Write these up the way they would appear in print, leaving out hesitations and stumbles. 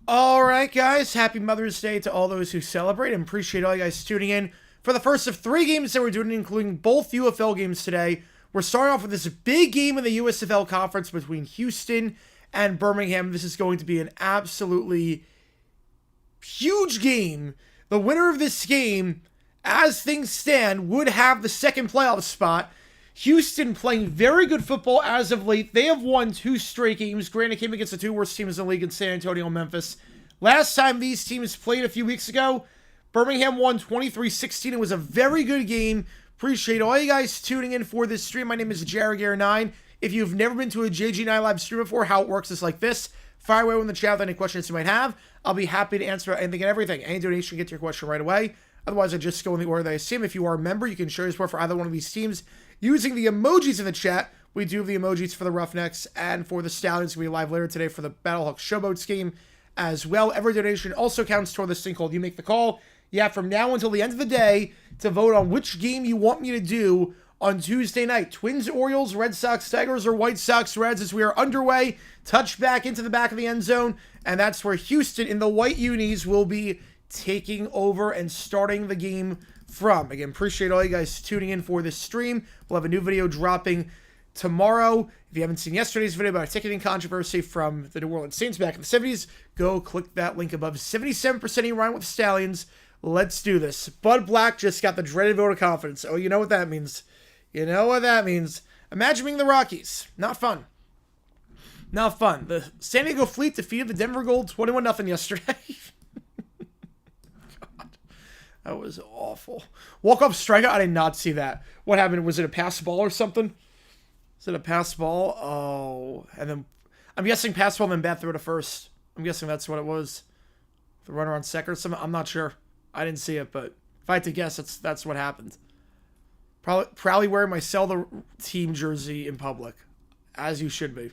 All right, guys. Happy Mother's Day to all those who celebrate, and appreciate all you guys tuning in for the first of 3 games that we're doing, including both UFL games today. We're starting off with this big game in the USFL conference between Houston and Birmingham. This is going to be an absolutely huge game. The winner of this game, as things stand, would have the second playoff spot. Houston playing very good football as of late. They have won 2 straight games. Granted, came against the 2 worst teams in the league in San Antonio and Memphis. Last time these teams played a few weeks ago, Birmingham won 23-16. It was a very good game. Appreciate all you guys tuning in for this stream. My name is JaredGare9. If you've never been to a JG9 live stream before, how it works is like this. Fire away in the chat with any questions you might have. I'll be happy to answer anything and everything. Any donation, get to your question right away. Otherwise, I just go in the order that I see them. If you are a member, you can share your support for either one of these teams using the emojis in the chat. We do have the emojis for the Roughnecks and for the Stallions. We'll be live later today for the Battlehawk Showboat scheme as well. Every donation also counts toward this thing called You Make the Call. You have from now until the end of the day to vote on which game you want me to do on Tuesday night. Twins, Orioles, Red Sox, Tigers, or White Sox, Reds, as we are underway. Touch back into the back of the end zone, and that's where Houston in the white unis will be taking over and starting the game from. Again, appreciate all you guys tuning in for this stream. We'll have a new video dropping tomorrow. If you haven't seen yesterday's video about a ticketing controversy from the New Orleans Saints back in the 70s, go click that link above. 77% of Ryan with the Stallions. Let's do this. Bud Black just got the dreaded vote of confidence. Oh, you know what that means. You know what that means. Imagine being the Rockies. Not fun. Not fun. The San Diego Fleet defeated the Denver Gold 21-0 yesterday. God, that was awful. Walk-up strikeout. I did not see that. What happened? Was it a pass ball or something? Is it a pass ball? Oh, and then I'm guessing pass ball and then bat throw to first. I'm guessing that's what it was. The runner on second or something. I'm not sure. I didn't see it, but if I had to guess, that's what happened. Probably wearing my sell the team jersey in public, as you should be,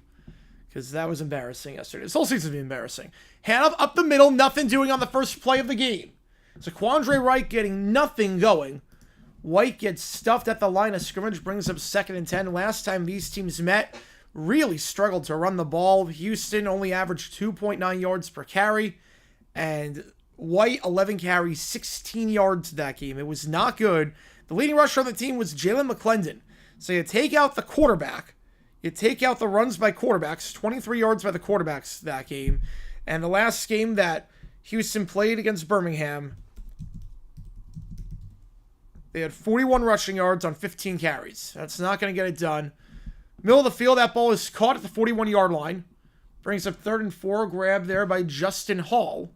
because that was embarrassing yesterday. This whole season be embarrassing. Hand up the middle, nothing doing on the first play of the game. So Quandre Wright getting nothing going. White gets stuffed at the line of scrimmage, brings up 2nd and 10. Last time these teams met, really struggled to run the ball. Houston only averaged 2.9 yards per carry, and White, 11 carries, 16 yards that game. It was not good. The leading rusher on the team was Jalen McClendon. So you take out the quarterback, you take out the runs by quarterbacks, 23 yards by the quarterbacks that game. And the last game that Houston played against Birmingham, they had 41 rushing yards on 15 carries. That's not going to get it done. Middle of the field, that ball is caught at the 41-yard line. Brings up 3rd and 4, grab there by Justin Hall.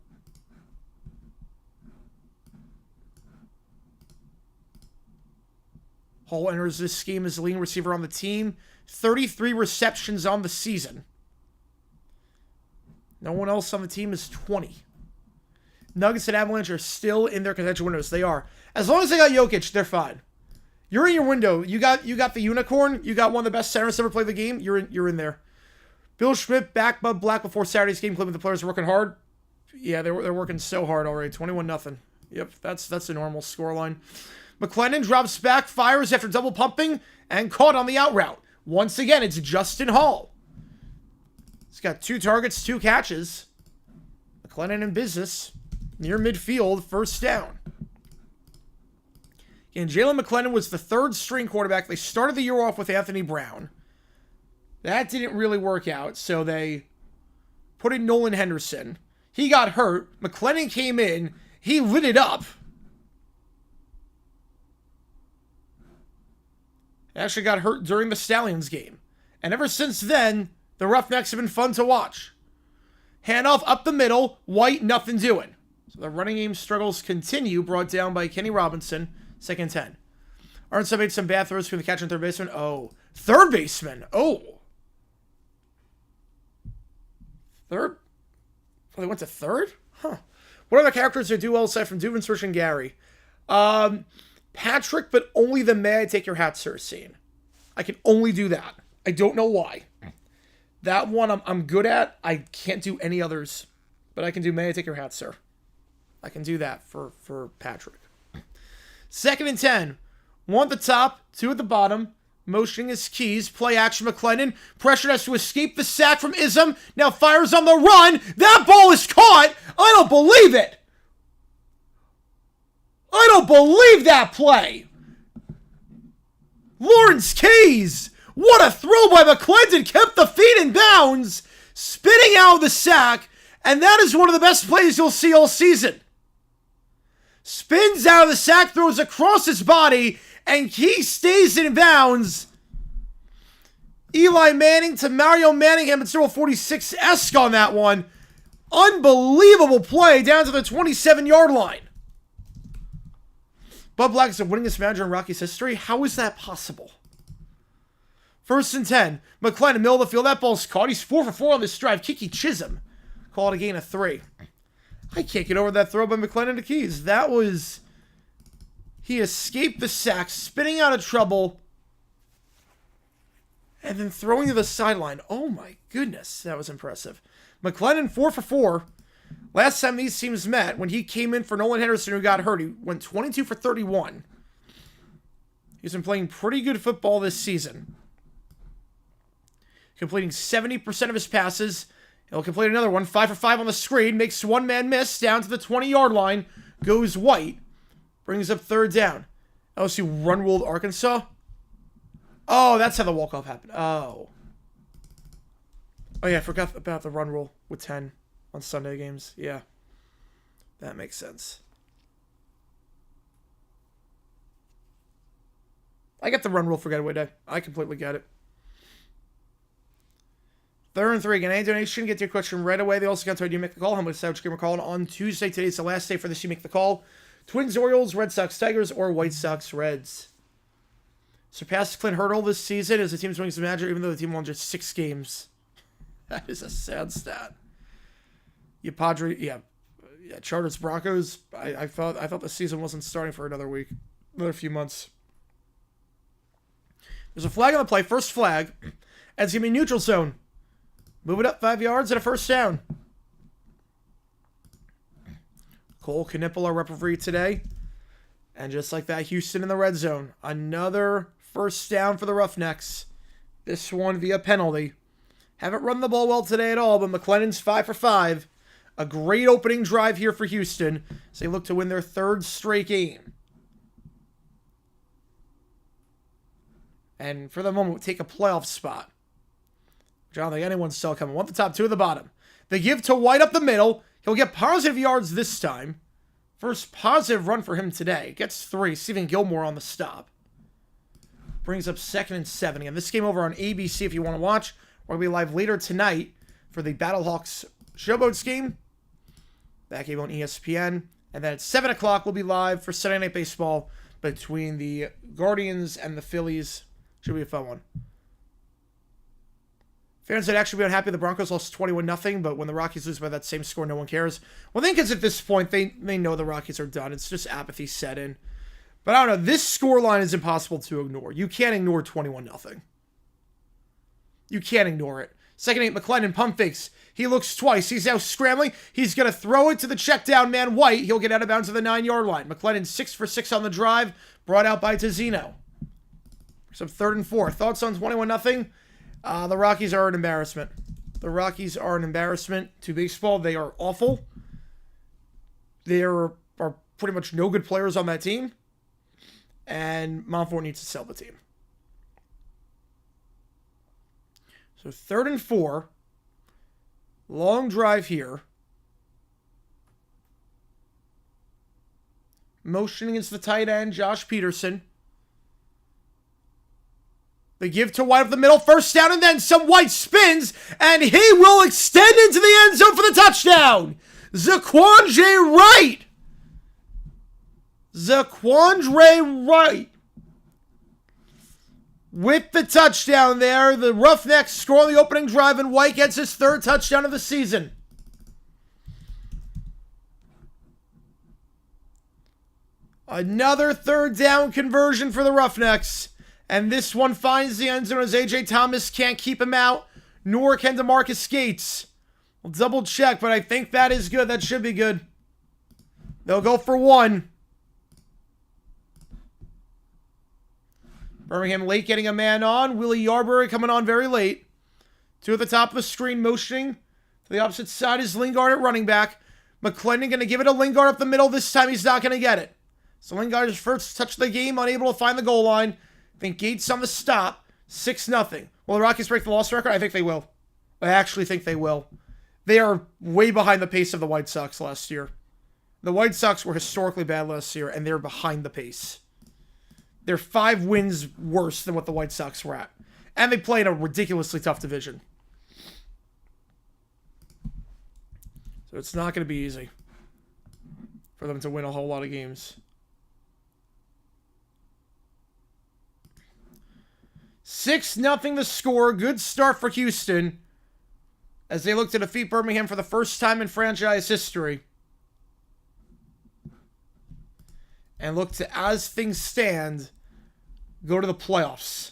Hall enters this game as the leading receiver on the team. 33 receptions on the season. No one else on the team is 20. Nuggets and Avalanche are still in their contention windows. They are. As long as they got Jokic, they're fine. You're in your window. You got the unicorn. You got one of the best centers to ever play the game. You're in there. Bill Schmidt back Bud Black before Saturday's game, claiming the players are working hard. Yeah, they're working so hard already. 21-0. Yep, that's a normal scoreline. McClendon drops back, fires after double pumping, and caught on the out route. Once again, it's Justin Hall. He's got 2 targets, 2 catches. McClendon in business. Near midfield, first down. And Jalen McClendon was the 3rd string quarterback. They started the year off with Anthony Brown. That didn't really work out, so they put in Nolan Henderson. He got hurt. McClendon came in. He lit it up. Actually got hurt during the Stallions game. And ever since then, the Roughnecks have been fun to watch. Handoff up the middle, White, nothing doing. So the running game struggles continue, brought down by Kenny Robinson, 2nd and 10. Arnstead made some bad throws between the catcher and third baseman. Oh, third baseman. Oh. Third? Oh, they went to third? Huh. What other characters are duo aside from Duvin, Swish, and Gary? Patrick, but only the may I take your hat, sir scene. I can only do that. I don't know why. That one I'm good at. I can't do any others. But I can do may I take your hat, sir. I can do that for Patrick. 2nd and 10. 1 at the top, 2 at the bottom. Motioning his keys. Play action McClendon. Pressure has to escape the sack from Ism. Now fires on the run. That ball is caught. I don't believe it. I don't believe that play. Lawrence Keys. What a throw by McClendon. Kept the feet in bounds. Spitting out of the sack. And that is one of the best plays you'll see all season. Spins out of the sack, throws across his body, and Keys stays in bounds. Eli Manning to Mario Manningham at 046-esque on that one. Unbelievable play down to the 27-yard line. Bud Black is the winningest manager in Rockies history. How is that possible? 1st and 10. McClendon, middle of the field. That ball's caught. He's 4 for 4 on this drive. Kiki Chisholm called a gain of 3. I can't get over that throw by McClendon to Keys. That was... He escaped the sack, spinning out of trouble, and then throwing to the sideline. Oh my goodness, that was impressive. McClendon 4 for 4. Last time these teams met, when he came in for Nolan Henderson, who got hurt, he went 22 for 31. He's been playing pretty good football this season. Completing 70% of his passes. He'll complete another one. 5 for 5 on the screen. Makes one man miss down to the 20-yard line. Goes White. Brings up 3rd down. LSU run-ruled Arkansas. Oh, that's how the walk-off happened. Oh. Oh, yeah, I forgot about the run rule with 10 on Sunday games. Yeah. That makes sense. I get the run rule for getaway day. I completely get it. 3rd and 3. Again, any donation, get your question right away. They also got to you make the call. How much is gamer calling on Tuesday? Today's the last day for this. You make the call. Twins, Orioles, Red Sox, Tigers, or White Sox, Reds. Surpassed Clint Hurdle this season as the team's winning some manager, even though the team won just 6 games. That is a sad stat. Chargers, Broncos. I thought the season wasn't starting for another few months. There's a flag on the play. First flag. And it's going to be neutral zone. Move it up 5 yards and a first down. Cole Knippel, our referee today. And just like that, Houston in the red zone. Another first down for the Roughnecks. This one via penalty. Haven't run the ball well today at all, but McLennan's 5 for 5. A great opening drive here for Houston as they look to win their 3rd straight game. And for the moment, take a playoff spot. Which I don't think anyone's still coming. Want the top 2 at the bottom. They give to White up the middle. He'll get positive yards this time. First positive run for him today. Gets 3. Stephen Gilmore on the stop. Brings up 2nd and 7. And this game over on ABC if you want to watch. We're going to be live later tonight for the Battlehawks Showboats game. That game on ESPN. And then at 7 o'clock, we'll be live for Sunday Night Baseball between the Guardians and the Phillies. Should be a fun one. Fans would actually be unhappy the Broncos lost 21-0, but when the Rockies lose by that same score, no one cares. Well, I think because at this point, they know the Rockies are done. It's just apathy set in. But I don't know. This scoreline is impossible to ignore. You can't ignore 21-0. You can't ignore it. 2nd 8, McLennan, pump fakes. He looks twice. He's now scrambling. He's going to throw it to the check down man, White. He'll get out of bounds to the 9-yard line. McLennan 6 for 6 on the drive, brought out by Tazzino. Some 3rd and 4. Thoughts on 21-0? The Rockies are an embarrassment. The Rockies are an embarrassment to baseball. They are awful. There are pretty much no good players on that team. And Montfort needs to sell the team. So 3rd and 4. Long drive here. Motioning into the tight end, Josh Peterson. They give to White up the middle, 1st down, and then some. White spins, and he will extend into the end zone for the touchdown. Zaquandre Wright. Zaquandre Wright. With the touchdown there, the Roughnecks score on the opening drive, and White gets his 3rd touchdown of the season. Another 3rd down conversion for the Roughnecks. And this one finds the end zone as A.J. Thomas can't keep him out, nor can DeMarcus Gates. We'll double check, but I think that is good. That should be good. They'll go for 1. Birmingham late getting a man on. Willie Yarbury coming on very late. 2 at the top of the screen, motioning. To the opposite side is Lingard at running back. McLennan going to give it to Lingard up the middle. This time he's not going to get it. So Lingard's first touch of the game, unable to find the goal line. I think Gates on the stop. 6-0. Will the Rockies break the loss record? I think they will. I actually think they will. They are way behind the pace of the White Sox last year. The White Sox were historically bad last year, and they're behind the pace. They're 5 wins worse than what the White Sox were at. And they play in a ridiculously tough division. So it's not going to be easy for them to win a whole lot of games. 6-0 the score. Good start for Houston as they look to defeat Birmingham for the first time in franchise history. And look to, as things stand, go to the playoffs.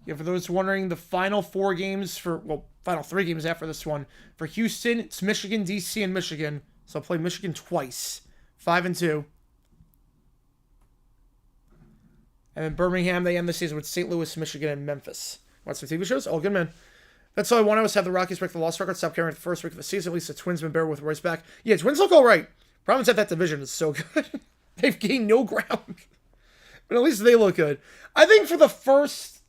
Yeah, for those wondering, the final 4 games final 3 games after this one. For Houston, it's Michigan, DC, and Michigan. So I'll play Michigan twice. 5-2. And then Birmingham, they end the season with St. Louis, Michigan, and Memphis. Watch some TV shows? All good, man. That's all I want to have the Rockies break the loss record. Stop carrying the first week of the season. At least the Twins been better with Royce back. Yeah, Twins look all right. Problems at that division is so good. They've gained no ground. But at least they look good. I think for the first,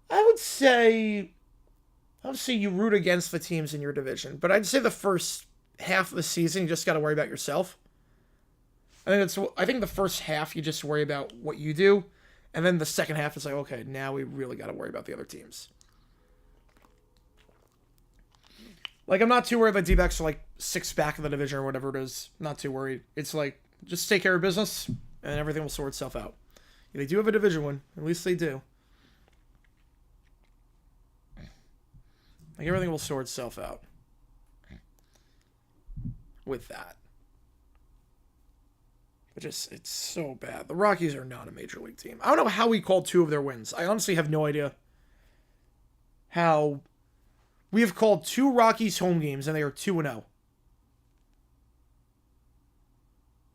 I would say you root against the teams in your division. But I'd say the first half of the season, you just got to worry about yourself. I think the first half, you just worry about what you do. And then the second half is like, okay, now we really got to worry about the other teams. Like, I'm not too worried that D-backs are, 6 back in the division or whatever it is. Not too worried. It's like, just take care of business, and everything will sort itself out. Yeah, they do have a division win. At least they do. Like, everything will sort itself out with that. It's so bad. The Rockies are not a major league team. I don't know how we called 2 of their wins. I honestly have no idea how we have called 2 Rockies home games, and they are 2-0.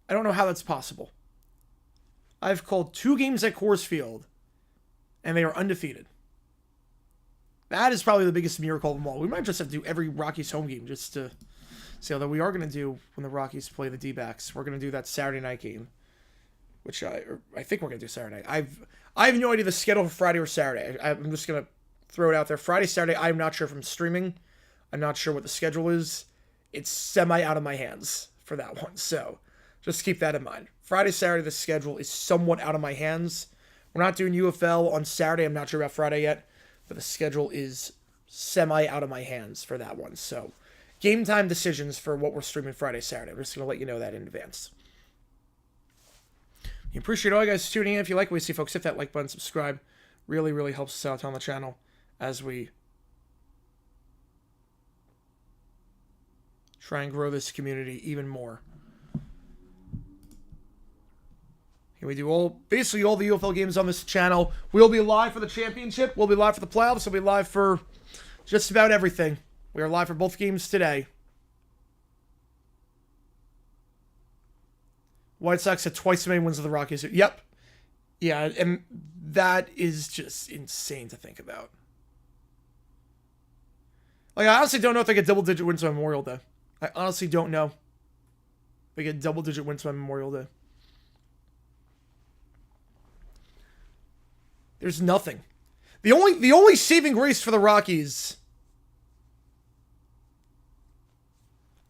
I don't know how that's possible. I've called 2 games at Coors Field, and they are undefeated. That is probably the biggest miracle of them all. We might just have to do every Rockies home game just to see. Although we are going to do, when the Rockies play the D-backs, we're going to do that Saturday night game, which I think we're going to do Saturday night. I have no idea the schedule for Friday or Saturday. I'm just going to throw it out there. Friday, Saturday, I'm not sure if I'm streaming. I'm not sure what the schedule is. It's semi out of my hands for that one. So just keep that in mind. Friday, Saturday, the schedule is somewhat out of my hands. We're not doing UFL on Saturday. I'm not sure about Friday yet. But the schedule is semi out of my hands for that one. So game time decisions for what we're streaming Friday, Saturday. I'm just going to let you know that in advance. I appreciate all you guys tuning in. If you like what we see, folks, hit that like button, subscribe. Really, really helps us out on the channel as we try and grow this community even more. And we do basically all the UFL games on this channel. We'll be live for the championship. We'll be live for the playoffs. We'll be live for just about everything. We are live for both games today. White Sox had twice as many wins as the Rockies. Yep. Yeah, and that is just insane to think about. Like, I honestly don't know if they get double-digit wins on Memorial Day. I honestly don't know if they get double-digit wins on Memorial Day. There's nothing. The only saving grace for the Rockies.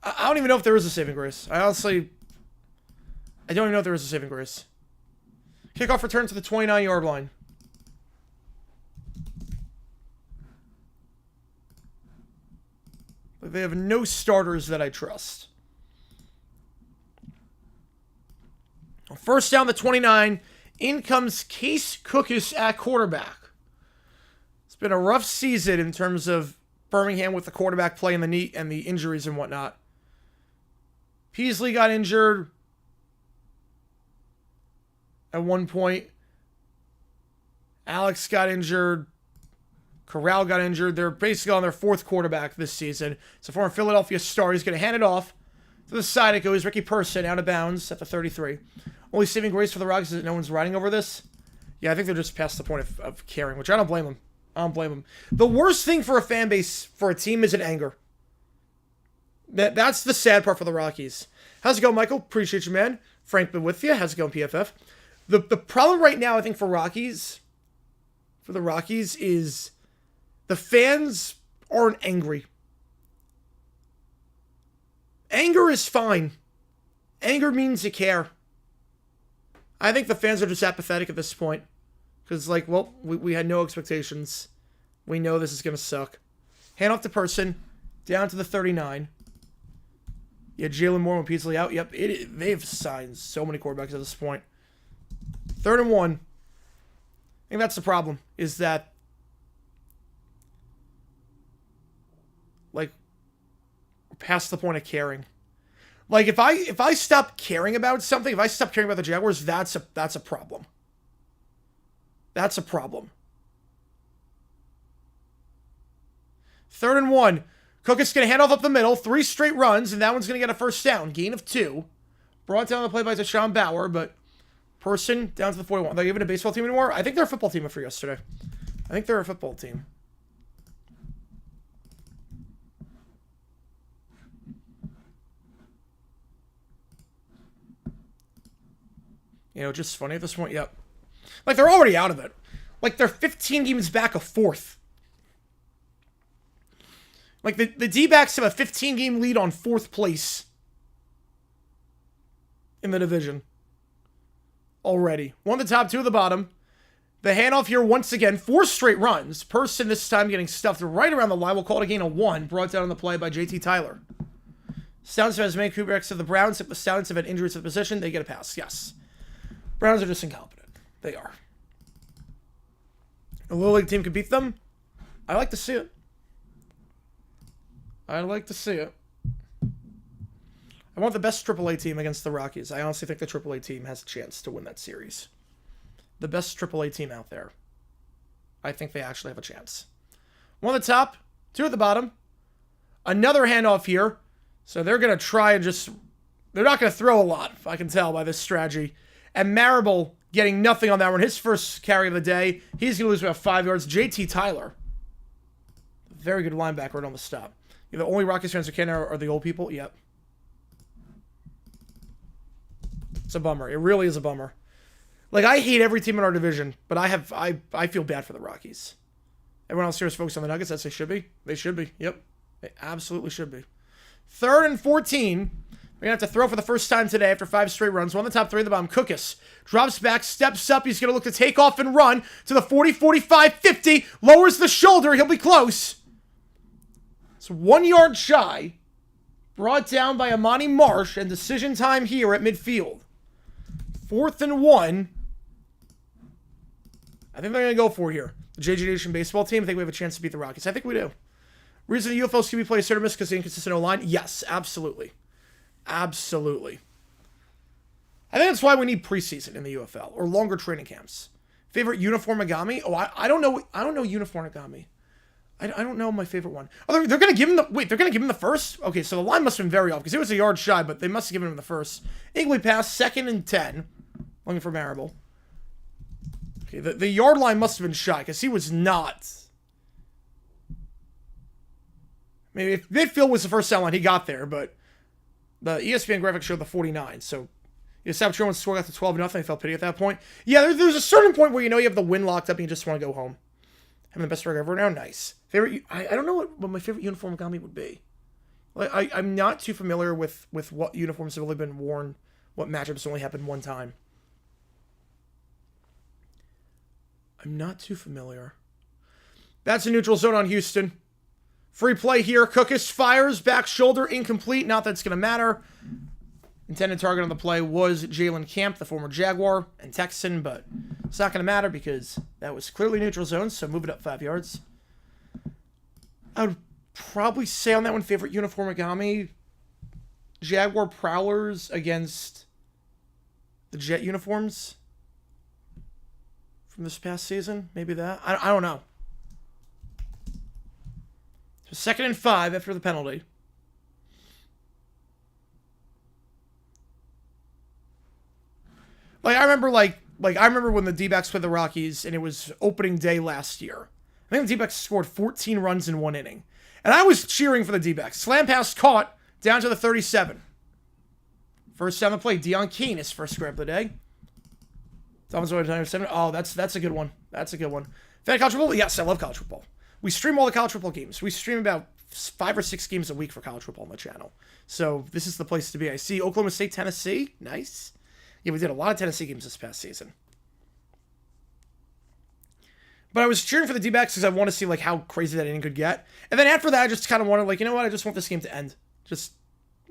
I don't even know if there is a saving grace. I don't even know if there is a saving grace. Kickoff return to the 29-yard line. But they have no starters that I trust. First down the 29. In comes Case Cookus at quarterback. It's been a rough season in terms of Birmingham with the quarterback play and the knee and the injuries and whatnot. Peasley got injured at one point. Alex got injured. Corral got injured. They're basically on their 4th quarterback this season. So former Philadelphia star, he's going to hand it off. To the side it goes. Ricky Person out of bounds at the 33. Only saving grace for the Rockies is that no one's riding over this. Yeah, I think they're just past the point of caring, which I don't blame them. I don't blame them. The worst thing for a fan base, for a team, is an anger. That's the sad part for the Rockies. How's it going, Michael? Appreciate you, man. Frank been with you. How's it going, PFF? The problem right now, I think, for the Rockies, is the fans aren't angry. Anger is fine. Anger means you care. I think the fans are just apathetic at this point. Because, like, well, we had no expectations. We know this is going to suck. Hand off to Person. Down to the 39. Yeah, Jalen Moore and Peasley out. Yep, they've signed so many quarterbacks at this point. 3rd and 1. I think that's the problem. Is that, like, we're past the point of caring. Like, if I stop caring about something, if I stop caring about the Jaguars, that's a problem. That's a problem. 3rd and 1. Cook is going to hand off up the middle. 3 straight runs, and that one's going to get a first down. Gain of 2. Brought down the play by Deshaun Bauer, but Person down to the 41. Are they even a baseball team anymore? I think they're a football team after yesterday. I think they're a football team. You know, just funny at this point. Yep. Like, they're already out of it. Like, they're 15 games back of 4th. Like, the D-backs have a 15-game lead on 4th place in the division already. 1 at the top, 2 at the bottom. The handoff here once again. 4 straight runs. Person this time getting stuffed right around the line. We'll call it a gain of 1. Brought down on the play by JT Tyler. Stallions have as many quarterbacks to the Browns. If the Stallions have had injuries to the position, they get a pass. Yes. Browns are just incompetent. They are. A Little League team can beat them. I like to see it. I like to see it. I want the best AAA team against the Rockies. I honestly think the AAA team has a chance to win that series. The best AAA team out there. I think they actually have a chance. 1 at the top, 2 at the bottom. Another handoff here. So they're going to try and just they're not going to throw a lot, if I can tell by this strategy. And Marable getting nothing on that one. His first carry of the day. He's going to lose about 5 yards. JT Tyler. Very good linebacker right on the stop. The only Rockets fans who can are the old people. Yep. It's a bummer. It really is a bummer. Like, I hate every team in our division, but I feel bad for the Rockies. Everyone else here is focused on the Nuggets, as they should be. They should be. Yep. They absolutely should be. 3rd and 14. We're going to have to throw for the first time today after 5 straight runs. One on the top, 3 at the bottom. Cookus drops back, steps up. He's going to look to take off and run to the 40, 45, 50. Lowers the shoulder. He'll be close. It's 1 yard shy. Brought down by Amani Marsh, and decision time here at midfield. 4th and 1. I think they're going to go for it here. The JG Nation baseball team, I think we have a chance to beat the Rockets. I think we do. Reason the UFL QB play is hit or miss because of the inconsistent O-line? Yes, absolutely. Absolutely. I think that's why we need preseason in the UFL or longer training camps. Favorite uniform Agami? Oh, I don't know. I don't know uniform Agami. I don't know my favorite one. Oh, they're going to give him the... Wait, they're going to give him the first? Okay, so the line must have been very off because it was a yard shy, but they must have given him the first. Ingley pass, 2nd and 10. Looking for Marable. Okay, the yard line must have been shy because he was not. Maybe if midfield was the first down line, he got there, but the ESPN graphic showed the 49. So you South German score got to 12-0. I felt pity at that point. Yeah, there's a certain point where you know you have the win locked up and you just want to go home. Having the best record ever now, nice. Favorite? I don't know what my favorite uniform Agami would be. Like I'm not too familiar with what uniforms have only been worn, what matchups only happened one time. I'm not too familiar. That's a neutral zone on Houston. Free play here. Cookus fires. Back shoulder. Incomplete. Not that it's going to matter. Intended target on the play was Jalen Camp, the former Jaguar and Texan, but it's not going to matter because that was clearly neutral zone, so move it up 5 yards. I would probably say on that one, favorite uniform Agami, Jaguar Prowlers against the Jet uniforms from this past season. Maybe that. I don't know. So 2nd and 5 after the penalty. I remember when the D-backs played the Rockies and it was opening day last year. I think the D-backs scored 14 runs in 1 inning. And I was cheering for the D-backs. Slam pass caught down to the 37. First down the play, Deion Keene, his first grab of the day. Dolphins over 97. Oh, that's a good one. That's a good one. Fan of college football? Yes, I love college football. We stream all the college football games. We stream about 5 or 6 games a week for college football on the channel. So this is the place to be. I see Oklahoma State, Tennessee. Nice. Yeah, we did a lot of Tennessee games this past season. But I was cheering for the D-backs because I want to see how crazy that inning could get. And then after that, I just kind of wanted, you know what? I just want this game to end. Just,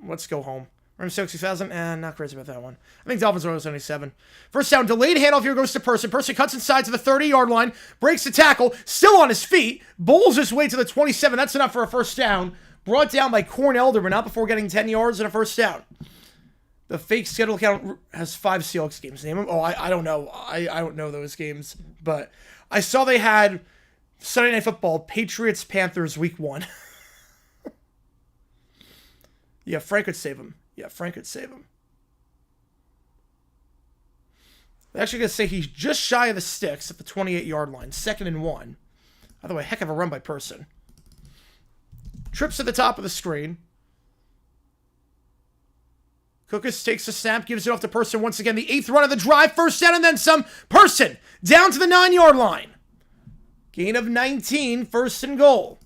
let's go home. Rams 6,000, not crazy about that one. I think Dolphins are 77. First down, delayed handoff here goes to Person. Person cuts inside to the 30-yard line, breaks the tackle, still on his feet, bowls his way to the 27. That's enough for a first down. Brought down by Corn Elder, not before getting 10 yards and a first down. The fake schedule account has 5 Seahawks games. Name them? Oh, I don't know. I don't know those games. But I saw they had Sunday Night Football, Patriots, Panthers, Week 1. Yeah, Frank could save him. Yeah, Frank could save him. They're actually going to say he's just shy of the sticks at the 28-yard line. 2nd and 1. By the way, heck of a run by Person. Trips at the top of the screen. Cookus takes the snap, gives it off to Person once again. The 8th run of the drive. First down and then some. Person down to the 9-yard line. Gain of 19. 1st and goal.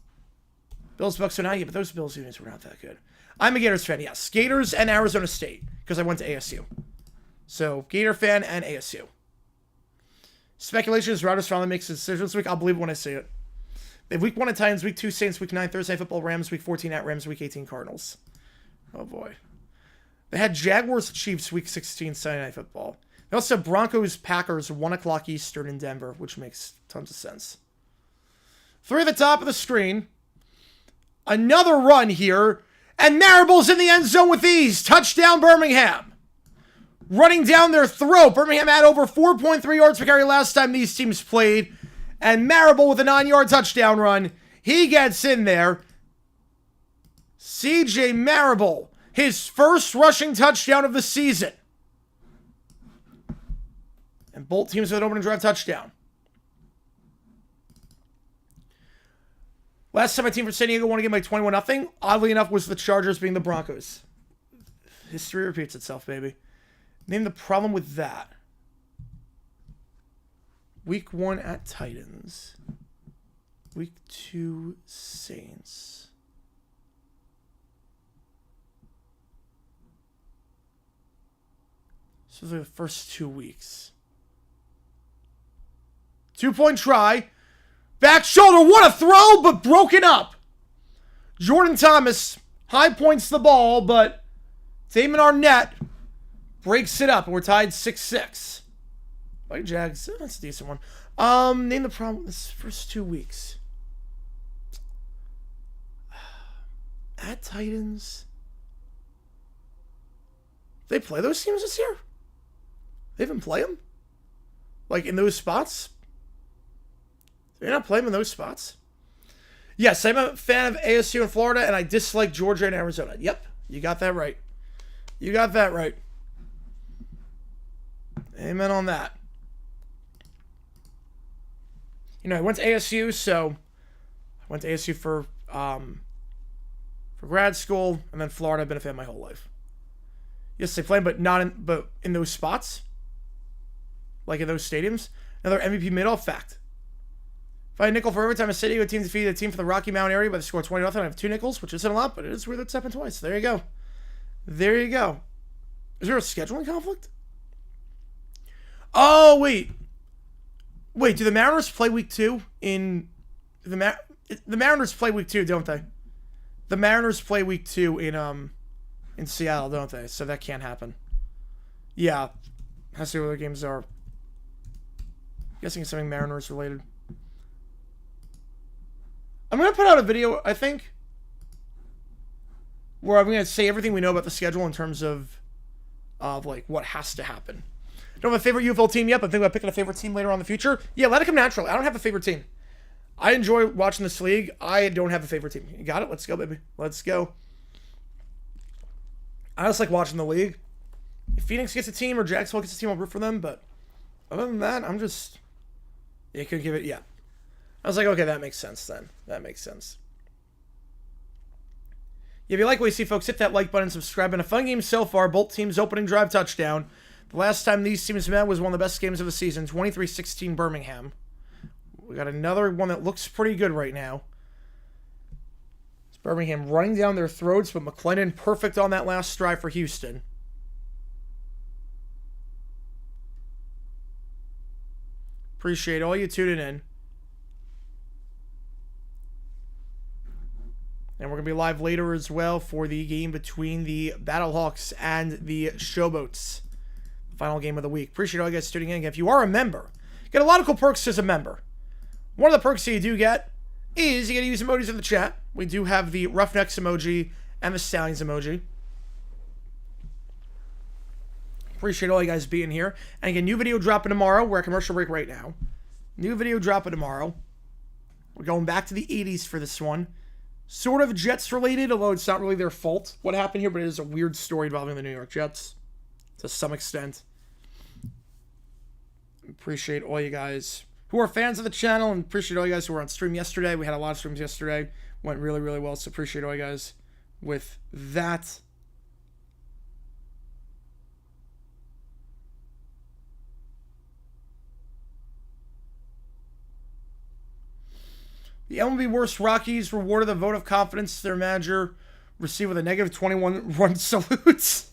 Bills, Bucks, so now, yeah, but those Bills units were not that good. I'm a Gators fan, yes. Gators and Arizona State, because I went to ASU. So, Gator fan and ASU. Speculation is Routers finally makes a decision this week. I'll believe it when I see it. They have Week 1 at Titans, Week 2 Saints, Week 9 Thursday Football Rams, Week 14 at Rams, Week 18 Cardinals. Oh, boy. They had Jaguars Chiefs Week 16 Sunday Night Football. They also have Broncos Packers 1 o'clock Eastern in Denver, which makes tons of sense. 3 at the top of the screen. Another run here. And Marable's in the end zone with ease. Touchdown, Birmingham. Running down their throat. Birmingham had over 4.3 yards per carry last time these teams played. And Marable with a 9-yard touchdown run. He gets in there. CJ Marable his first rushing touchdown of the season. And both teams with an opening drive touchdown. Last time my team for San Diego won a game like 21-0, oddly enough, was the Chargers being the Broncos. History repeats itself, baby. Name the problem with that. Week 1 at Titans. Week 2 Saints. So they're the first 2 weeks. 2-point try. Back shoulder. What a throw, but broken up. Jordan Thomas high points the ball, but Damon Arnett breaks it up, and we're tied 6-6. Like Jags. That's a decent one. Name the problem this first 2 weeks. At Titans. They play those teams this year? They even play them? Like in those spots? They're not playing in those spots? Yes, I'm a fan of ASU in Florida, and I dislike Georgia and Arizona. Yep, you got that right. You got that right. Amen on that. You know, I went to ASU, so I went to ASU for grad school, and then Florida. I've been a fan my whole life. Yes, they play, but in those spots, like in those stadiums. Another MVP mid-off fact. If I had a nickel for every time a San Diego team defeated a team from the Rocky Mountain area by the score of 20-0, I have 2 nickels, which isn't a lot, but it is weird that's happened twice. There you go. There you go. Is there a scheduling conflict? Oh, wait. Wait, do the Mariners play week 2 in... The Mariners play week 2, don't they? The Mariners play week 2 in Seattle, don't they? So that can't happen. Yeah. Has to see what other games are. I'm guessing it's something Mariners related. I'm going to put out a video, I think, where I'm going to say everything we know about the schedule in terms of like, what has to happen. Don't have a favorite UFL team yet, but I'm thinking about picking a favorite team later on in the future. Yeah, let it come naturally. I don't have a favorite team. I enjoy watching this league. I don't have a favorite team. You got it? Let's go, baby. Let's go. I just like watching the league. If Phoenix gets a team or Jacksonville gets a team, I'll root for them, but other than that, I'm just... You could give it... Yeah. I was like, okay, that makes sense then. That makes sense. If you like what you see, folks, hit that like button, subscribe. Been a fun game so far. Both teams opening drive touchdown. The last time these teams met was one of the best games of the season, 23-16 Birmingham. We got another one that looks pretty good right now. It's Birmingham running down their throats, but McClendon perfect on that last drive for Houston. Appreciate all you tuning in. And we're going to be live later as well for the game between the Battlehawks and the Showboats. Final game of the week. Appreciate all you guys tuning in. If you are a member, you get a lot of cool perks as a member. One of the perks that you do get is you get to use emojis in the chat. We do have the Roughnecks emoji and the Stallions emoji. Appreciate all you guys being here. And again, new video dropping tomorrow. We're at commercial break right now. New video dropping tomorrow. We're going back to the 80s for this one. Sort of Jets related, although it's not really their fault what happened here, but it is a weird story involving the New York Jets to some extent. Appreciate all you guys who are fans of the channel, and appreciate all you guys who were on stream yesterday. We had a lot of streams yesterday. Went really, really well, so appreciate all you guys with that. The MLB worst Rockies rewarded the vote of confidence their manager received with a negative 21 run salute.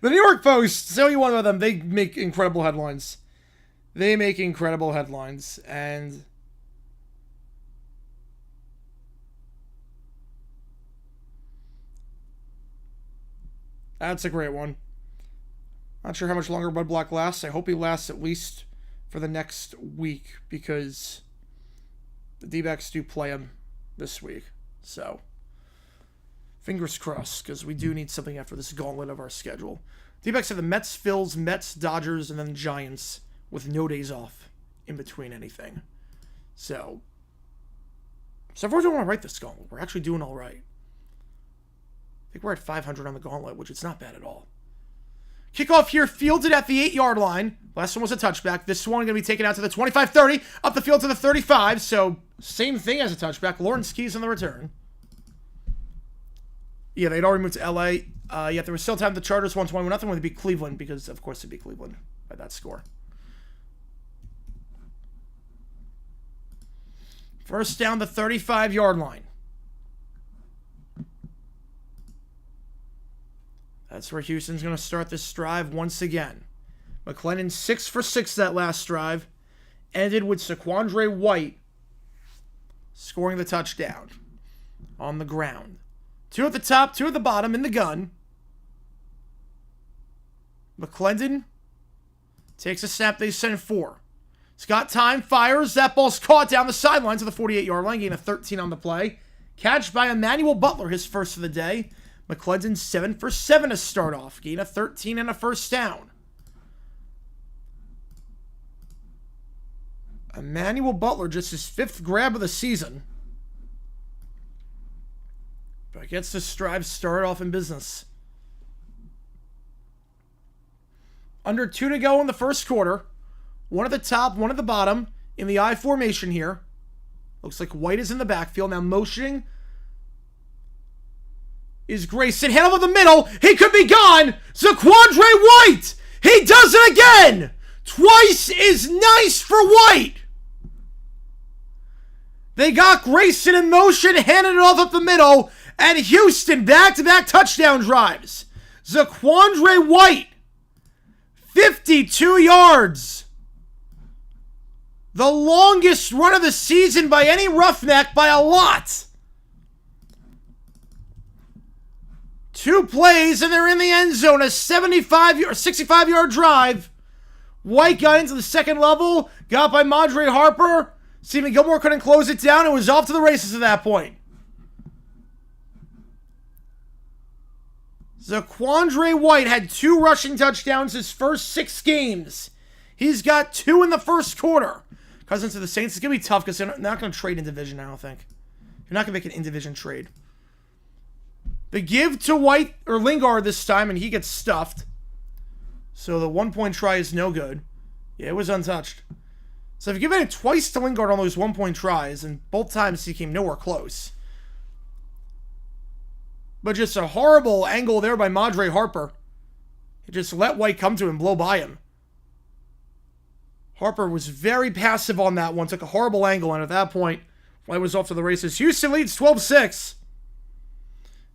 The New York Post, say what you want about them, they make incredible headlines. They make incredible headlines, and that's a great one. Not sure how much longer Bud Black lasts. I hope he lasts at least for the next week, because the D-backs do play him this week. So, fingers crossed, because we do need something after this gauntlet of our schedule. D-backs have the Mets, Phils, Mets, Dodgers, and then Giants with no days off in between anything. So far, I don't want to write this gauntlet. We're actually doing all right. think we're at 500 on the gauntlet, which is not bad at all. Kickoff here, fielded at the 8-yard line. Last one was a touchback. This one going to be taken out to the 25-30, up the field to the 35. So, same thing as a touchback. Lawrence Keys on the return. Yeah, they'd already moved to LA. Yet there was still time. The Chargers 121. Nothing would beat Cleveland because, of course, it'd be Cleveland by that score. First down the 35-yard line. That's where Houston's going to start this drive once again. McClendon 6 for 6 that last drive. Ended with Saquandre White scoring the touchdown on the ground. 2 at the top, 2 at the bottom in the gun. McClendon takes a snap. They send 4. He's got time, fires. That ball's caught down the sideline to the 48-yard line. Gain of 13 on the play. Catch by Emmanuel Butler, his first of the day. McClendon 7 for 7 to start off. Gain of 13 and a first down. Emmanuel Butler, just his 5th grab of the season. But gets this drive started off in business. Under 2 to go in the first quarter. 1 at the top, 1 at the bottom. In the I formation here. Looks like White is in the backfield. Now motioning is Grayson. Hand over the middle. He could be gone. Zaquandre White. He does it again. Twice is nice for White. They got Grayson in motion, handed it off up the middle, and Houston back-to-back touchdown drives. Zaquandre White, 52 yards. The longest run of the season by any Roughneck by a lot. 2 plays, and they're in the end zone. A 65-yard drive. White got into the second level, got by Madre Harper. Stephen Gilmore couldn't close it down and was off to the races at that point. Zaquandre White had 2 rushing touchdowns his first 6 games. He's got 2 in the first quarter. Cousins to the Saints. It's going to be tough because they're not going to trade in division, I don't think. You're not going to make an in-division trade. The give to White or Lingard this time, and he gets stuffed. So the 1-point try is no good. Yeah, it was untouched. So if you've given it twice to Lingard on those 1-point tries, and both times he came nowhere close. But just a horrible angle there by Madre Harper. He just let White come to him, blow by him. Harper was very passive on that one, took a horrible angle, and at that point, White was off to the races. Houston leads 12-6.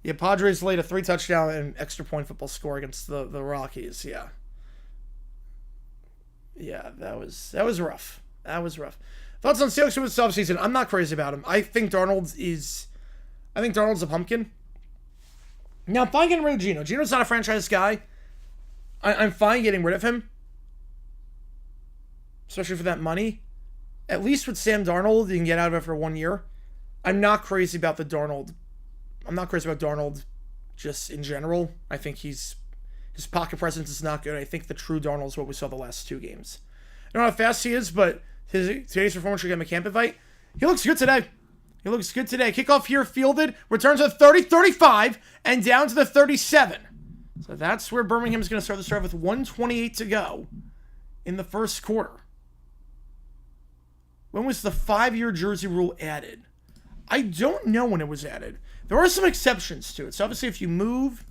Yeah, Padres laid a 3-touchdown and extra point football score against the Rockies. Yeah. Yeah, that was rough. That was rough. Thoughts on Seahawks with the offseason? I'm not crazy about him. I think Darnold's a pumpkin. Now, I'm fine getting rid of Geno. Geno's not a franchise guy. I'm fine getting rid of him. Especially for that money. At least with Sam Darnold, you can get out of it for 1 year. I'm not crazy about Darnold just in general. I think his pocket presence is not good. I think the true Darnold is what we saw the last 2 games. I don't know how fast he is, but today's performance should get him a camp invite. He looks good today. Kickoff here fielded. Returns to the 30-35 and down to the 37. So that's where Birmingham's going to start the drive with 1:28 to go in the first quarter. When was the 5-year jersey rule added? I don't know when it was added. There are some exceptions to it. So obviously if you move,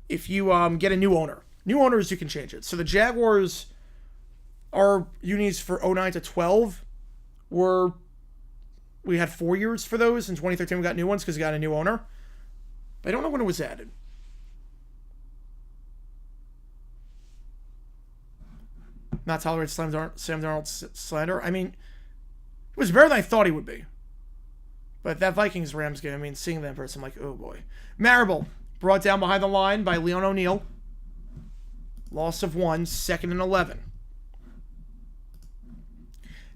if you get a new owners, you can change it. So the Jaguars, our unis for 09 to 12 we had 4 years for those. In 2013 we got new ones because we got a new owner. But I don't know when it was added. Not tolerate Sam Darnold's slander. I mean, it was better than I thought he would be. But that Vikings-Rams game, I mean, seeing that in person, I'm like, oh boy. Marable, brought down behind the line by Leon O'Neal. Loss of 1, 2nd and 11.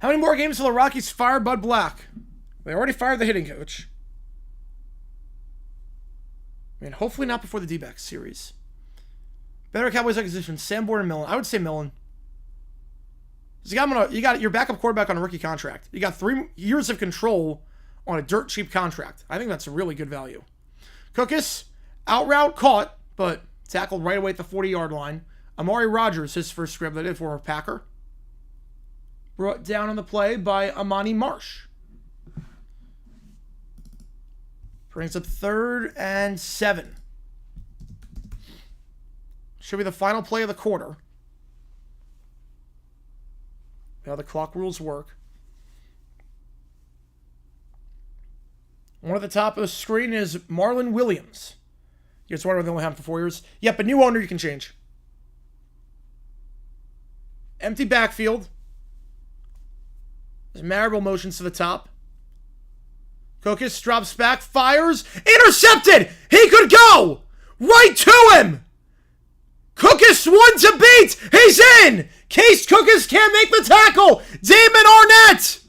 How many more games will the Rockies fire Bud Black? They already fired the hitting coach. I mean, hopefully not before the D-backs series. Better Cowboys acquisition, Sanborn and Millen. I would say Millen. You got your backup quarterback on a rookie contract. You got 3 years of control on a dirt cheap contract. I think that's a really good value. Cookus, Out route caught, but tackled right away at the 40-yard line. Amari Rogers, his first scrub that did, former Packer. Brought down on the play by Amani Marsh. Brings up 3rd and 7. Should be the final play of the quarter. How the clock rules work. One at the top of the screen is Marlon Williams. You just wonder why they only have him for 4 years. Yep, a new owner you can change. Empty backfield. There's Marable motions to the top. Cookus drops back, fires, intercepted! He could go! Right to him! Cookus one to beat! He's in! Case Cookus can't make the tackle! Damon Arnett!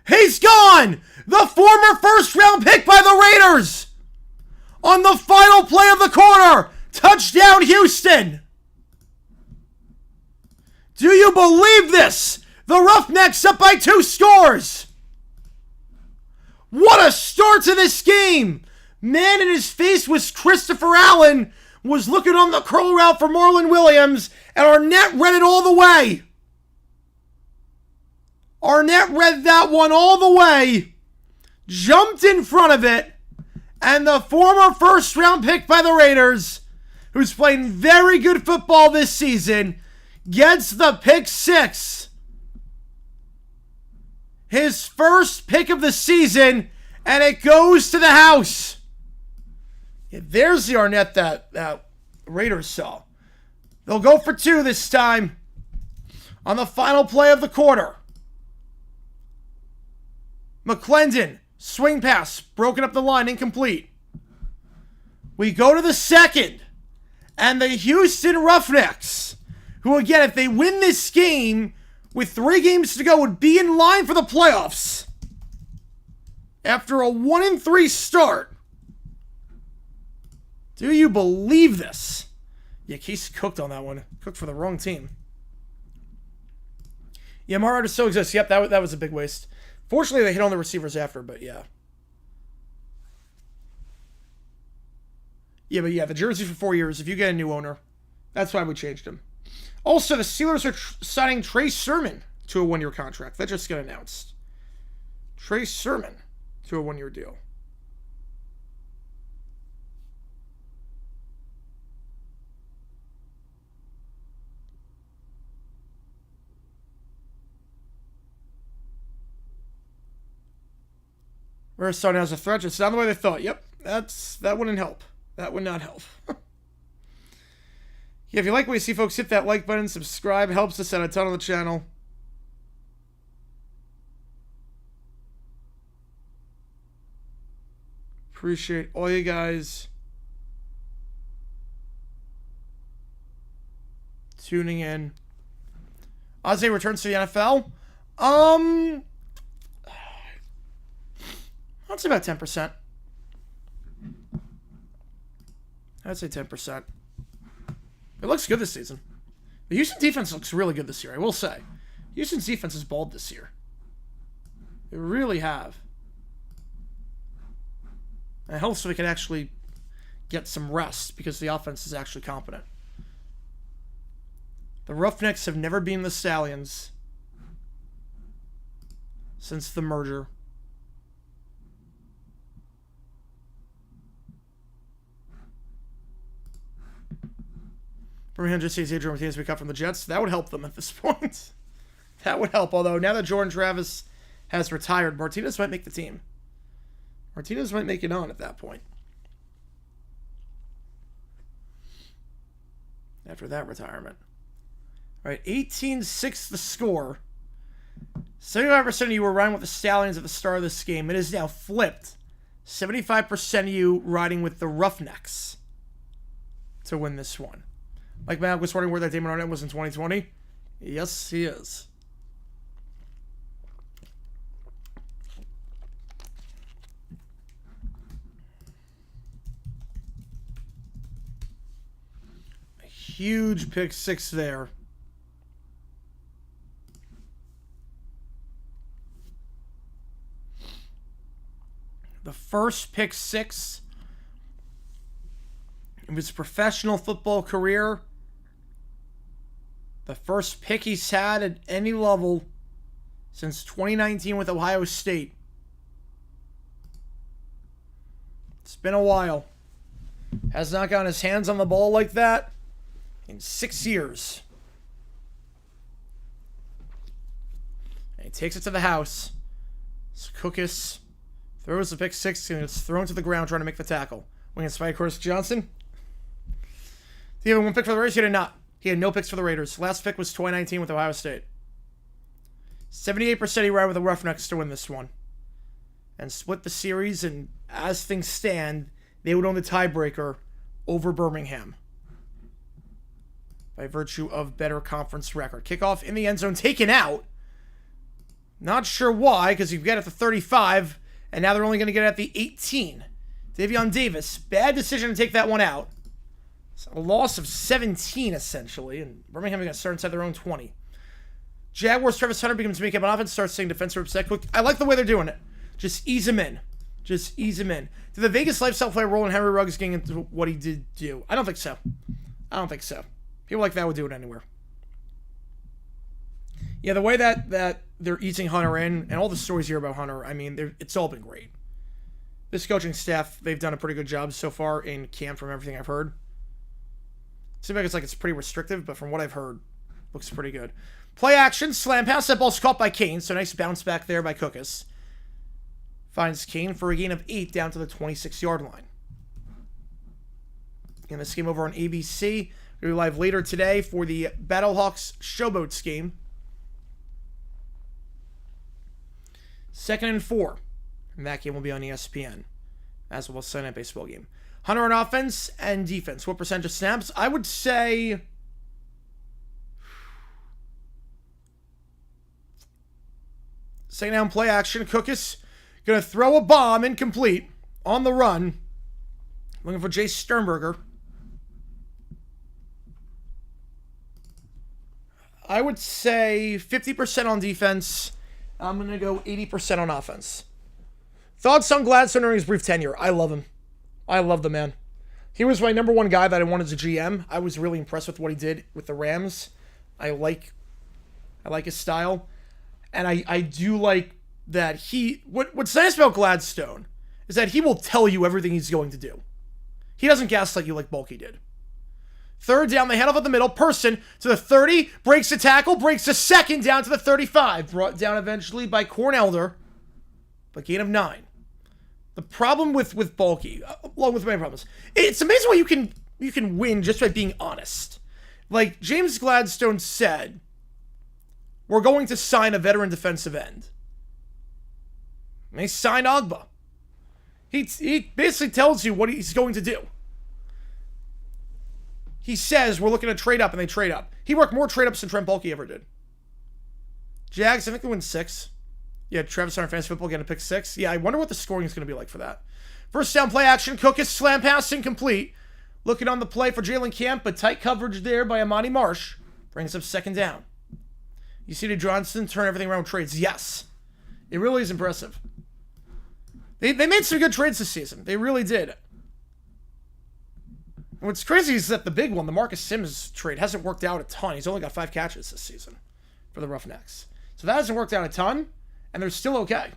He's gone! The former first-round pick by the Raiders! On the final play of the quarter! Touchdown, Houston! Do you believe this? The Roughnecks up by 2 scores! What a start to this game! Man in his face was Christopher Allen, was looking on the curl route for Marlon Williams, and Arnett read it all the way. Arnett read that one all the way, jumped in front of it, and the former first-round pick by the Raiders, who's playing very good football this season, gets the pick 6. His first pick of the season, and it goes to the house. Yeah, there's the Arnett that Raiders saw. They'll go for 2 this time on the final play of the quarter. McClendon, swing pass, broken up the line, incomplete. We go to the second, and the Houston Roughnecks, who again, if they win this game with 3 games to go, would be in line for the playoffs. After a 1-3 start. Do you believe this? Yeah, Case cooked on that one. Cooked for the wrong team. Yeah, Mario still exists. Yep, that was a big waste. Fortunately, they hit on the receivers after, but yeah. Yeah, but yeah, the jersey for 4 years. If you get a new owner, that's why we changed him. Also, the Steelers are signing Trey Sermon to a 1-year contract. That just got announced. Trey Sermon to a 1-year deal. We're starting as a threat. It's not the way they thought. Yep, that wouldn't help. That would not help. Yeah, if you like what you see, folks, hit that like button, subscribe. Helps us out a ton on the channel. Appreciate all you guys tuning in. Ozzy returns to the NFL. I'd say about 10%. I'd say 10%. It looks good this season. The Houston defense looks really good this year, I will say. Houston's defense is balled this year. They really have. And it helps so we can actually get some rest because the offense is actually competent. The Roughnecks have never been the Stallions since the merger. Birmingham just sees Adrian Martinez be cut from the Jets. That would help them at this point. That would help. Although now that Jordan Travis has retired, Martinez might make the team. Martinez might make it on at that point. After that retirement. All right, 18-6 the score. 75% of you were riding with the Stallions at the start of this game. It is now flipped. 75% of you riding with the Roughnecks to win this one. Like Matt was wondering where that Damon Arnett was in 2020. Yes, he is. A huge pick 6 there. The first pick 6 of his professional football career. The first pick he's had at any level since 2019 with Ohio State. It's been a while. Has not gotten his hands on the ball like that in 6 years. And he takes it to the house. Cookus throws the pick six and it's thrown to the ground trying to make the tackle. Wing Spike Curtis Johnson. He had one pick for the Raiders? He did not. He had no picks for the Raiders. Last pick was 2019 with Ohio State. 78% he ran with the Roughnecks to win this one. And split the series, and as things stand, they would own the tiebreaker over Birmingham by virtue of better conference record. Kickoff in the end zone, taken out. Not sure why, because you get it at the 35, and now they're only going to get it at the 18. Davion Davis, bad decision to take that one out. It's a loss of 17, essentially, and Birmingham is going to start inside their own 20. Jaguars, Travis Hunter begins to make up an offense, starts saying defensive set. I like the way they're doing it. Just ease him in. Just ease him in. Did the Vegas lifestyle play a role in Henry Ruggs getting into what he did do? I don't think so. I don't think so. People like that would do it anywhere. Yeah, the way that they're easing Hunter in, and all the stories here about Hunter, I mean, it's all been great. This coaching staff, they've done a pretty good job so far in camp from everything I've heard. Seems like it's pretty restrictive, but from what I've heard, looks pretty good. Play action, slam pass. That ball's caught by Kane, so nice bounce back there by Cookus. Finds Kane for a gain of 8 down to the 26-yard line. And this game over on ABC. We'll be live later today for the Battlehawks Showboats game. 2nd and 4. And that game will be on ESPN, as well as Sunday Night Baseball game. Hunter on offense and defense. What percentage of snaps? I would say... Second down play action. Cookus going to throw a bomb incomplete on the run. Looking for Jace Sternberger. I would say 50% on defense. I'm going to go 80% on offense. Thoughts on Gladstone during his brief tenure? I love him. I love the man. He was my number one guy that I wanted as a GM. I was really impressed with what he did with the Rams. I like his style. And I do like that what's nice about Gladstone is that he will tell you everything he's going to do. He doesn't gaslight you like Bulky did. Third down, they head off at the middle. Person to the 30, breaks the tackle, breaks the second down to the 35. Brought down eventually by Cornelder, but gain of 9. The problem with Bulky, along with many problems, it's amazing what you can win just by being honest. Like James Gladstone said, we're going to sign a veteran defensive end. And they signed Ogba. He basically tells you what he's going to do. He says, we're looking to trade up, and they trade up. He worked more trade-ups than Trent Baalke ever did. Jags, I think they win 6. Yeah, Travis Hunter Fantasy Football getting a pick 6. Yeah, I wonder what the scoring is going to be like for that. First down play action. Cookus slam pass incomplete. Looking on the play for Jalen Camp, but tight coverage there by Amani Marsh. Brings up second down. You see the Johnson turn everything around with trades. Yes. It really is impressive. They made some good trades this season. They really did. What's crazy is that the big one, the Marcus Sims trade, hasn't worked out a ton. He's only got 5 catches this season for the Roughnecks. So that hasn't worked out a ton, and they're still okay.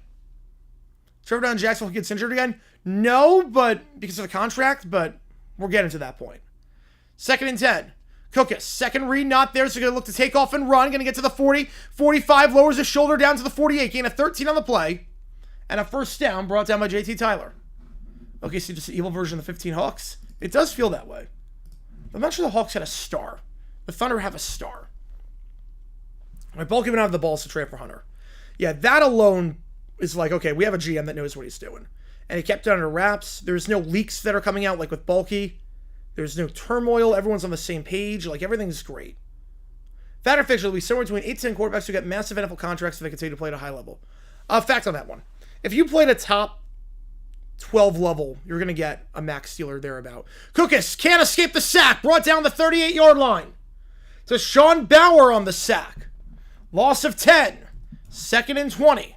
Trevor Down Jacksonville gets injured again? No, but because of the contract, but we're getting to that point. 2nd and 10. Cookus, second read, not there, so going to look to take off and run. Going to get to the 40, 45, lowers his shoulder down to the 48, gain of 13 on the play, and a first down brought down by JT Tyler. Okay, so just an evil version of the 15 Hawks. It does feel that way. I'm not sure the Hawks had a star. The Thunder have a star. My Bulky went out of the balls to trade for Hunter. Yeah, that alone is like, okay, we have a GM that knows what he's doing. And he kept it under wraps. There's no leaks that are coming out like with Bulky. There's no turmoil. Everyone's on the same page. Like, everything's great. Fact or fiction, will be somewhere between 8 to 10 quarterbacks who get massive NFL contracts if they continue to play at a high level. Fact on that one. If you played a top 12 level, you're going to get a max stealer thereabout. Cookus can't escape the sack. Brought down the 38-yard line. To Sean Bauer on the sack. Loss of 10. 2nd and 20.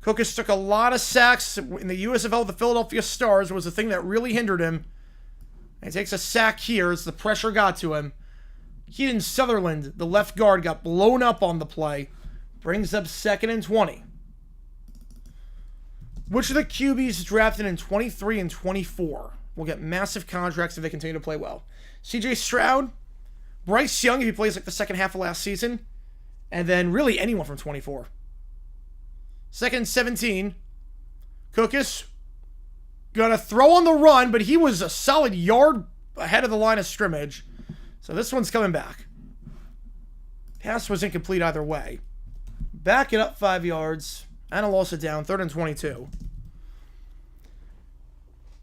Cookus took a lot of sacks in the USFL. The Philadelphia Stars was the thing that really hindered him. And he takes a sack here as the pressure got to him. Keaton Sutherland, the left guard, got blown up on the play. Brings up 2nd and 20. Which of the QBs drafted in 23 and 24 will get massive contracts if they continue to play well? CJ Stroud, Bryce Young if he plays like the second half of last season, and then really anyone from 24. 2nd and 17. Cookus gonna throw on the run, but he was a solid yard ahead of the line of scrimmage. So this one's coming back. Pass was incomplete either way. Back it up 5 yards. And a loss of down. 3rd and 22.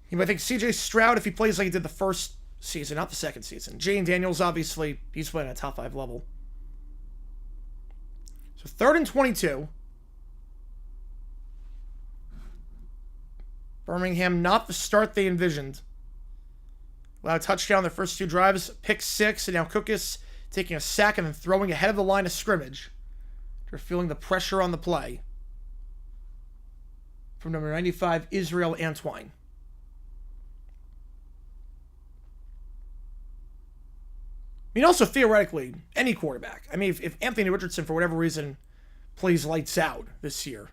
You might think CJ Stroud, if he plays like he did the first season, not the second season. Jane Daniels, obviously, he's playing at a top 5 level. So 3rd and 22. Birmingham, not the start they envisioned. Allowed a touchdown their first 2 drives. Pick 6, and now Cookus taking a sack and then throwing ahead of the line of scrimmage. They're feeling the pressure on the play. From number 95, Israel Antwine. I mean, also theoretically, any quarterback. I mean, if Anthony Richardson, for whatever reason, plays lights out this year,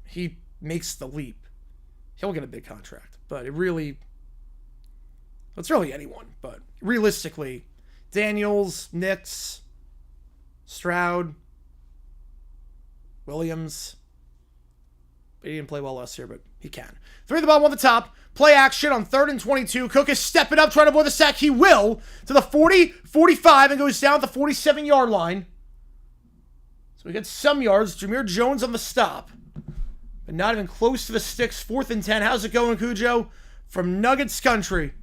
he makes the leap, he'll get a big contract. But it's really anyone. But realistically, Daniels, Nix, Stroud, Williams. He didn't play well last year, but he can. 3 at the bottom, 1 at the top. Play action on 3rd and 22. Cook is stepping up, trying to avoid the sack. He will. To the 40, 45, and goes down at the 47-yard line. So we get some yards. Jameer Jones on the stop. But not even close to the sticks. 4th and 10. How's it going, Cujo? From Nuggets country.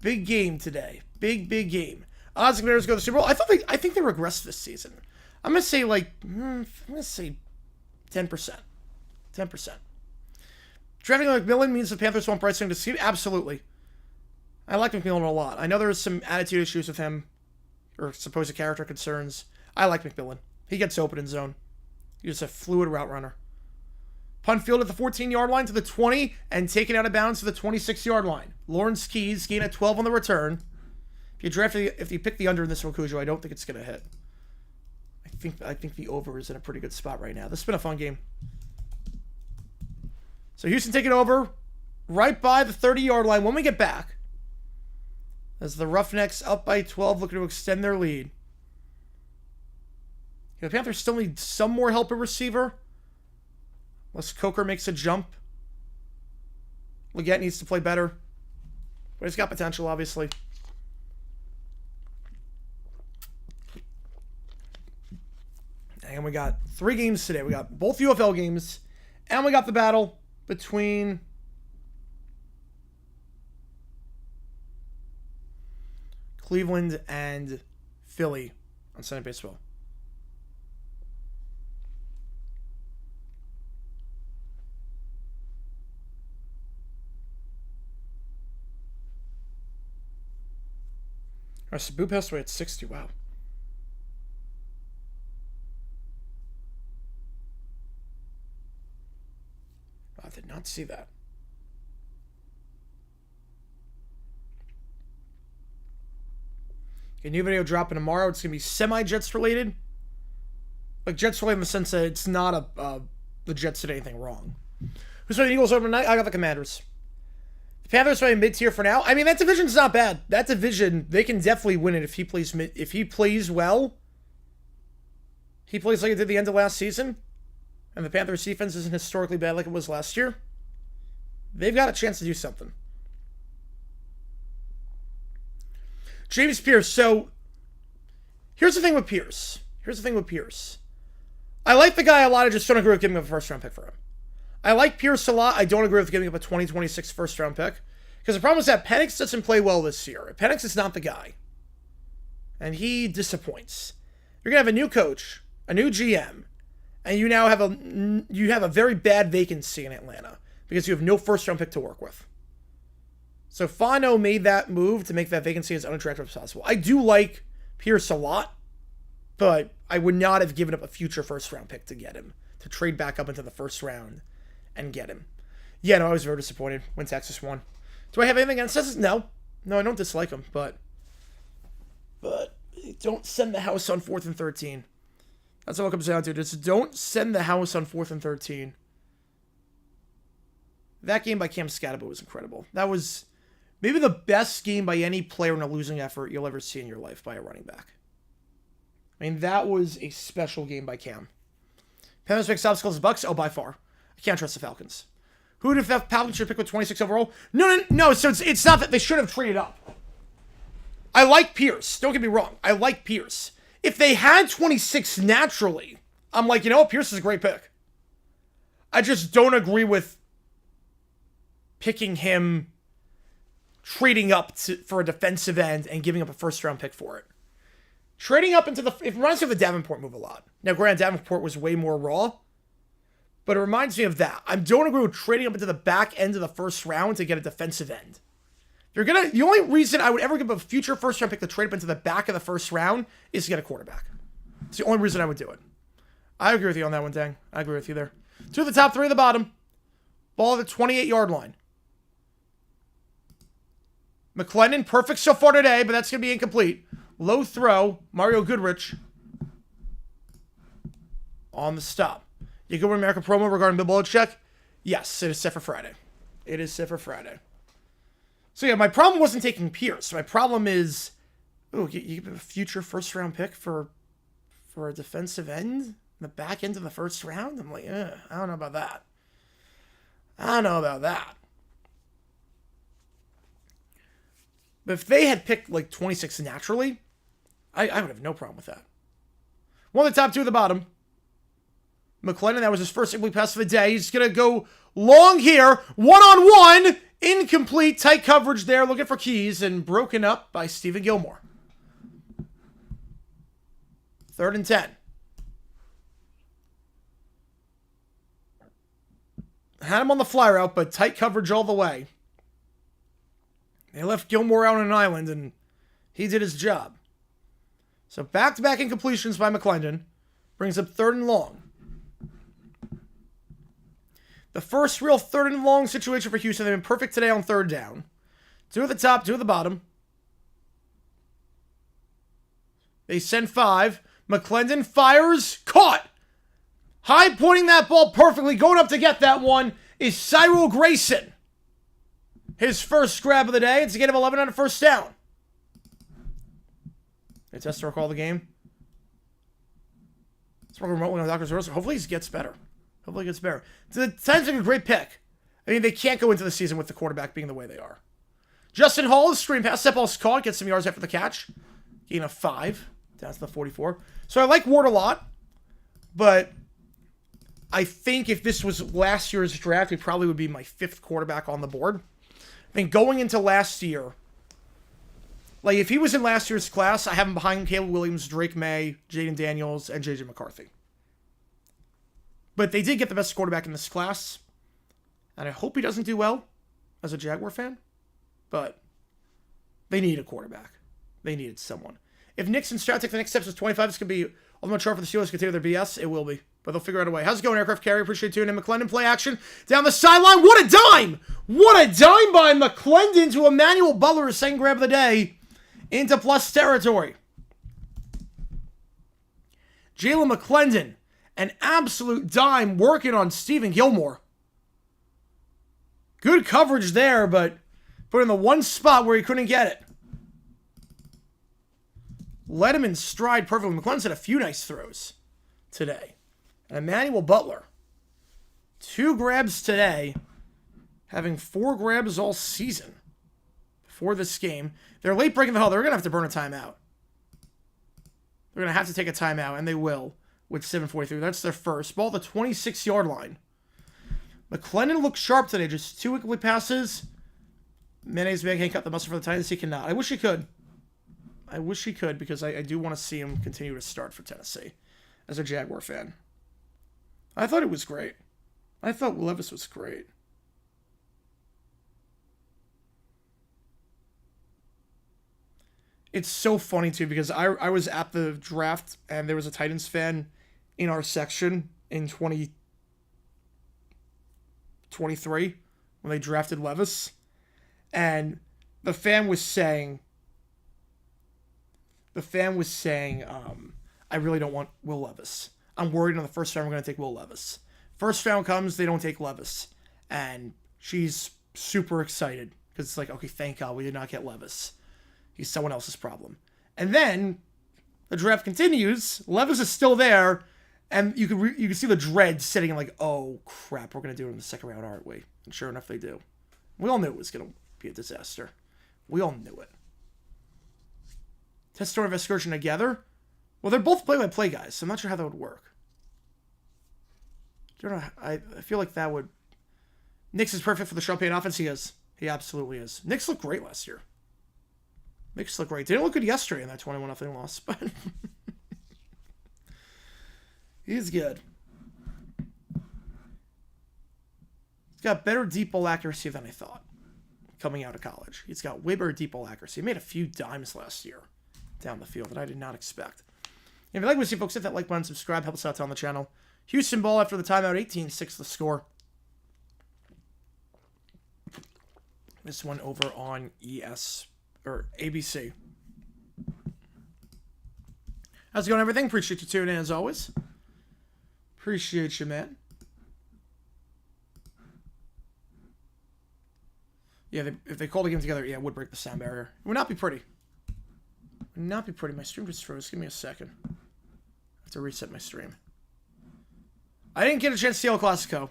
Big game today. Big game. Odds and Bears go to the Super Bowl. I think they regressed this season. I'm going to say 10%. 10%. Drafting McMillan means the Panthers want Bryce Young to succeed? Absolutely. I like McMillan a lot. I know there's some attitude issues with him, or supposed character concerns. I like McMillan. He gets open in zone. He's a fluid route runner. Punt field at the 14-yard line to the 20, and taken out of bounds to the 26-yard line. Lawrence Keys gain at 12 on the return. If you pick the under in this one, Cujo, I don't think it's going to hit. I think the over is in a pretty good spot right now. This has been a fun game. So Houston taking over right by the 30-yard line when we get back. As the Roughnecks up by 12, looking to extend their lead. The Panthers still need some more help at receiver. Unless Coker makes a jump. Leggett needs to play better. But he's got potential, obviously. And we got 3 games today. We got both UFL games. And we got the battle between Cleveland and Philly on Sunday Baseball. All right, Sabu passed away at 60. Wow. I did not see that. A new video dropping tomorrow. It's going to be semi-Jets related. Like, Jets related in the sense that it's not the Jets did anything wrong. Who's playing the Eagles over tonight? I got the Commanders. The Panthers playing mid-tier for now. I mean, that division's not bad. That division, they can definitely win it if he plays well. He plays like he did the end of last season. And the Panthers defense isn't historically bad like it was last year. They've got a chance to do something. James Pierce. So, here's the thing with Pierce. I like the guy a lot. I just don't agree with giving up a first-round pick for him. I like Pierce a lot. I don't agree with giving up a 2026 first-round pick. Because the problem is that Penix doesn't play well this year. Penix is not the guy. And he disappoints. You're going to have a new coach, a new GM, and you now have a very bad vacancy in Atlanta because you have no first-round pick to work with. So Fano made that move to make that vacancy as unattractive as possible. I do like Pierce a lot, but I would not have given up a future first-round pick to get him, to trade back up into the first round and get him. Yeah, no, I was very disappointed when Texas won. Do I have anything against Texas? No. No, I don't dislike them, but don't send the house on 4th and 13. That's all it comes down to. Just don't send the house on 4th and 13. That game by Cam Scatterbo was incredible. That was maybe the best game by any player in a losing effort you'll ever see in your life by a running back. I mean, that was a special game by Cam. Panthers pick obstacles the Bucks? Oh, by far. I can't trust the Falcons. Who did the Falcons should pick with 26 overall? No. So it's not that they should have traded up. I like Pierce. Don't get me wrong. I like Pierce. If they had 26 naturally, I'm like, Pierce is a great pick. I just don't agree with picking him, trading up for a defensive end and giving up a first-round pick for it. Trading up into it reminds me of the Davenport move a lot. Now, granted, Davenport was way more raw, but it reminds me of that. I don't agree with trading up into the back end of the first round to get a defensive end. The only reason I would ever give a future first-round pick to trade up into the back of the first round is to get a quarterback. It's the only reason I would do it. I agree with you on that one, Dang. I agree with you there. 2 of the top, 3 of the bottom. Ball at the 28-yard line. McClendon, perfect so far today, but that's going to be incomplete. Low throw, Mario Goodrich on the stop. You go with American promo regarding Bill Belichick? Yes, it is set for Friday. It is set for Friday. So yeah, my problem wasn't taking Pierce. My problem is, you give a future first-round pick for a defensive end in the back end of the first round? I'm like, I don't know about that. But if they had picked like 26 naturally, I would have no problem with that. One of the top, 2 of the bottom. McClendon, that was his first incomplete pass of the day. He's going to go long here. One-on-one. Incomplete. Tight coverage there. Looking for keys. And broken up by Stephen Gilmore. 3rd and 10. Had him on the fly route, but tight coverage all the way. They left Gilmore out on an island, and he did his job. So back-to-back incompletions by McClendon. Brings up 3rd and long. The first real 3rd and long situation for Houston. They've been perfect today on 3rd down. 2 at the top, 2 at the bottom. They send 5. McClendon fires. Caught! High pointing that ball perfectly. Going up to get that one is Cyril Grayson. His first grab of the day. It's a gain of 11 on a first down. They test to recall the game. Let's work remotely on Dr. Zeros. Hopefully he gets better. So the Titans are a great pick. I mean, they can't go into the season with the quarterback being the way they are. Justin Hall, screen pass. That ball's caught. Gets some yards after the catch. Gain of 5. Down to the 44. So I like Ward a lot. But I think if this was last year's draft, he probably would be my 5th quarterback on the board. I think going into last year, like if he was in last year's class, I have him behind Caleb Williams, Drake May, Jaden Daniels, and JJ McCarthy. But they did get the best quarterback in this class. And I hope he doesn't do well as a Jaguar fan. But they need a quarterback. They needed someone. If Knicks and Stroud take the next steps to 25, it's going to be on the chart for the Steelers to continue their BS. It will be. But they'll figure out a way. How's it going, Aircraft Carrier? Appreciate tuning in. McClendon play action. Down the sideline. What a dime! What a dime by McClendon to Emmanuel Butler. His second grab of the day. Into plus territory. Jalen McClendon. An absolute dime working on Stephen Gilmore. Good coverage there, but put in the one spot where he couldn't get it. Let him in stride perfectly. McClendon's had a few nice throws today. And Emmanuel Butler. 2 grabs today. Having 4 grabs all season. Before this game. They're late breaking the huddle. They're going to have to burn a timeout. They're going to have to take a timeout, and they will. With 7:43. That's their first. Ball at the 26-yard line. McClendon looks sharp today. Just 2 incomplete passes. Mayonnaise man can't cut the mustard for the Titans. He cannot. I wish he could. Because I do want to see him continue to start for Tennessee as a Jaguar fan. I thought it was great. I thought Levis was great. It's so funny, too, because I was at the draft, and there was a Titans fan in our section, in 2023 when they drafted Levis. And the fan was saying, I really don't want Will Levis. I'm worried on the first round we're going to take Will Levis. First round comes, they don't take Levis. And she's super excited because it's like, okay, thank God we did not get Levis. He's someone else's problem. And then the draft continues. Levis is still there. And you can see the dread sitting in like, oh, crap, we're going to do it in the second round, aren't we? And sure enough, they do. We all knew it was going to be a disaster. We all knew it. Test Storm of Excursion together? Well, they're both play-by-play guys, so I'm not sure how that would work. I feel like that would... Knicks is perfect for the Champagne offense. He is. He absolutely is. Knicks looked great last year. Knicks looked great. They didn't look good yesterday in that 21-0 loss, but... He's good. He's got better deep ball accuracy than I thought coming out of college. He's got way better deep ball accuracy. He made a few dimes last year down the field that I did not expect. If you like what you see, folks, hit that like button, subscribe, help us out on the channel. Houston ball after the timeout, 18-6 the score. This one over on ABC. How's it going, everything? Appreciate you tuning in as always. Appreciate you, man. Yeah, if they called the game together, yeah, it would break the sound barrier. It would not be pretty. It would not be pretty. My stream just froze. Give me a second. I have to reset my stream. I didn't get a chance to see El Clasico.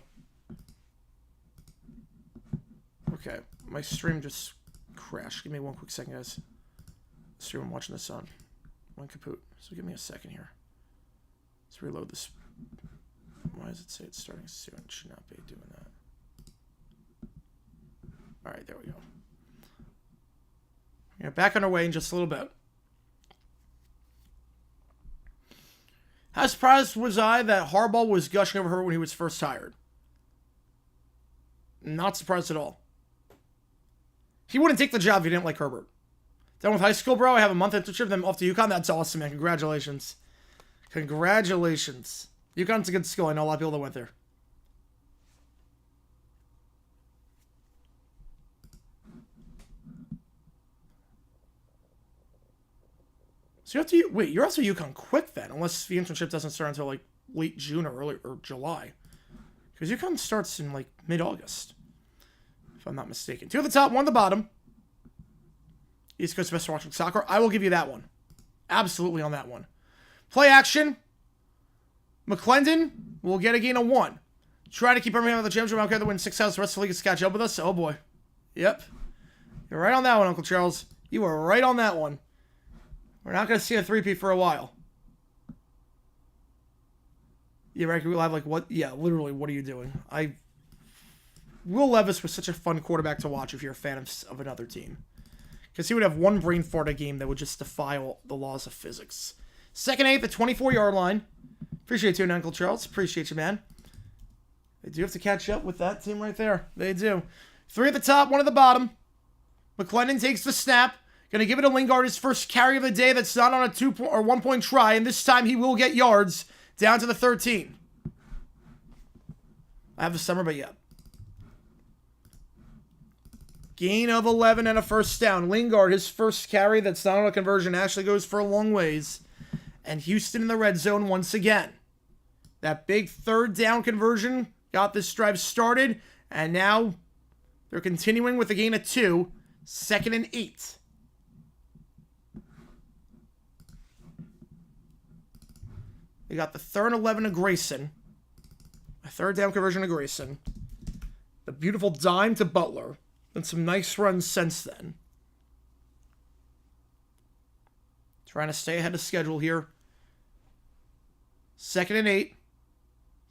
Okay, my stream just crashed. Give me one quick second, guys. The stream I'm watching this on. One kaput. So give me a second here. Let's reload this. Why does it say it's starting soon? It should not be doing that. Alright, there we go. Yeah, back on our way in just a little bit. How surprised was I that Harbaugh was gushing over her when he was first hired? Not surprised at all. He wouldn't take the job if he didn't like Herbert. Done with high school, bro. I have a month internship, then off to UConn. That's awesome, man. Congratulations. Congratulations. UConn's a good school. I know a lot of people that went there. So you have to wait. You're also UConn quick then, unless the internship doesn't start until like late June or early or July, because UConn starts in like mid-August, if I'm not mistaken. 2 at the top, 1 at the bottom. East Coast best watching soccer. I will give you that one. Absolutely on that one. Play action. McClendon will get a gain of 1. Try to keep Birmingham at the championship. I don't care to win 6 hours. The rest of the league is catch up with us. Oh boy. Yep. You're right on that one, Uncle Charles. You were right on that one. We're not going to see a 3-peat for a while. Yeah, right. We'll have like what? Yeah, literally, what are you doing? Will Levis was such a fun quarterback to watch if you're a fan of another team. Because he would have one brain fart a game that would just defy the laws of physics. Second 8, the 24-yard line. Appreciate you, Uncle Charles. Appreciate you, man. They do have to catch up with that team right there. They do. 3 at the top, 1 at the bottom. McClendon takes the snap. Going to give it to Lingard, his first carry of the day that's not on a 2 or 1 point try, and this time he will get yards down to the 13. I have the summer, but yeah. Gain of 11 and a first down. Lingard, his first carry that's not on a conversion, actually goes for a long ways. And Houston in the red zone once again. That big 3rd down conversion got this drive started, and now they're continuing with a gain of 2. 2nd and 8. They got the 3rd and 11 to Grayson. A 3rd down conversion to Grayson. The beautiful dime to Butler. And some nice runs since then. Trying to stay ahead of schedule here. 2nd and 8.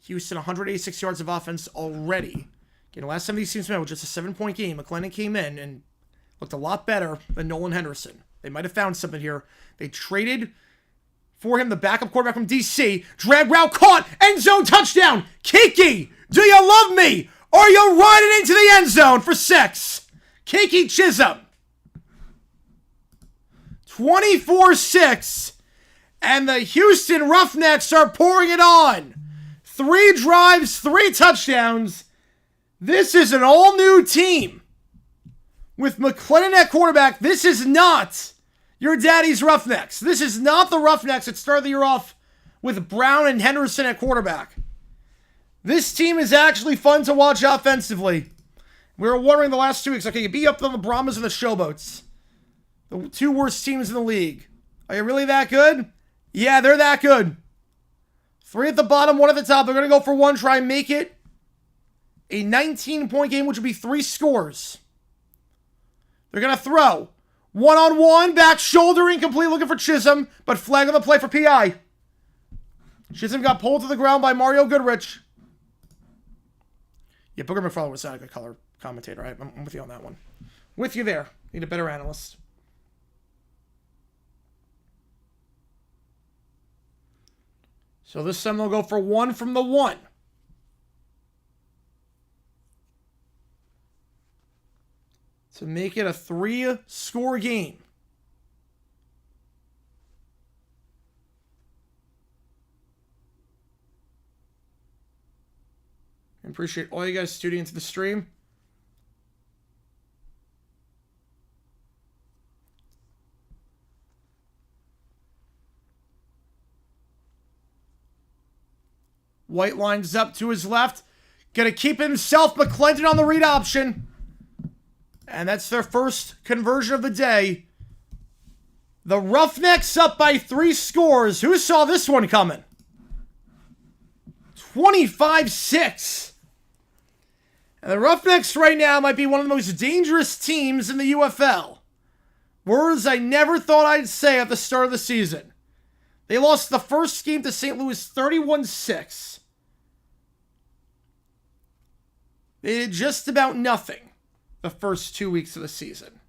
Houston 186 yards of offense already. Again, last time these teams met with just a 7-point game, McClendon came in and looked a lot better than Nolan Henderson. They might have found something here. They traded for him, the backup quarterback from DC. Drag route caught. End zone touchdown. Kiki, do you love me? Or are you riding into the end zone for 6? Kiki Chisholm. 24-6. And the Houston Roughnecks are pouring it on. 3 drives, 3 touchdowns. This is an all-new team. With McClendon at quarterback, this is not your daddy's Roughnecks. This is not the Roughnecks that started the year off with Brown and Henderson at quarterback. This team is actually fun to watch offensively. We were wondering the last 2 weeks, okay, you beat up on the Brahmas and the Showboats. The 2 worst teams in the league. Are you really that good? Yeah, they're that good. 3 at the bottom, 1 at the top. They're going to go for 1, try and make it a 19-point game, which would be 3 scores. They're going to throw. 1-on-1, back shoulder, incomplete, looking for Chisholm, but flag on the play for PI. Chisholm got pulled to the ground by Mario Goodrich. Yeah, Booger McFarland was not a good color commentator. I'm with you on that one. With you there. Need a better analyst. So this time they'll go for 1 from the 1. To make it a 3-score game. I appreciate all you guys tuning into the stream. White lines up to his left. Gonna keep himself McClendon on the read option. And that's their first conversion of the day. The Roughnecks up by 3 scores. Who saw this one coming? 25-6. And the Roughnecks right now might be one of the most dangerous teams in the UFL. Words I never thought I'd say at the start of the season. They lost the first game to St. Louis 31-6. They did just about nothing the first 2 weeks of the season.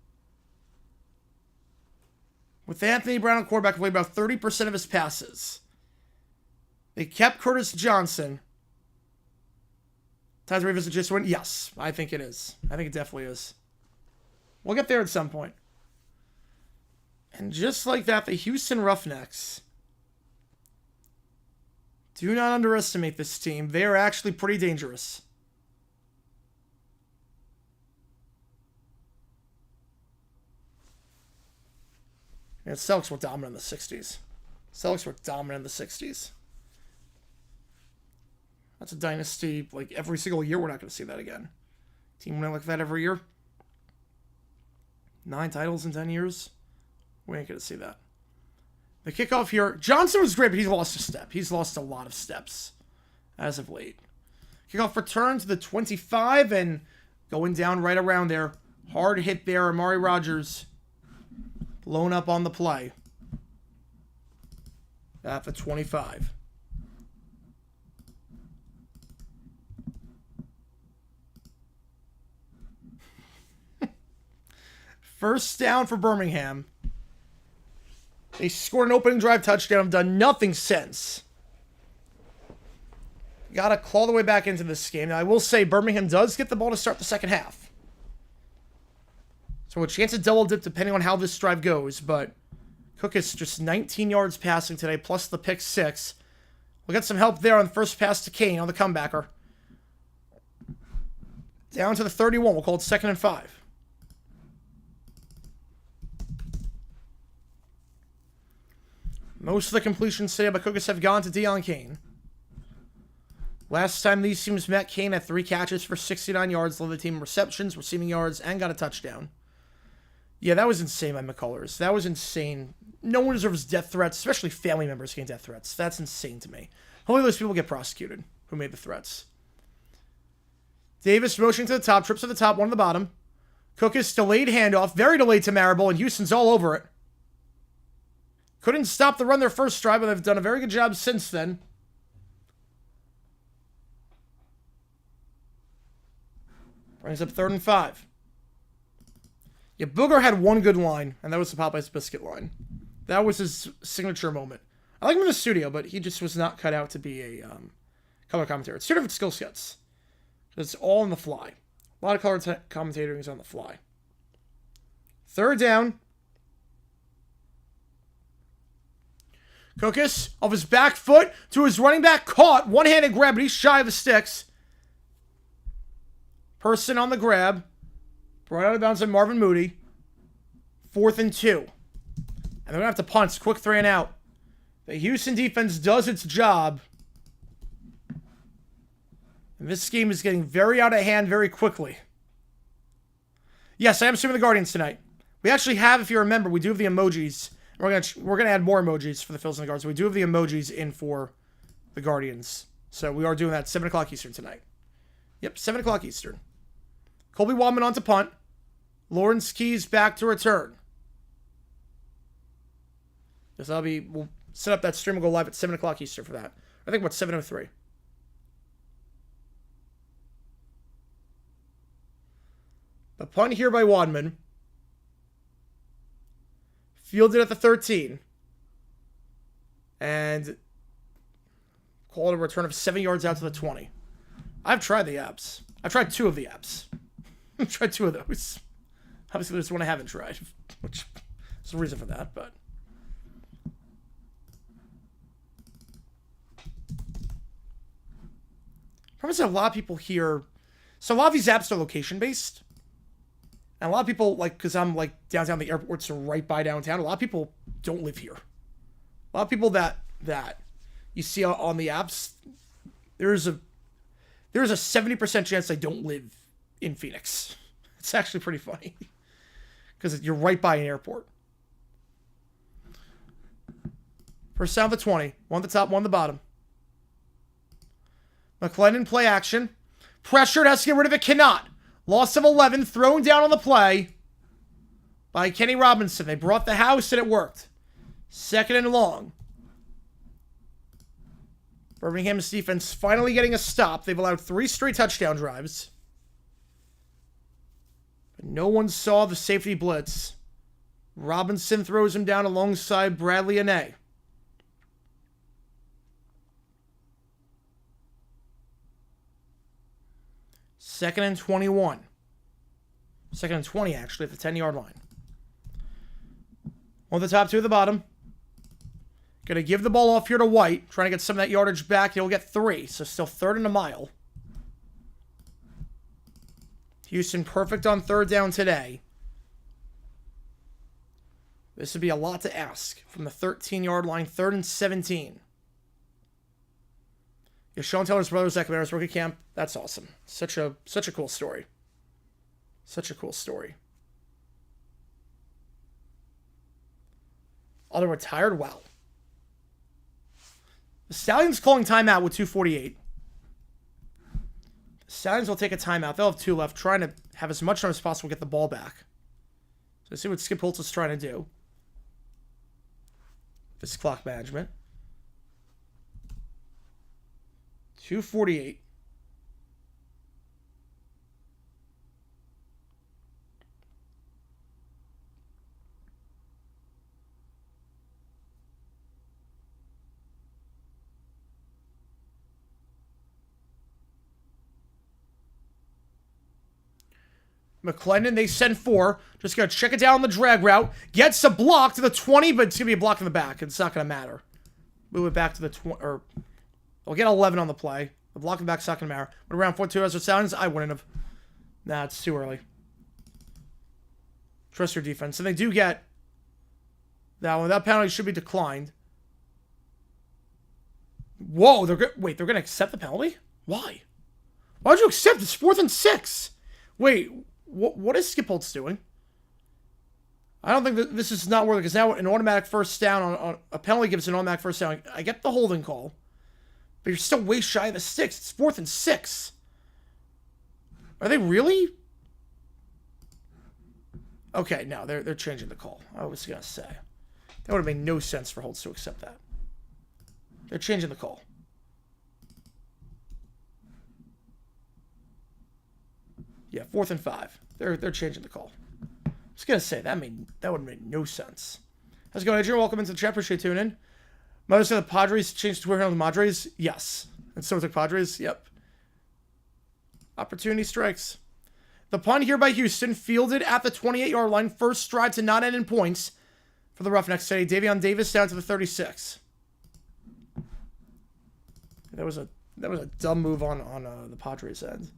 With Anthony Brown at quarterback, played about 30% of his passes. They kept Curtis Johnson. Time to revisit just win? Yes, I think it is. I think it definitely is. We'll get there at some point. And just like that, the Houston Roughnecks. Do not underestimate this team. They are actually pretty dangerous. And Celtics were dominant in the 60s. Celtics were dominant in the 60s. That's a dynasty. Like, every single year, we're not going to see that again. Team winning like that every year. 9 titles in 10 years. We ain't going to see that. The kickoff here. Johnson was great, but he's lost a step. He's lost a lot of steps as of late. Kickoff return to the 25 and going down right around there. Hard hit there. Amari Rogers blown up on the play. At the 25. First down for Birmingham. They scored an opening drive touchdown. Have done nothing since. Got to claw the way back into this game. Now, I will say Birmingham does get the ball to start the second half. So a chance of double dip depending on how this drive goes. But Cook is just 19 yards passing today, plus the pick 6. We'll get some help there on the first pass to Kane on the comebacker. Down to the 31. We'll call it 2nd and 5. Most of the completions today by Cookers have gone to Deion Kane. Last time these teams met, Kane had 3 catches for 69 yards, led the team in receptions, receiving yards, and got a touchdown. Yeah, that was insane by McCullers. That was insane. No one deserves death threats, especially family members getting death threats. That's insane to me. Hopefully those people get prosecuted who made the threats. Davis motioning to the top, trips to the top, 1 to the bottom. Cook is delayed handoff, very delayed to Marable, and Houston's all over it. Couldn't stop the run their first drive, but they've done a very good job since then. Brings up 3rd and 5. Yeah, Booger had one good line, and that was the Popeye's Biscuit line. That was his signature moment. I like him in the studio, but he just was not cut out to be a color commentator. It's 2 different skill sets. It's all on the fly. A lot of color commentating is on the fly. 3rd down. Cookus of his back foot to his running back, caught. One-handed grab, but he's shy of the sticks. Person on the grab. Brought out of bounds by Marvin Moody. 4th and 2. And they're going to have to punt. Quick 3 and out. The Houston defense does its job. And this game is getting very out of hand very quickly. Yes, I am streaming the Guardians tonight. We actually have, if you remember, we do have the emojis. We're gonna add more emojis for the Phils and the Guards. We do have the emojis in for the Guardians. So we are doing that 7 o'clock Eastern tonight. Yep, 7 o'clock Eastern. Colby Wadman on to punt. Lawrence Keys back to return. Yes, we'll set up that stream and go live at 7 o'clock Eastern for that. I think about 7:03. The punt here by Wadman. Fielded at the 13. And called a return of 7 yards out to the 20. I've tried the apps. I've tried 2 of the apps. I've tried 2 of those. Obviously, there's one I haven't tried, which there's a reason for that, but. Problem is a lot of people here. So a lot of these apps are location-based. And a lot of people, like, because I'm, like, downtown, the airport's right by downtown, a lot of people don't live here. A lot of people that you see on the apps, there's a 70% chance they don't live in Phoenix. It's actually pretty funny. Because you're right by an airport. First down the 20. One at the top, one at the bottom. McClendon play action. Pressured, has to get rid of it, cannot. Loss of 11, thrown down on the play by Kenny Robinson. They brought the house and it worked. 2nd and long. Birmingham's defense finally getting a stop. They've allowed 3 straight touchdown drives. But no one saw the safety blitz. Robinson throws him down alongside Bradley Ane. Second and 21. 2nd and 20, actually, at the 10-yard line. On the top, 2 at the bottom. Going to give the ball off here to White. Trying to get some of that yardage back. He'll get 3. So still 3rd and a mile. Houston perfect on 3rd down today. This would be a lot to ask from the 13-yard line. 3rd and 17. Yeah, Sean Taylor's brother, Zach Kamara's rookie camp. That's awesome. Such a cool story. Such a cool story. Oh, they're retired? Wow. The Stallions calling timeout with 2:48. The Stallions will take a timeout. They'll have 2 left, trying to have as much time as possible to get the ball back. So let's see what Skip Holtz is trying to do. This clock management. 2:48. McClendon, they send 4. Just going to check it down on the drag route. Gets a block to the 20, but it's going to be a block in the back. It's not going to matter. Move it back to the 20, or we'll get 11 on the play. The block in the back's not going to matter. But around 4-2 as it sounds, I wouldn't have. Nah, it's too early. Trust your defense. And they do get that one. That penalty should be declined. Whoa, they're going to accept the penalty? Why? Why would you accept it? It's 4th and 6. Wait, what is Skip Holtz doing? I don't think that this is not worth it, because now an automatic first down on a penalty gives an automatic first down. I get the holding call, but you're still way shy of the 6. It's 4th and 6. Are they really? Okay, no, they're changing the call. I was gonna say that would have made no sense for Holtz to accept that. They're changing the call. Yeah, 4th and 5. They're changing the call. I was gonna say that would have made no sense. How's it going, Adrian? Welcome into the chat. Appreciate tuning in. Mother said the Padres changed Twitter on the Madres. Yes, and so took Padres. Yep. Opportunity strikes. The punt here by Houston, fielded at the 28-yard line. First stride to not end in points for the Roughnecks today. Davion Davis down to the 36. that was a dumb move on the Padres' end.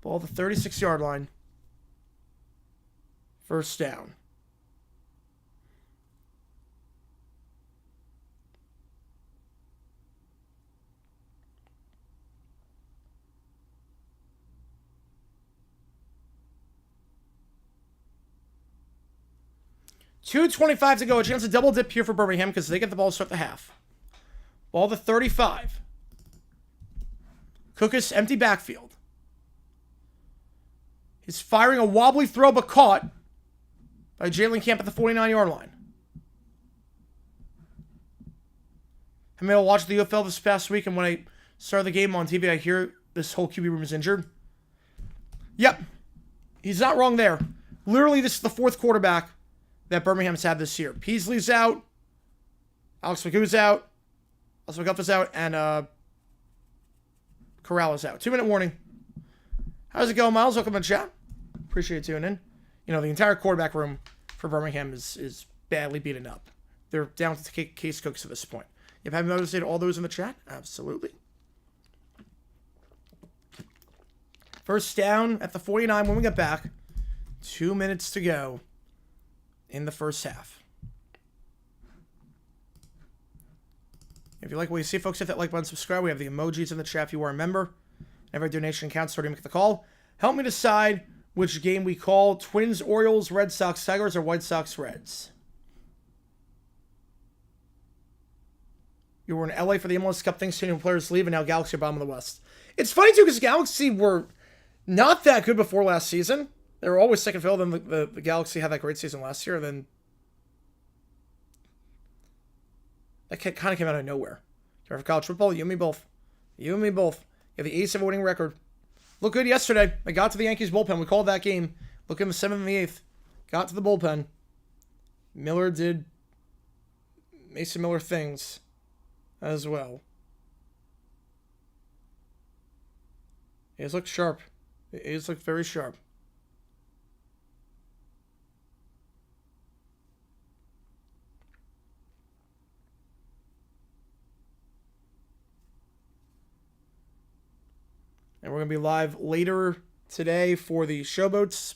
Ball at the 36-yard line. First down. .225 to go. A chance to double dip here for Birmingham because they get the ball to start the half. Ball to 35. Cookus, empty backfield. He's firing a wobbly throw but caught by Jalen Camp at the 49-yard line. I mean, I watched the UFL this past week, and when I started the game on TV, I hear this whole QB room is injured. Yep. He's not wrong there. Literally, this is the fourth quarterback that Birmingham's had this year. Peasley's out. Alex McGoo's out. Alex McGuff out. And Corral is out. 2-minute warning. How's it going, Miles? Welcome to chat. Appreciate you tuning in. You know, the entire quarterback room for Birmingham is badly beaten up. They're down to Case Cooks at this point. You have Mother's Day to all those in the chat? Absolutely. First down at the 49 when we get back. 2 minutes to go in the first half. If you like what you see, folks, hit that like button, subscribe. We have the emojis in the chat if you are a member. Every donation counts, so to make the call. Help me decide which game we call. Twins, Orioles, Red Sox, Tigers, or White Sox, Reds. You were in LA for the MLS Cup. Thanks to players leave, and now Galaxy are bottom of the West. It's funny, too, because Galaxy were not that good before last season. They were always second field, and the Galaxy had that great season last year, and then that kind of came out of nowhere. For college football, you and me both. You and me both. You have the ace of a winning record. Looked good yesterday. They got to the Yankees bullpen. We called that game. Look at the 7th and the 8th. Got to the bullpen. Miller did Mason Miller things as well. He has looked sharp. He has looked very sharp. And we're going to be live later today for the Showboats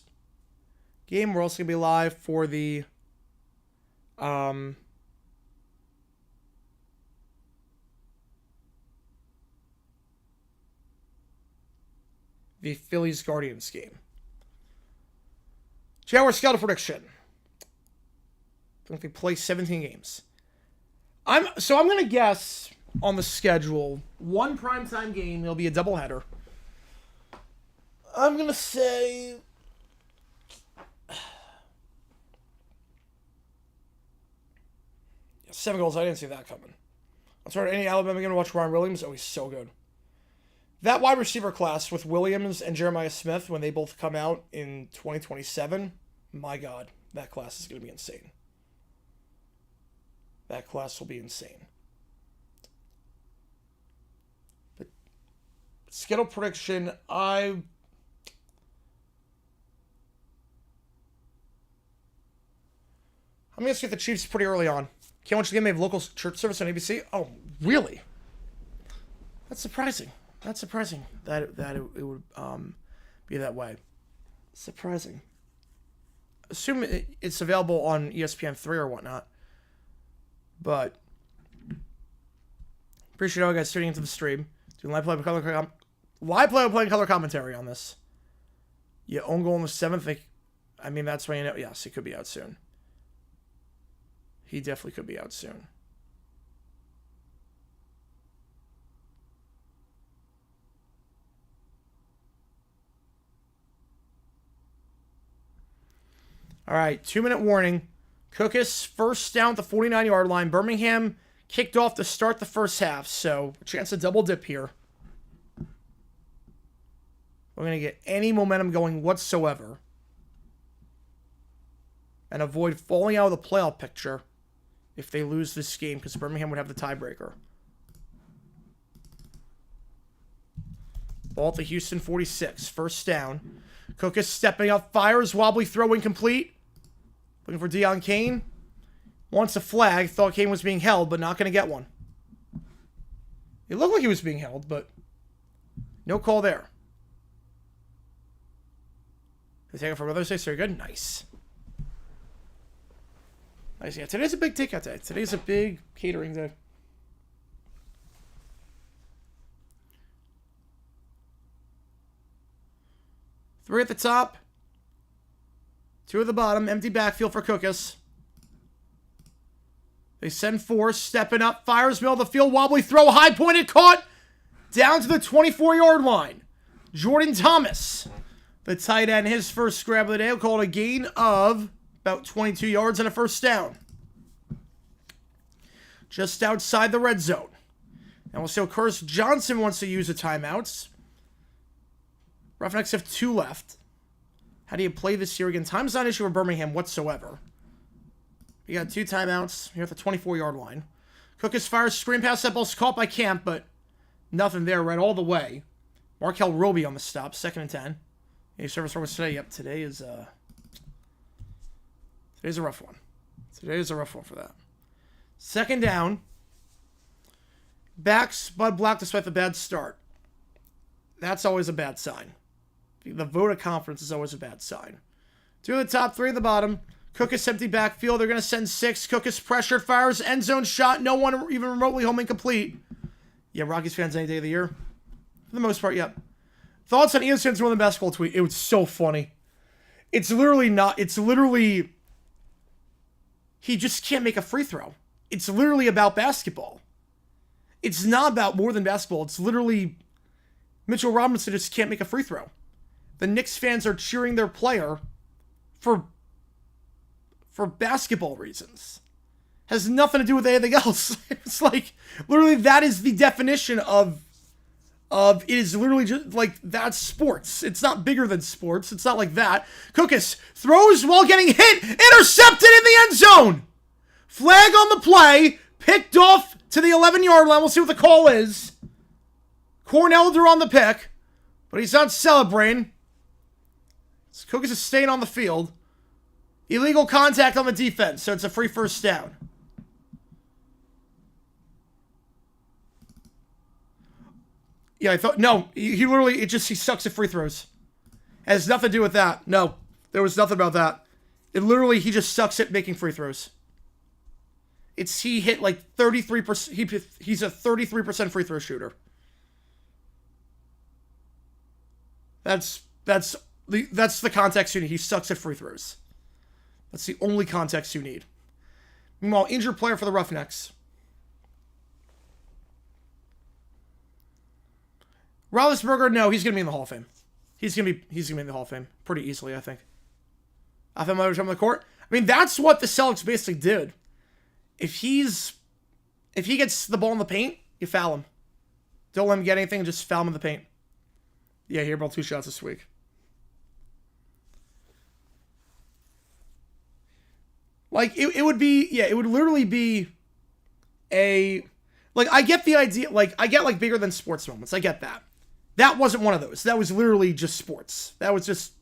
game. We're also going to be live for the Phillies Guardians game. Our schedule prediction. I think they play 17 games. I'm going to guess on the schedule one primetime game. It'll be a doubleheader. I'm going to say 7 goals. I didn't see that coming. I'm sorry, any Alabama going to watch Ryan Williams? Oh, he's so good. That wide receiver class with Williams and Jeremiah Smith, when they both come out in 2027, my God, that class is going to be insane. That class will be insane. But schedule prediction, I'm going to get the Chiefs pretty early on. Can't watch the game. They have local church service on ABC. Oh, really? That's surprising. That's surprising that it would be that way. Surprising. Assume it's available on ESPN3 or whatnot. But appreciate all you guys tuning into the stream. Doing live play color commentary on this. Yeah, own goal in the 7th. I mean, that's when you know. Yes, he could be out soon. He definitely could be out soon. All right, 2-minute warning. Cookus, first down at the 49-yard line. Birmingham kicked off to start the first half, so a chance to double dip here. We're going to get any momentum going whatsoever and avoid falling out of the playoff picture if they lose this game, because Birmingham would have the tiebreaker. Ball at the Houston 46, first down. Cookus stepping up, fires, wobbly throw incomplete. Looking for Deion Kane. wants a flag. Thought Kane was being held, but not going to get one. It looked like he was being held, but no call there. They take it for Mother's Day, so you're good. Nice. Nice. Yeah, today's a big takeout day. Today's a big catering day. Three at the top. Two at the bottom. Empty backfield for Cookus. They send four. Stepping up. Fires middle of the field. Wobbly throw. High pointed. Caught. Down to the 24-yard line. Jordan Thomas, the tight end, his first grab of the day. We'll call it a gain of about 22 yards and a first down. Just outside the red zone. And we'll see how Curtis Johnson wants to use the timeouts. Roughnecks have 2 left. How do you play this year again? Time's not an issue for Birmingham whatsoever. You got 2 timeouts here at the 24-yard line. Cookus fires screen pass. That ball's caught by Camp, but nothing there right all the way. Markel Roby on the stop. 2nd and 10. Any service for us today? Yep, today's a rough one. Today is a rough one for that. 2nd down. Backs Bud Black despite the bad start. That's always a bad sign. The vote of confidence is always a bad sign. 2 at the top, 3 at the bottom. Cookus empty backfield. They're going to send 6. Cookus pressured, fires, end zone shot. No one even remotely home incomplete. Yeah, Rockies fans any day of the year. For the most part, yep. Thoughts on ESPN's More Than Basketball tweet. It was so funny. It's literally not. It's literally. He just can't make a free throw. It's literally about basketball. It's not about More Than Basketball. It's literally Mitchell Robinson just can't make a free throw. The Knicks fans are cheering their player for basketball reasons. Has nothing to do with anything else. It's like, literally, that is the definition of it is literally just like, that's sports. It's not bigger than sports. It's not like that. Cookus throws while getting hit. Intercepted in the end zone. Flag on the play. Picked off to the 11-yard line. We'll see what the call is. Cornelder on the pick, but he's not celebrating. Cookus is staying on the field. Illegal contact on the defense, so it's a free first down. Yeah, I thought, no, he literally, he sucks at free throws. It has nothing to do with that. No, there was nothing about that. It literally, he just sucks at making free throws. He hit like 33%, he's a 33% free throw shooter. That's the context you need. He sucks at free throws. That's the only context you need. Meanwhile, injured player for the Roughnecks. Roethlisberger, no, he's gonna be in the Hall of Fame. He's gonna be in the Hall of Fame pretty easily, I think. I think on the court. I mean, that's what the Celtics basically did. If he gets the ball in the paint, you foul him. Don't let him get anything, just foul him in the paint. Yeah, he airballed 2 shots this week. Like, it would be, yeah, it would literally be like, I get the idea, like, I get, like, bigger than sports moments. I get that. That wasn't one of those. That was literally just sports. That was just,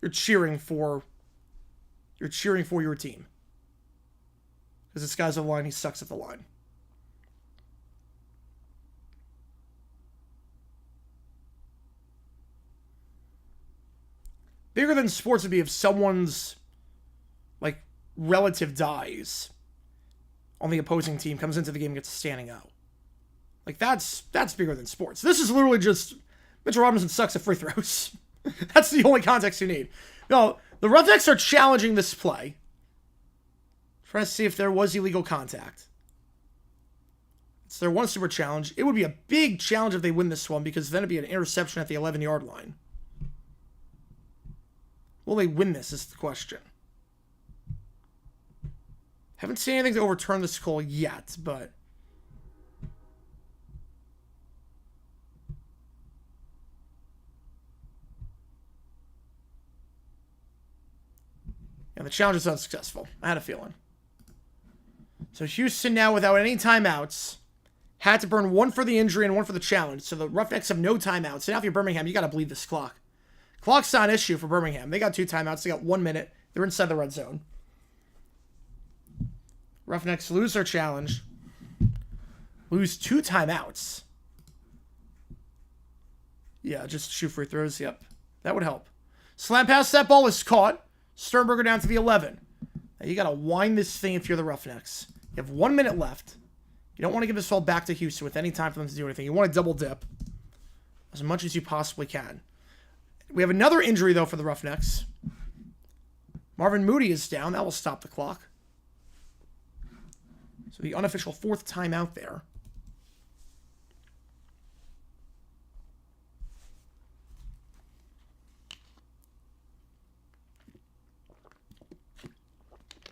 you're cheering for your team. Because this guy's on the line, he sucks at the line. Bigger than sports would be if someone's, like, relative dies on the opposing team, comes into the game and gets standing out. Like, that's bigger than sports. This is literally just Mitchell Robinson sucks at free throws. That's the only context you need. No, the Roughnecks are challenging this play. Trying to see if there was illegal contact. It's their one super challenge. It would be a big challenge if they win this one, because then it'd be an interception at the 11-yard line. Will they win this is the question. Haven't seen anything to overturn this call yet, but and the challenge is unsuccessful. I had a feeling. So Houston now, without any timeouts, had to burn 1 for the injury and 1 for the challenge. So the Roughnecks have no timeouts. So now if you're Birmingham, you got to bleed this clock. Clock's not an issue for Birmingham. They got 2 timeouts. They got 1 minute. They're inside the red zone. Roughnecks lose their challenge. Lose 2 timeouts. Yeah, just shoot free throws. Yep. That would help. Slam pass. That ball is caught. Sternberger down to the 11. Now you got to wind this thing if you're the Roughnecks. You have 1 minute left. You don't want to give this ball back to Houston with any time for them to do anything. You want to double dip as much as you possibly can. We have another injury, though, for the Roughnecks. Marvin Moody is down. That will stop the clock. So the unofficial 4th timeout there.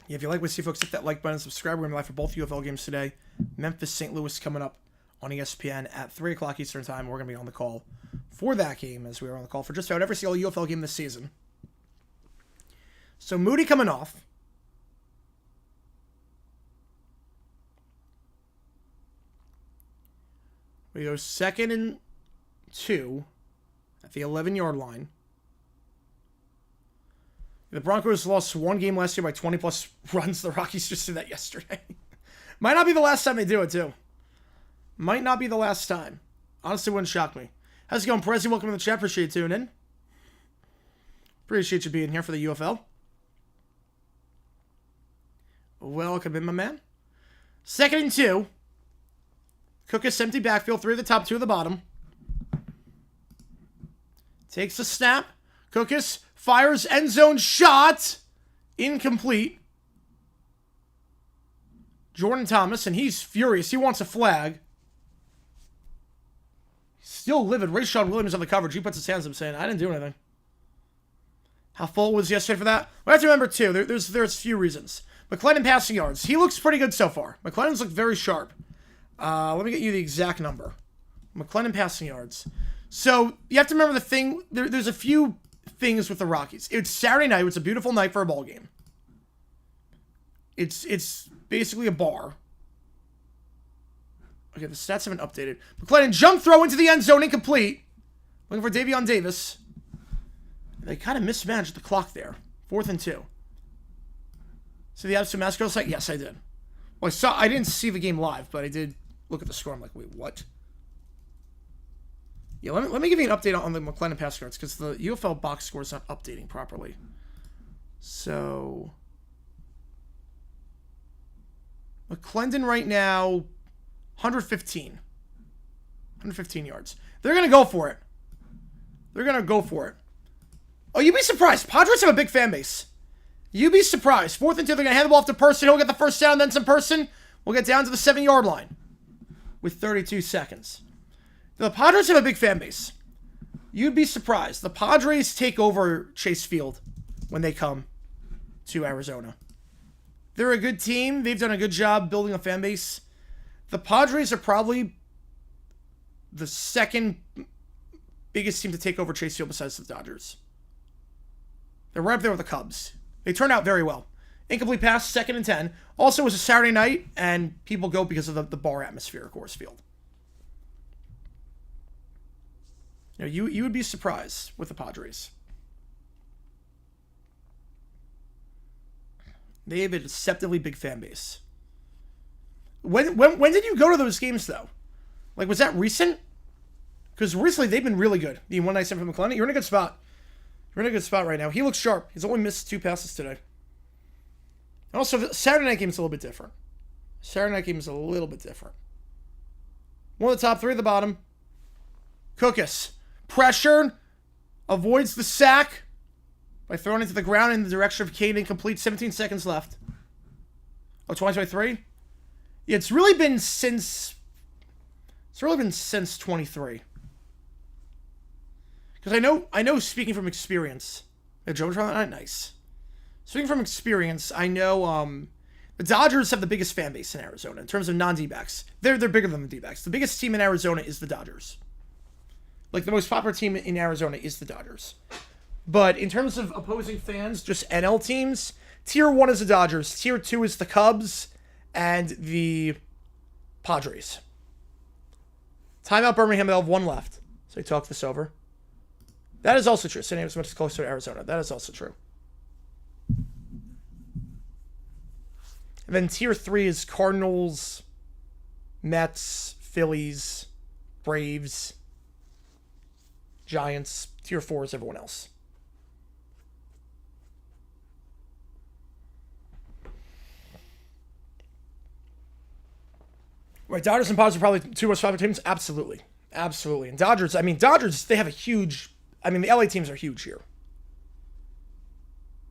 Yeah, if you like what you see, folks, hit that like button, subscribe. We're going to be live for both UFL games today. Memphis, St. Louis coming up on ESPN at 3 o'clock Eastern Time. We're going to be on the call for that game, as we were on the call for just about every single UFL game this season. So Moody coming off. We go 2nd and 2 at the 11-yard line. The Broncos lost 1 game last year by 20-plus runs. The Rockies just did that yesterday. Might not be the last time they do it, too. Might not be the last time. Honestly, wouldn't shock me. How's it going, Prezi? Welcome to the chat. Appreciate you tuning in. Appreciate you being here for the UFL. Welcome in, my man. 2nd and 2. Cookus empty backfield. 3 of the top, 2 of the bottom. Takes a snap. Cookus fires end zone shot. Incomplete. Jordan Thomas, and he's furious. He wants a flag. Still livid. Rayshon Williams on the coverage. He puts his hands up saying, I didn't do anything. How full was yesterday for that? We have to remember, too, there's a few reasons. McClendon passing yards. He looks pretty good so far. McClendon's looked very sharp. Let me get you the exact number. McClendon passing yards. So, you have to remember the thing. There's a few things with the Rockies. It's Saturday night. It's a beautiful night for a ball game. It's basically a bar. Okay, the stats haven't updated. McClendon jump throw into the end zone, incomplete. Looking for Davion Davis. They kind of mismanaged the clock there. 4th and 2. See the absolute massacre site? Yes, I did. Well, I didn't see the game live, but I did look at the score. I'm like, wait, what? Yeah, let me give you an update on the McClendon pass yards, because the UFL box score is not updating properly. So McClendon right now, 115 yards. They're going to go for it. They're going to go for it. Oh, you'd be surprised. Padres have a big fan base. You'd be surprised. 4th and 2, they're going to hand the ball off to Person. He'll get the first down, then some Person. We'll get down to the 7-yard line with 32 seconds. The Padres have a big fan base. You'd be surprised. The Padres take over Chase Field when they come to Arizona. They're a good team. They've done a good job building a fan base. The Padres are probably the 2nd biggest team to take over Chase Field besides the Dodgers. They're right up there with the Cubs. They turn out very well. Incomplete pass, 2nd and 10. Also, it was a Saturday night, and people go because of the bar atmosphere at Coors Field. You know, you would be surprised with the Padres. They have a deceptively big fan base. When did you go to those games, though? Like, was that recent? Because recently, they've been really good. The 197 from McClendon, you're in a good spot. You're in a good spot right now. He looks sharp. He's only missed 2 passes today. And also, the Saturday night game is a little bit different. Saturday night game is a little bit different. 1 of the top, 3 at the bottom. Cookus. Pressured. Avoids the sack by throwing it to the ground in the direction of Kane. Incomplete. 17 seconds left. Oh, 2023? Yeah, it's really been since 23. Because I know speaking from experience. Yeah, Joe Trump, nice. Speaking from experience, I know the Dodgers have the biggest fan base in Arizona in terms of non-D-backs. They're bigger than the D-backs. The biggest team in Arizona is the Dodgers. Like, the most popular team in Arizona is the Dodgers. But in terms of opposing fans, just NL teams, Tier 1 is the Dodgers, Tier 2 is the Cubs, and the Padres. Timeout Birmingham, they'll have 1 left. So we talk this over. That is also true. San Diego's much closer to Arizona. That is also true. And And then tier 3 is Cardinals, Mets, Phillies, Braves, Giants. Tier 4 is everyone else. Right, Dodgers and Padres are probably two most popular teams. Absolutely. Absolutely. And Dodgers, they have a huge... the LA teams are huge here.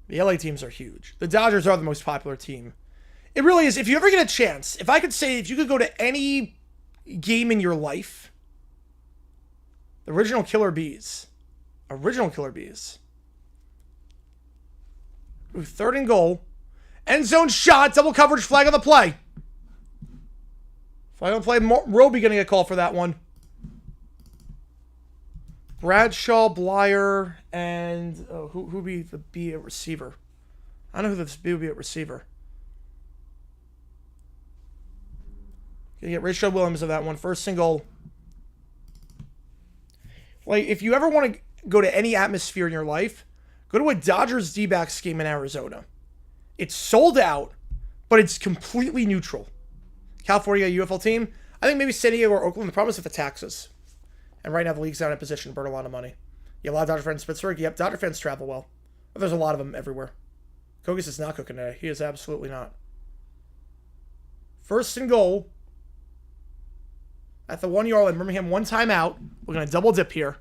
The LA teams are huge. The Dodgers are the most popular team. It really is. If you ever get a chance, if I could say, if you could go to any game in your life, the original Killer Bees. Original Killer Bees. Ooh, 3rd and goal. End zone shot. Double coverage. Flag on the play. Flag on the play. Roby going to get called for that one. Bradshaw, Blyer, and who would be a receiver? I don't know who the B would be at receiver. You get Rashad Williams of that one. 1st and goal. Like, if you ever want to go to any atmosphere in your life, go to a Dodgers D-backs game in Arizona. It's sold out, but it's completely neutral. California UFL team. I think maybe San Diego or Oakland. The problem is with the taxes. And right now the league's down in position to burn a lot of money. You have a lot of Dodger fans in Pittsburgh. Yep, Dodger fans travel well. But there's a lot of them everywhere. Kogas is not cooking today. He is absolutely not. 1st and goal. At the 1-yard line, Birmingham, 1 timeout. We're going to double dip here.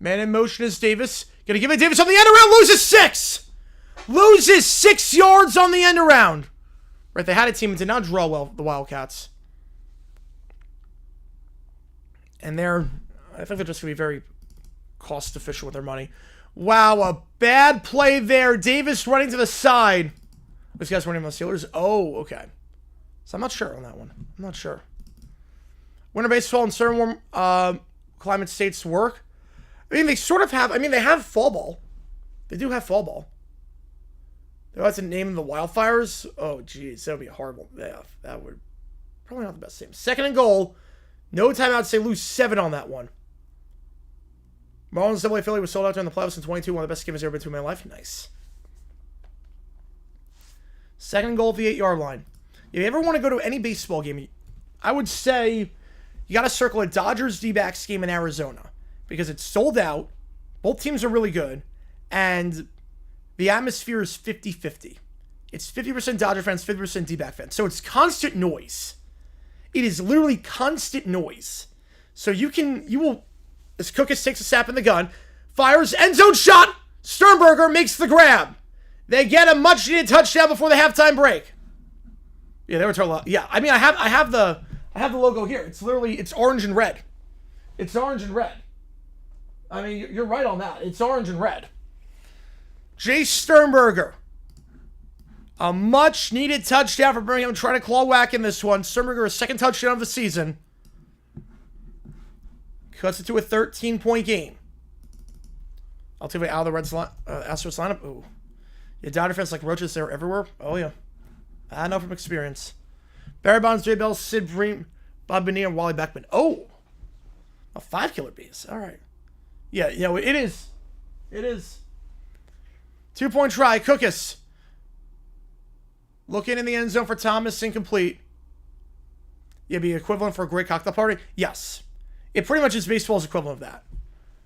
Man in motion is Davis. Going to give it Davis on the end around. Loses 6. Loses 6 yards on the end around. Right, they had a team that did not draw well, the Wildcats. And I think they're just going to be very cost efficient with their money. Wow, a bad play there. Davis running to the side. This guy's running on the Steelers. Oh, okay. So I'm not sure on that one. I'm not sure. Winter baseball in certain warm climate states work. They sort of have... they have fall ball. They do have fall ball. They have to name the Wildfires. Oh, geez. That would be horrible. Yeah, that would... Probably not the best team. 2nd and goal. No timeouts. They lose 7 on that one. Marlins AA Philly was sold out during the playoffs in 22. One of the best games I've ever been to in my life. Nice. 2nd goal at the 8-yard line. If you ever want to go to any baseball game, I would say you got to circle a Dodgers D-backs game in Arizona because it's sold out. Both teams are really good. And the atmosphere is 50-50. It's 50% Dodger fans, 50% D-back fans. So it's constant noise. It is literally constant noise. So you will, as Cookus takes a sap in the gun, fires, end zone shot, Sternberger makes the grab. They get a much-needed touchdown before the halftime break. Yeah, they were told. Yeah, I have the logo here. It's orange and red. It's orange and red. You're right on that. It's orange and red. Jay Sternberger. A much-needed touchdown for Birmingham, trying to claw whack in this one. Sternberger, a 2nd touchdown of the season. Cuts it to a 13-point game. I'll take it out of the Astros lineup. Ooh. Yeah, Dodger fans like roaches, they're everywhere. Oh, yeah. I know from experience. Barry Bonds, J. Bell, Sid Bream, Bob Bonilla, and Wally Beckman. Oh! A 5 Killer Bees. All right. Yeah, it is. It is. 2-point try. Cookus. Looking in the end zone for Thomas, incomplete. Yeah, be equivalent for a great cocktail party? Yes. It pretty much is baseball's equivalent of that.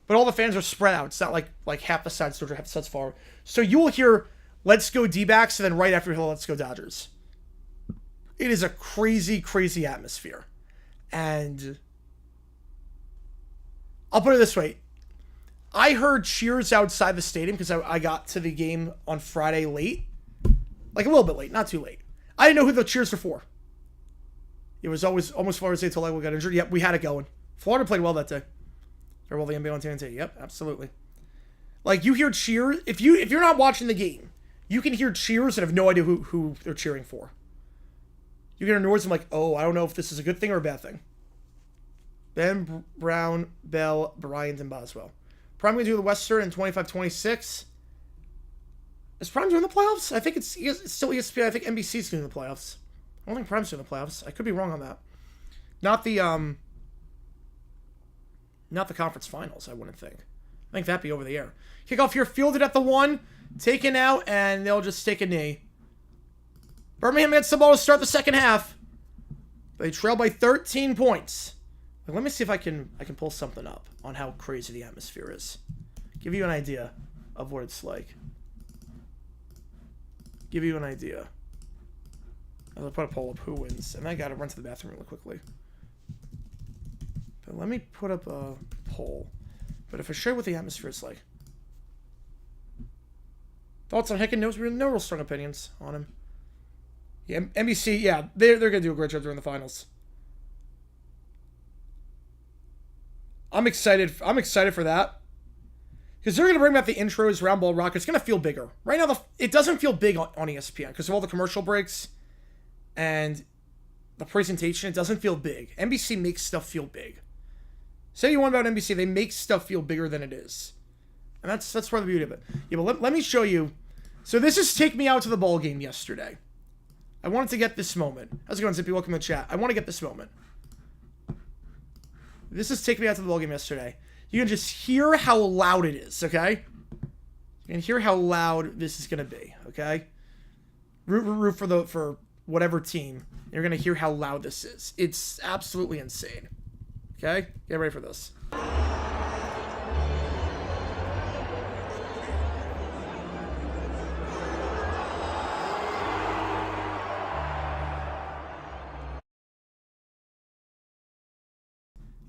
But all the fans are spread out. It's not like half the sides towards half the sides forward. So you will hear, let's go D-backs, and then right after, let's go Dodgers. It is a crazy, crazy atmosphere. And I'll put it this way. I heard cheers outside the stadium because I got to the game on Friday late. Like a little bit late, not too late. I didn't know who the cheers were for. It was almost Florida State until I got injured. Yep, we had it going. Florida played well that day. They're well the NBA on TNT. Yep, absolutely. Like you hear cheers. If you're not watching the game, you can hear cheers and have no idea who they're cheering for. You can hear noise and like, oh, I don't know if this is a good thing or a bad thing. Ben, Brown, Bell, Bryant, and Boswell. Prime going to do the Western in 25-26. Is Prime doing the playoffs? I think it's still ESPN. I think NBC's doing the playoffs. I don't think Prime's doing the playoffs. I could be wrong on that. Not the conference finals, I wouldn't think. I think that'd be over the air. Kickoff here, fielded at the 1, taken out, and they'll just take a knee. Birmingham gets the ball to start the second half. They trail by 13 points. Let me see if I can pull something up on how crazy the atmosphere is. Give you an idea of what it's like. Give you an idea. I'll put a poll up who wins. And I gotta run to the bathroom really quickly. But let me put up a poll. But if I show you what the atmosphere is like. Thoughts on Hicken? No real strong opinions on him. Yeah, NBC, yeah, they're gonna do a great job during the finals. I'm excited for that. Because they're going to bring back the intros, round ball rock. It's going to feel bigger. Right now, it doesn't feel big on ESPN because of all the commercial breaks and the presentation. It doesn't feel big. NBC makes stuff feel big. Say you want about NBC, they make stuff feel bigger than it is. And that's part of the beauty of it. Yeah, but let me show you. So this is Take Me Out to the Ball Game yesterday. I wanted to get this moment. How's it going, Zippy? Welcome to the chat. I want to get this moment. This is Take Me Out to the Ball Game yesterday. You can just hear how loud it is, okay? You can hear how loud this is gonna be, okay? Root for whatever team. You're gonna hear how loud this is. It's absolutely insane. Okay? Get ready for this.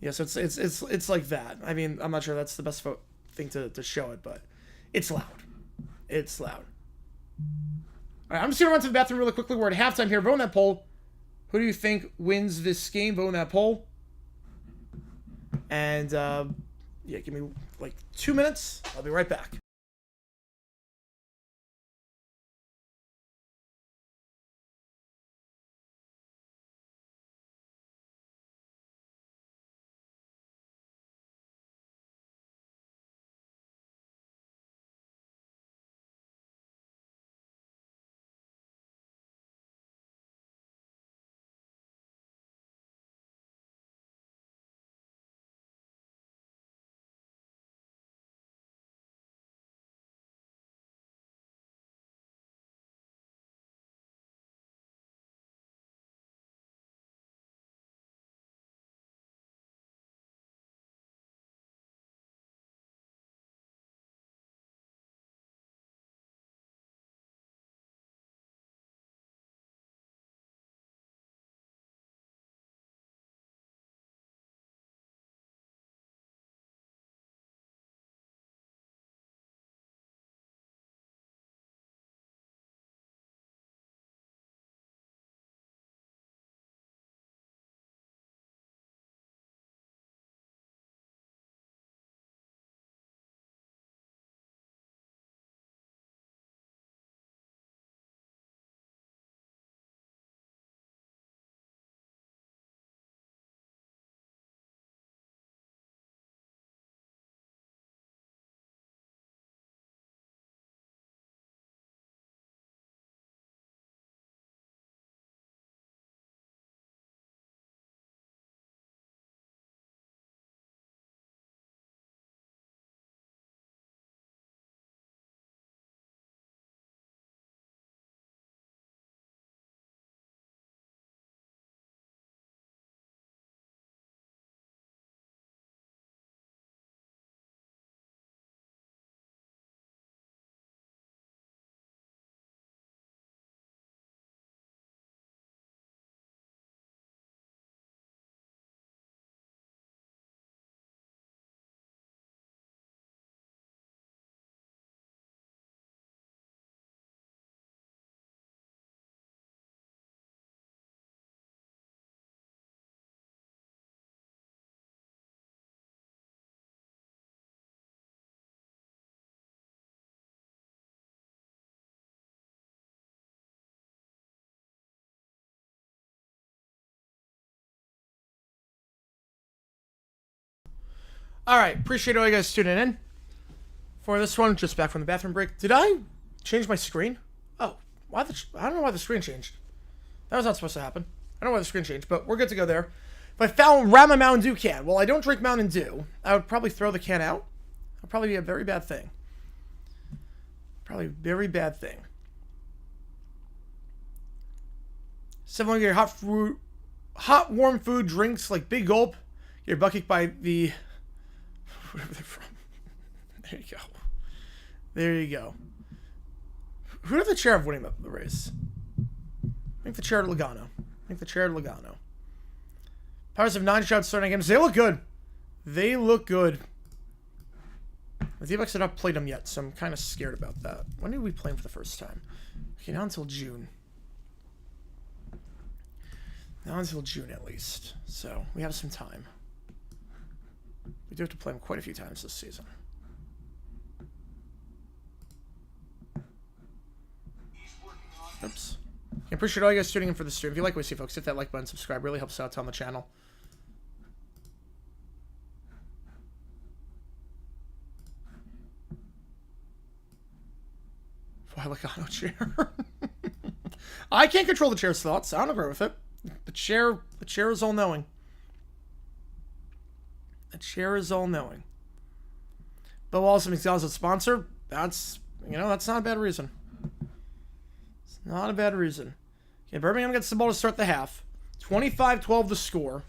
Yeah, so it's like that. I mean, I'm not sure that's the best thing to show it, but it's loud. It's loud. All right, I'm just gonna run to the bathroom really quickly. We're at halftime here. Vote in that poll. Who do you think wins this game? Vote in that poll. And yeah, give me like 2 minutes. I'll be right back. All right, appreciate all you guys tuning in for this one. Just back from the bathroom break. Did I change my screen? Oh, I don't know why the screen changed. That was not supposed to happen. I don't know why the screen changed, but we're good to go there. If I found Rama Mountain Dew can, well, I don't drink Mountain Dew. I would probably throw the can out. That would probably be a very bad thing. Probably a very bad thing. 7 get hot warm food drinks like Big Gulp. Get your butt kicked by the wherever they're from. There you go. There you go. Who had the chair of winning the race? I think the chair to Logano. Pirates have 9 shots starting games. They look good. They look good. The D-backs have not played them yet, so I'm kind of scared about that. When did we play them for the first time? Okay, not until June. Not until June, at least. So, we have some time. We do have to play them quite a few times this season. Oops. I appreciate all you guys tuning in for the stream. If you like what you see, folks, hit that like button, subscribe. Really helps out on the channel. Why Logano chair? I can't control the chair's thoughts. I don't agree with it. The chair is all knowing. The chair is all knowing. But Wallace McDonald's a sponsor. That's not a bad reason. It's not a bad reason. Okay, Birmingham gets the ball to start the half. 25-12 the score.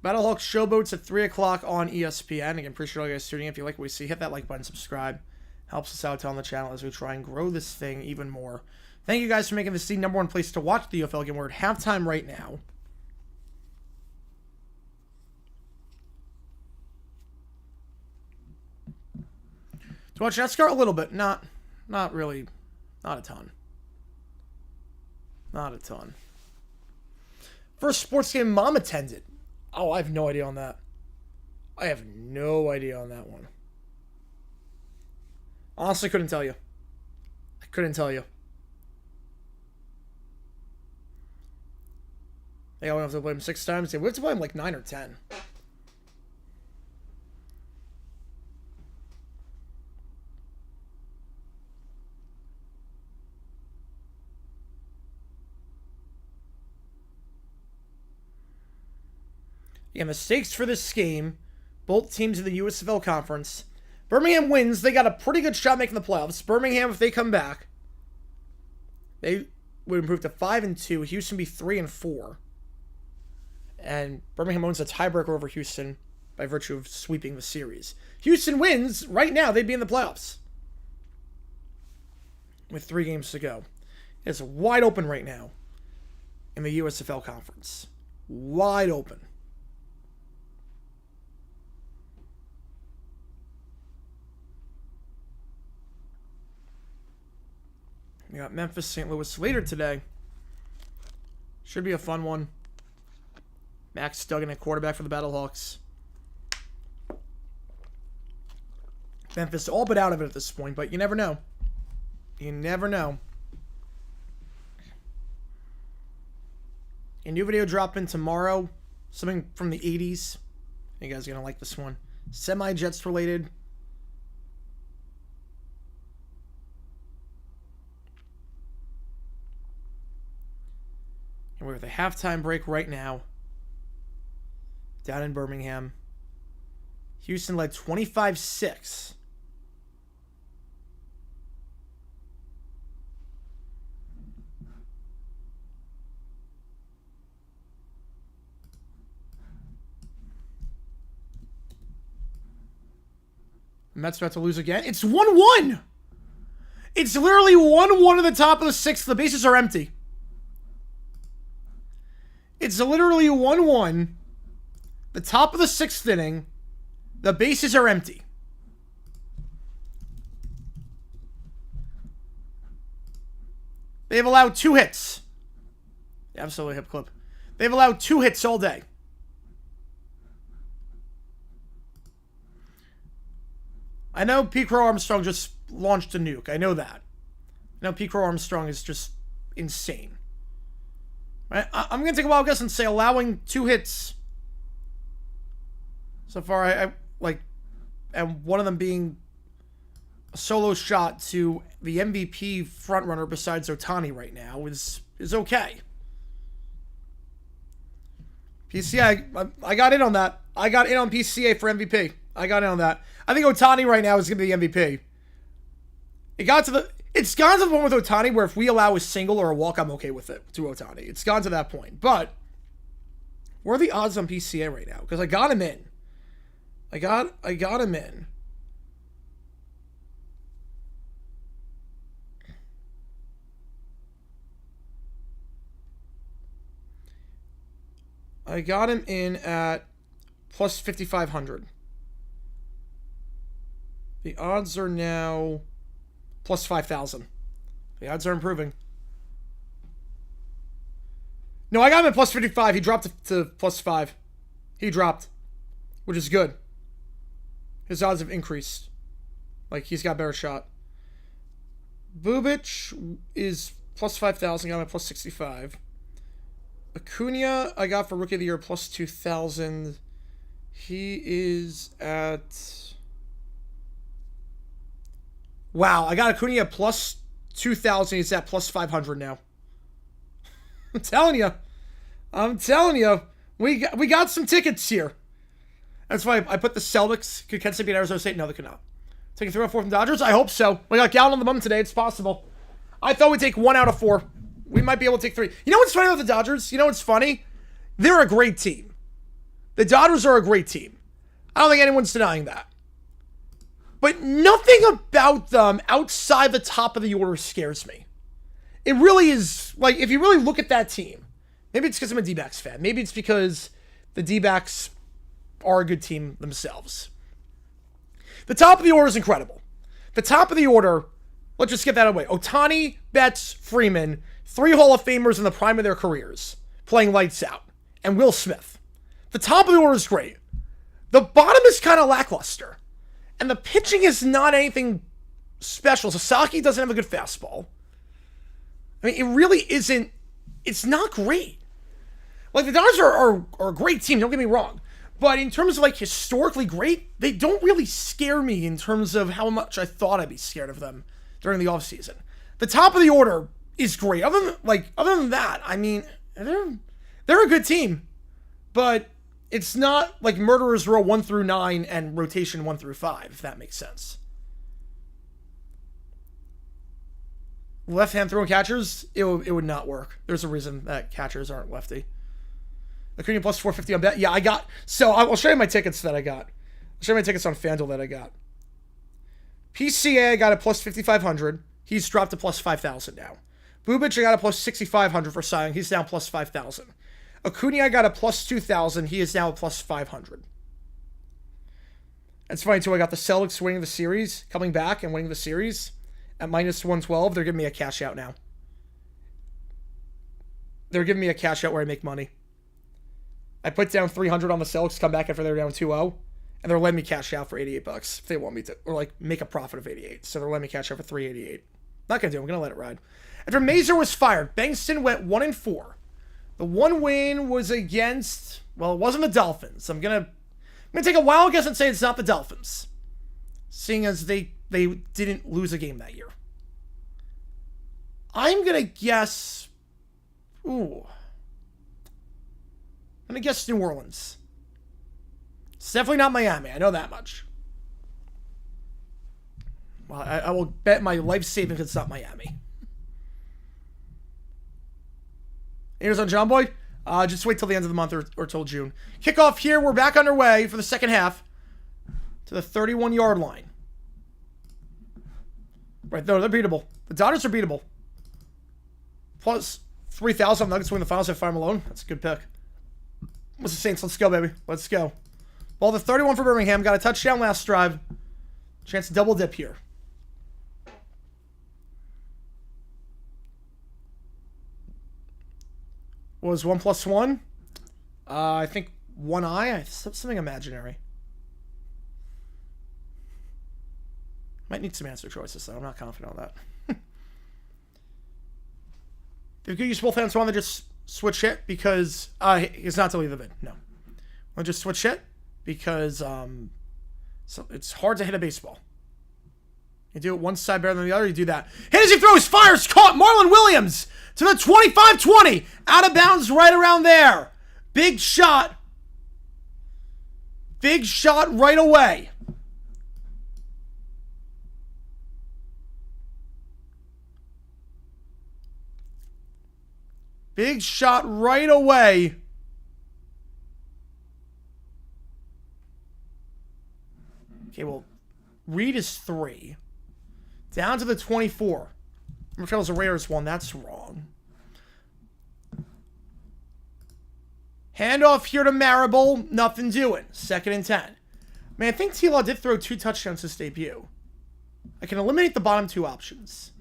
Battlehawks Showboats at 3 o'clock on ESPN. Again, appreciate all you guys tuning in. If you like what we see, hit that like button, subscribe. Helps us out on the channel as we try and grow this thing even more. Thank you guys for making this the #1 place to watch the UFL game. We're at halftime right now. To watch NASCAR a little bit. Not really. Not a ton. Not a ton. First sports game Mom attended. Oh, I have no idea on that. I have no idea on that one. Honestly, couldn't tell you. I couldn't tell you. They only have to play him 6 times. We have to play him like 9 or 10. Yeah, mistakes for this game. Both teams in the USFL conference. Birmingham wins. They got a pretty good shot making the playoffs. Birmingham, if they come back, they would improve to 5-2. Houston be 3-4. And Birmingham owns a tiebreaker over Houston by virtue of sweeping the series. Houston wins. Right now, they'd be in the playoffs. With 3 games to go. It's wide open right now in the USFL conference. Wide open. We got Memphis, St. Louis later today. Should be a fun one. Max Duggan at quarterback for the Battlehawks. Memphis all but out of it at this point, but you never know. You never know. A new video dropping tomorrow. Something from the 80s. You guys are going to like this one. Semi-Jets related. And we're at the halftime break right now. Down in Birmingham. Houston led 25-6. Mets about to lose again. It's 1-1. It's literally 1-1 at the top of the 6th. The bases are empty. It's literally 1-1. The top of the 6th inning. The bases are empty. They've allowed 2 hits. Absolutely hip clip. They've allowed 2 hits all day. I know P. Crow Armstrong just launched a nuke. I know that. I know P. Crow Armstrong is just insane. Right? I'm going to take a wild guess and say allowing 2 hits so far, and one of them being a solo shot to the MVP frontrunner besides Ohtani right now is okay. PCA, I got in on that. I got in on PCA for MVP. I got in on that. I think Ohtani right now is going to be the MVP. It's gone to the point with Ohtani where if we allow a single or a walk, I'm okay with it to Ohtani. It's gone to that point. But where are the odds on PCA right now? Because I got him in. I got him in. I got him in at plus 5,500. The odds are now plus 5,000. The odds are improving. No, I got him at plus 55. He dropped to plus 5. He dropped, which is good. His odds have increased. Like, he's got a better shot. Bubic is plus 5,000. Got him at plus 65. Acuna, I got for Rookie of the Year plus 2,000. He is at... Wow, I got Acuna at plus 2,000. He's at plus 500 now. I'm telling you. We got some tickets here. That's why I put the Celtics. Could Kansas City beat Arizona State? No, they could not. Taking 3 out of 4 from Dodgers? I hope so. We got Gallon on the bum today. It's possible. I thought we'd take 1 out of 4. We might be able to take 3. You know what's funny about the Dodgers? You know what's funny? They're a great team. The Dodgers are a great team. I don't think anyone's denying that. But nothing about them outside the top of the order scares me. It really is, like, if you really look at that team, maybe it's because I'm a D-backs fan. Maybe it's because the D-backs are a good team themselves. The top of the order is incredible. The top of the order, let's just get that away. Ohtani, Betts, Freeman, 3 Hall of Famers in the prime of their careers, playing lights out, and Will Smith. The top of the order is great. The bottom is kind of lackluster. And the pitching is not anything special. Sasaki doesn't have a good fastball. I mean, it really isn't. It's not great. Like, the Dodgers are a great team, don't get me wrong. But in terms of, like, historically great, they don't really scare me in terms of how much I thought I'd be scared of them during the offseason. The top of the order is great. Other than that, I mean, they're a good team. But it's not like Murderers Row 1 through 9 and Rotation 1 through 5, if that makes sense. Left-hand throwing catchers, it would not work. There's a reason that catchers aren't lefty. Acuna plus 450 on bet. Yeah, I got... So, I'll show you my tickets that I got. I'll show you my tickets on FanDuel that I got. PCA, I got a plus 5,500. He's dropped to plus 5,000 now. Bubic, I got a plus 6,500 for Cy Young. He's down plus 5,000. Acuna, I got a plus 2,000. He is now a plus 500. That's funny, too. I got the Celtics winning the series, coming back and winning the series at minus 112. They're giving me a cash out now. They're giving me a cash out where I make money. I put down 300 on the Celtics, come back after they're down 2-0, and they're letting me cash out for $88 if they want me to, or like make a profit of 88. So they're letting me cash out for $388. Not gonna do it. I'm gonna let it ride. After Mazur was fired, Bankston went 1-4. The one win was against, well, it wasn't the Dolphins. I'm gonna take a wild guess and say it's not the Dolphins, seeing as they didn't lose a game that year. I'm gonna guess. I'm gonna guess New Orleans. It's definitely not Miami. I know that much. Well, I will bet my life savings it's not Miami. Here's on John Boy. Just wait till the end of the month or till June. Kickoff here. We're back underway for the second half to the 31-yard line. Right, no, they're beatable. The Dodgers are beatable. Plus 3,000 Nuggets win the finals at Fire Malone. That's a good pick. What's the Saints? Let's go, baby. Let's go. Ball to 31 for Birmingham. Got a touchdown last drive. Chance to double dip here. What was 1 + 1? I think 1 eye. Something imaginary. Might need some answer choices, though. I'm not confident on that. If you both fans want to just switch it because it's not to leave the vid. No. I'll just switch it because so it's hard to hit a baseball. You do it one side better than the other, you do that. Hit as he throws, fires, caught. Marlon Williams to the 25-20. Out of bounds right around there. Big shot. Big shot right away. Big shot right away. Okay, well, Reed is 3. Down to the 24. Martell's a Raiders 1. That's wrong. Handoff here to Marable. Nothing doing. 2nd and 10. Man, I think T-Law did throw 2 touchdowns his debut. I can eliminate the bottom 2 options.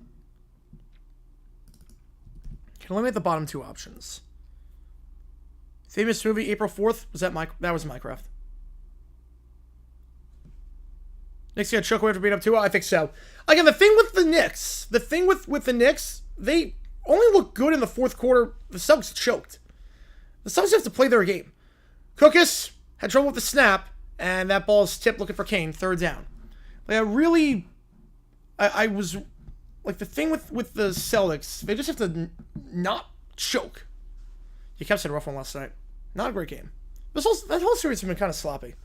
Famous movie, April 4th. Was that that was Minecraft. Knicks got choke away for being up 2. I think so. Again, the thing with the Knicks, they only look good in the 4th quarter. The Celtics choked. The Celtics have to play their game. Cookus had trouble with the snap, and that ball is tipped looking for Kane, 3rd down. Like, I was, like, the thing with the Celtics, they just have to not choke. You kept saying a rough one last night. Not a great game. That whole series has been kind of sloppy.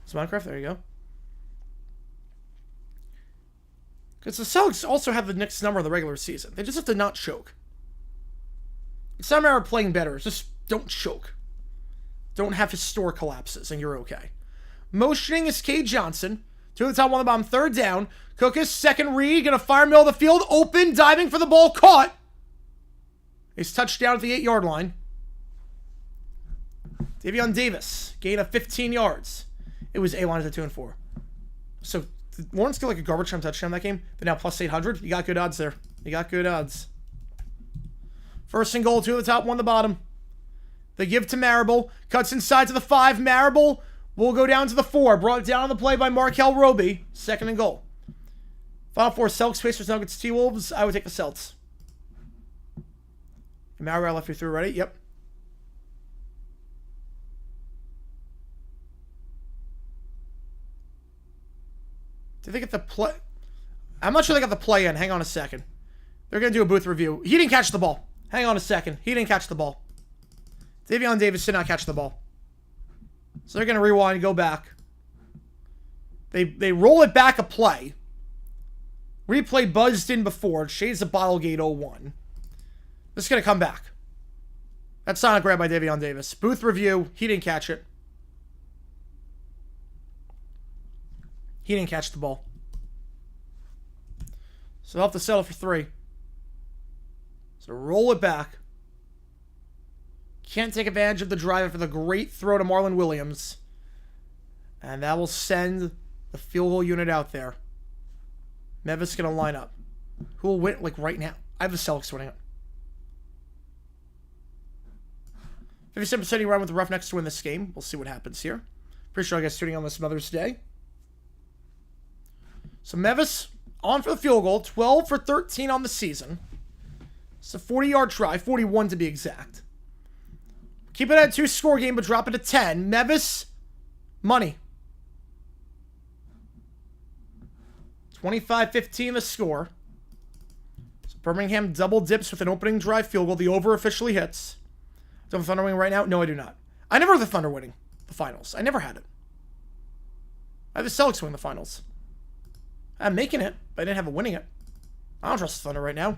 It's Minecraft, there you go. Because the Celtics also have the Knicks number in the regular season. They just have to not choke. It's not a matter of playing better. It's just don't choke. Don't have historic collapses, and you're okay. Motioning is Cade Johnson. 2 at the top, 1 on the bottom. 3rd down. Cookus, 2nd read. Going to fire middle of the field. Open, diving for the ball. Caught. He's touchdown at the 8-yard line. Davion Davis. Gain of 15 yards. It was A-line at 2 and 4. So, did Lawrence get like a garbage time touchdown that game? But now plus 800. You got good odds there. You got good odds. 1st and goal, 2 at the top, 1 at the bottom. They give to Marable. Cuts inside to the 5. Marable will go down to the 4. Brought down on the play by Markel Roby. 2nd and goal. Final 4, Celtics, Pacers, Nuggets, T-Wolves. I would take the Celts. Marable, I left you through already. Yep. Did they get the play? I'm not sure they got the play in. Hang on a second. They're going to do a booth review. He didn't catch the ball. Hang on a second. He didn't catch the ball. Davion Davis did not catch the ball. So they're going to rewind and go back. They roll it back a play. Replay buzzed in before. Shades of Bottlegate 01. This is going to come back. That's not a grab by Davion Davis. Booth review. He didn't catch it. He didn't catch the ball. So they'll have to settle for 3. So roll it back. Can't take advantage of the drive after the great throw to Marlon Williams. And that will send the field goal unit out there. Mevis going to line up. Who will win, like, right now? I have the Celtics winning it. 57% run with the Roughnecks to win this game. We'll see what happens here. Pretty sure I guess tuning on this Mother's Day. So Mevis on for the field goal. 12 for 13 on the season. It's a 40-yard try. 41 to be exact. Keep it at a 2-score game, but drop it to 10. Mevis, money. 25-15 the score. So Birmingham double dips with an opening drive field goal. The over officially hits. Do I have Thunder winning right now? No, I do not. I never had the Thunder winning the finals. I never had it. I have the Celtics winning the finals. I'm making it, but I didn't have it winning it. I don't trust the Thunder right now.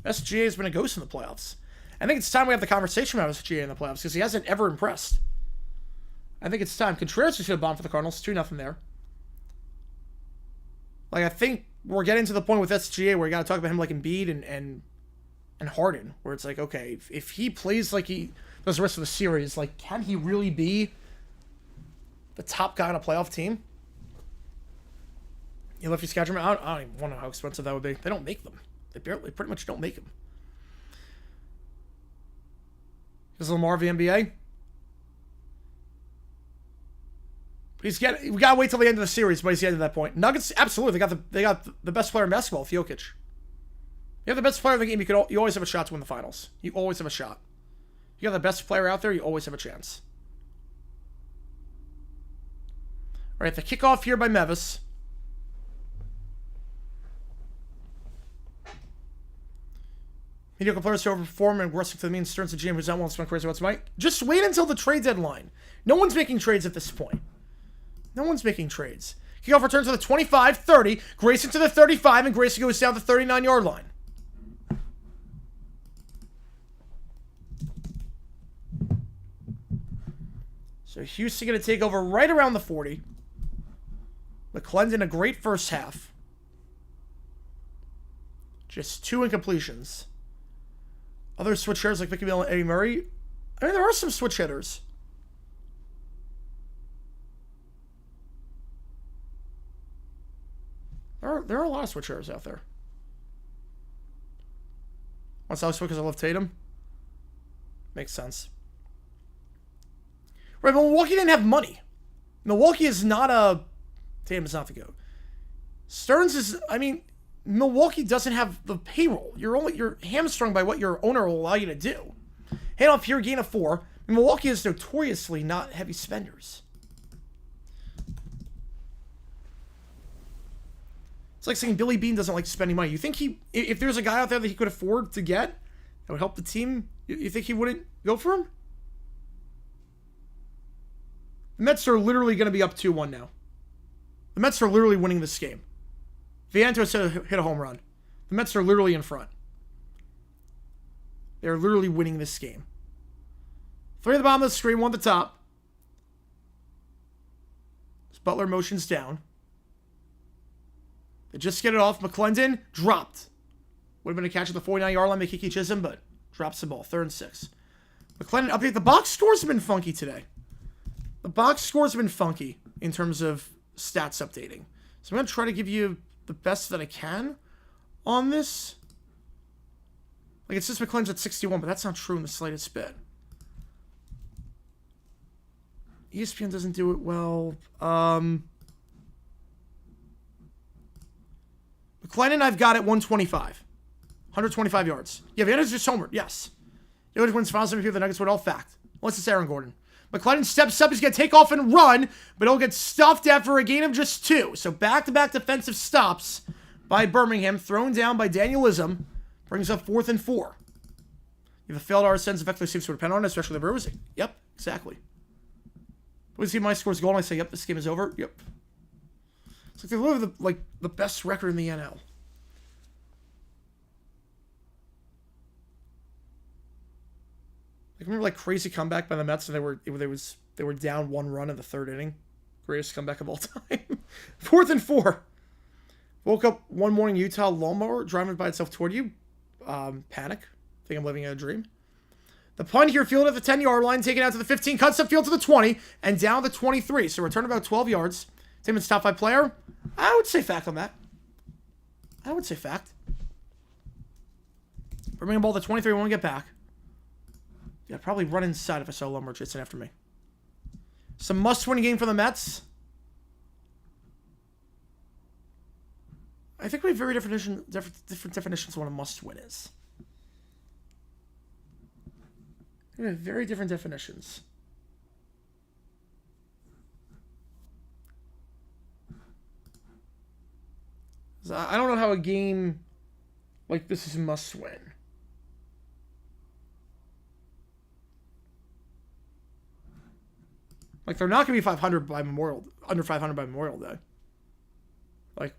SGA has been a ghost in the playoffs. I think it's time we have the conversation about SGA in the playoffs because he hasn't ever impressed. I think it's time. Contreras should have bombed for the Cardinals. 2-0 there. Like, I think we're getting to the point with SGA where you got to talk about him like Embiid and Harden, where it's like, okay, if he plays like he does the rest of the series, like, can he really be the top guy on a playoff team? You left your schedule. I don't even want to know how expensive that would be. They don't make them. They pretty much don't make them. Is Lamar the NBA? We gotta wait till the end of the series, but he's getting to that point. Nuggets, absolutely, they got the best player in basketball, Jokic. You have the best player in the game, you always have a shot to win the finals. You always have a shot. You got the best player out there, you always have a chance. All right, the kickoff here by Mevis. Mediocre players who overperform and aggressive to the mean Stearns and GM who's not willing to spend crazy what's Mike. Just wait until the trade deadline. No one's making trades at this point. No one's making trades. Kickoff returns to the 25-30. Grayson to the 35, and Grayson goes down the 39-yard line. So Houston going to take over right around the 40. McClendon, a great first half. Just 2 incompletions. Other switch hitters like Mickey Mill and Eddie Murray. I mean, there are some switch hitters. There are a lot of switch hitters out there. Once I was because I love Tatum. Makes sense. Right, but Milwaukee didn't have money. Milwaukee is not a... Tatum is not the GOAT. Stearns is... I mean, Milwaukee doesn't have the payroll. You're hamstrung by what your owner will allow you to do. Hand off here, gain of 4. Milwaukee is notoriously not heavy spenders. It's like saying Billy Beane doesn't like spending money. You think if there's a guy out there that he could afford to get that would help the team, you think he wouldn't go for him? The Mets are literally going to be up 2-1 now. The Mets are literally winning this game. Vientos hit a home run. The Mets are literally in front. They're literally winning this game. 3 at the bottom of the screen, 1 at the top. As Butler motions down. They just get it off. McClendon dropped. Would have been a catch at the 49-yard line by Kiki Chisholm, but drops the ball. 3rd and 6. McClendon update. The box scores have been funky today. The box scores have been funky in terms of stats updating. So I'm going to try to give you the best that I can on this. Like, it says McClendon's at 61, but that's not true in the slightest bit. ESPN doesn't do it well. McClendon, I've got at 125. 125 yards. Yeah, Vander's just homered. Yes. You know, wins finals MVP of the Nuggets with all fact. Unless it's Aaron Gordon. McClendon steps up. He's going to take off and run, but he'll get stuffed after a gain of just 2. So back-to-back defensive stops by Birmingham, thrown down by Daniel-ism. Brings up 4th and 4. If a failed Arsens effectively seems to depend on it, especially the bruising. Yep, exactly. When you see my scores goal and I say, yep, this game is over. Yep. It's like they're literally the best record in the NL. Like, remember, like, crazy comeback by the Mets, and they were down 1 run in the 3rd inning. Greatest comeback of all time. 4th and 4. Woke up one morning, Utah lawnmower driving by itself toward you. Panic. Think I'm living in a dream. The punt here, fielded at the 10-yard line, taken out to the 15, cuts up field to the 20, and down to 23. So return about 12 yards. Timmons top 5 player. I would say fact on that. I would say fact. Birmingham ball to 23, won't get back. Yeah, probably run inside if I saw Lumber chasing after me. Some must-win game for the Mets. I think we have very different definitions of what a must-win is. We have very different definitions. I don't know how a game like this is must-win. Like, they're not going to be 500 by under 500 by Memorial Day. Like,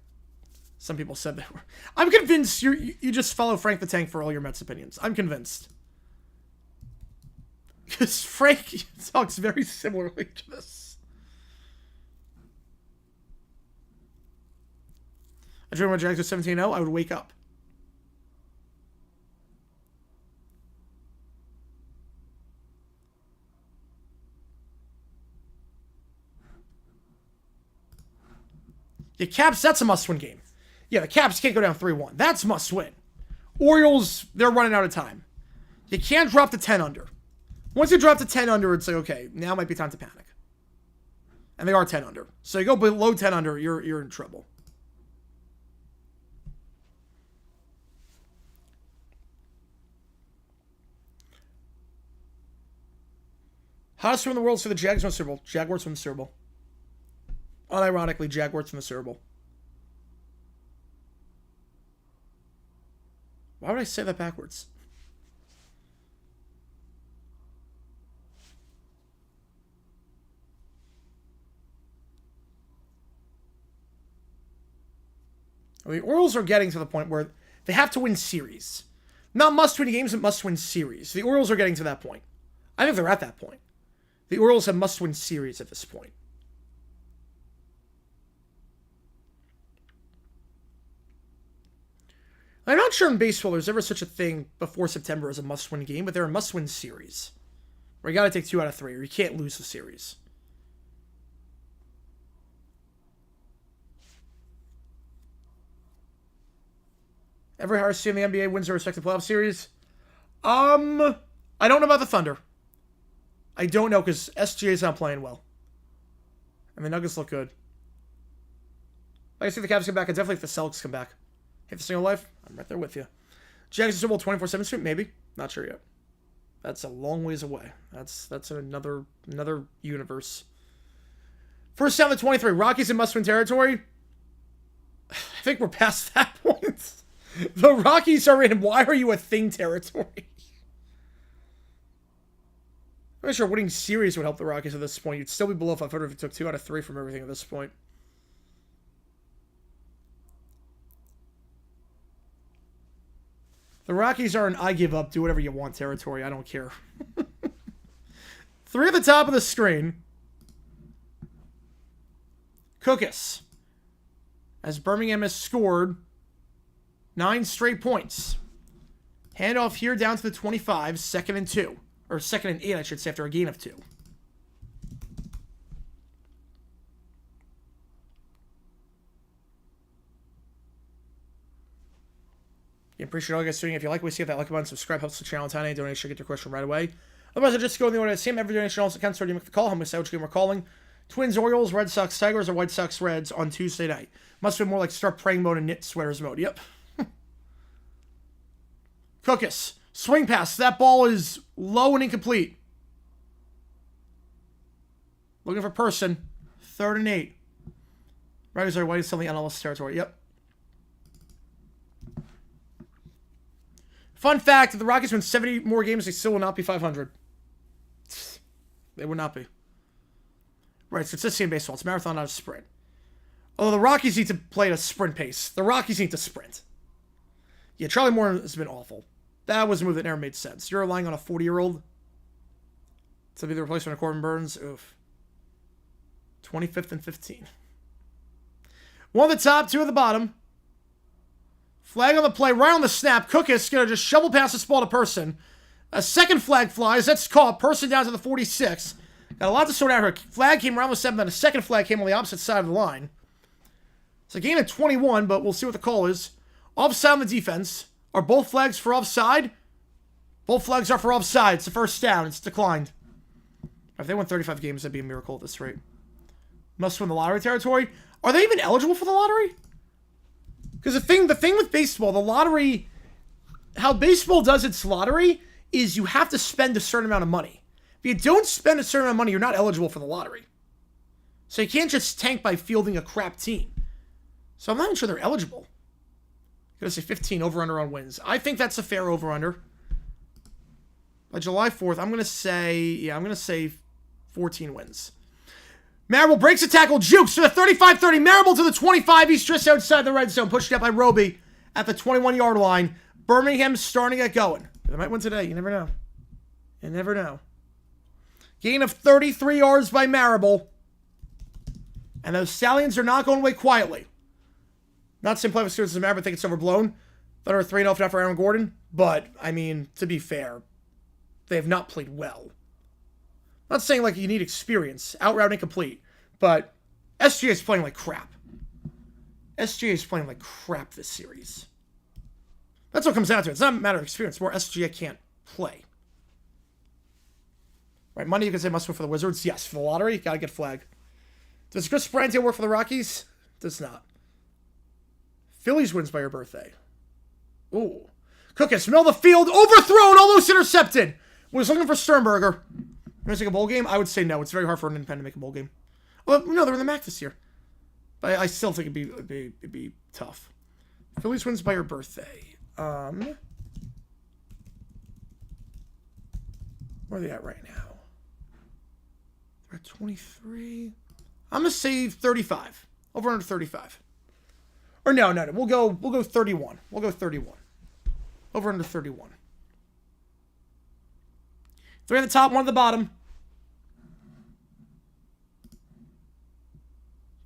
some people said they were. I'm convinced you just follow Frank the Tank for all your Mets opinions. I'm convinced. Because Frank talks very similarly to this. I dream when Jags was 17-0, I would wake up. The Caps, that's a must-win game. Yeah, the Caps can't go down 3-1. That's must-win. Orioles, they're running out of time. You can't drop to 10 under. Once you drop to 10 under, it's like, okay, now might be time to panic. And they are 10 under. So you go below 10 under, you're in trouble. Hottest win in the world for the Jags win the Super Bowl. Jaguars win the Super Bowl. Unironically, Jaguars win the Super Bowl. Why would I say that backwards? The Orioles are getting to the point where they have to win series. Not must-win games, but must-win series. The Orioles are getting to that point. I think they're at that point. The Orioles have must-win series at this point. I'm not sure in baseball there's ever such a thing before September as a must-win game, but they're a must-win series. Where you got to take 2 out of 3, or you can't lose the series. Every higher seed in the NBA wins their respective playoff series. I don't know about the Thunder. I don't know because SGA's not playing well. And the Nuggets look good. Like I see the Cavs come back, and definitely if the Celtics come back. Hit the single life, I'm right there with you. Jags Super Bowl 24/7 stream, maybe. Not sure yet. That's a long ways away. That's another universe. First down to 23. Rockies in must-win territory. I think we're past that point. The Rockies are in why are you a thing territory. I'm not sure winning series would help the Rockies at this point. You'd still be below 500 if you took 2 out of 3 from everything at this point. The Rockies are an I give up, do whatever you want territory. I don't care. 3 at the top of the screen. Cookus. As Birmingham has scored 9 straight points. Handoff here down to the 25, 2nd and 2. Or 2nd and 8, I should say, after a gain of 2. I appreciate all you guys doing. If you like what we see, hit that like button, subscribe, helps the channel. Tiny donation, get your question right away. Otherwise, I just go in the order of the same. Every donation also counts toward you make the call. How much which game we're calling? Twins, Orioles, Red Sox, Tigers, or White Sox, Reds on Tuesday night. Must have been more like start praying mode and knit sweaters mode. Yep. Cookus. Swing pass. That ball is low and incomplete. Looking for Person. 3rd and 8. Riders are waiting something NLS territory. Yep. Fun fact, if the Rockies win 70 more games, they still will not be 500. They would not be. Right, so it's just in baseball. It's a marathon, not a sprint. Although the Rockies need to play at a sprint pace. The Rockies need to sprint. Yeah, Charlie Moore has been awful. That was a move that never made sense. You're relying on a 40-year-old to be the replacement of Corbin Burns. Oof. 25th and 15. 1 at the top, 2 at the bottom. Flag on the play, right on the snap. Cookus going to just shovel past this ball to Person. A second flag flies. That's caught. Person down to the 46. Got a lot to sort out here. Flag came around the 7, then a second flag came on the opposite side of the line. It's a game at 21, but we'll see what the call is. Offside on the defense. Are both flags for offside? Both flags are for offside. It's the first down. It's declined. If they win 35 games, that'd be a miracle at this rate. Must win the lottery territory. Are they even eligible for the lottery? Because the thing with baseball, the lottery, how baseball does its lottery is you have to spend a certain amount of money. If you don't spend a certain amount of money, you're not eligible for the lottery. So you can't just tank by fielding a crap team. So I'm not even sure they're eligible. I'm going to say 15 over-under on wins. I think that's a fair over-under. By July 4th, I'm going to say 14 wins. Marable breaks a tackle, jukes to the 35-30. Marable to the 25. He's just outside the red zone. Pushed out by Roby at the 21-yard line. Birmingham's starting to get going. They might win today. You never know. You never know. Gain of 33 yards by Marable. And those Stallions are not going away quietly. Not saying play with students doesn't matter, but I think it's overblown. Thunder are 3-0 now for Aaron Gordon. But, I mean, to be fair, they have not played well. Not saying like you need experience. Out route incomplete. But SGA is playing like crap. SGA is playing like crap this series. That's what it comes down to. It's not a matter of experience. It's more SGA can't play. Right, money you can say must win for the Wizards. Yes, for the lottery, gotta get flagged. Does Chris Bryant work for the Rockies? Does not. Phillies wins by your birthday. Ooh. Cookus, middle of the field, overthrown, almost intercepted. Was looking for Sternberger. Going to take a bowl game? I would say no. It's very hard for an independent to make a bowl game. Well, no, they're in the MAC this year. But I still think it'd be tough. Phillies wins by your birthday. Where are they at right now? They're at 23. I'm going to say 35. Over under 35. Or no. We'll go 31. We'll go 31. Over under 31. 3 at the top, 1 at the bottom.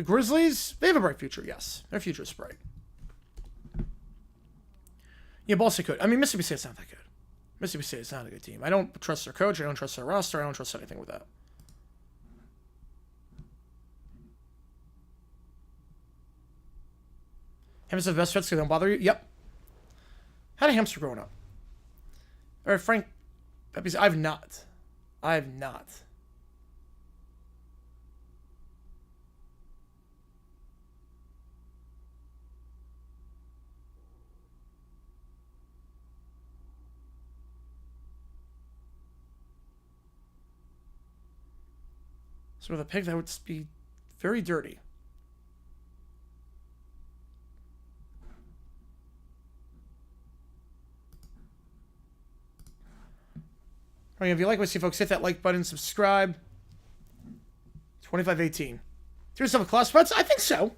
The Grizzlies, they have a bright future, yes. Their future is bright. Yeah, Ball State could. I mean, Mississippi State's not that good. Mississippi State's not a good team. I don't trust their coach. I don't trust their roster. I don't trust anything with that. Hamster's the best fits because they don't bother you? Yep. Had a hamster growing up. All right, Frank. I've not. So with a pig, that would be very dirty. All right, if you like what you see, folks, hit that like button, subscribe. 2518. Do you have class spreads? I think so.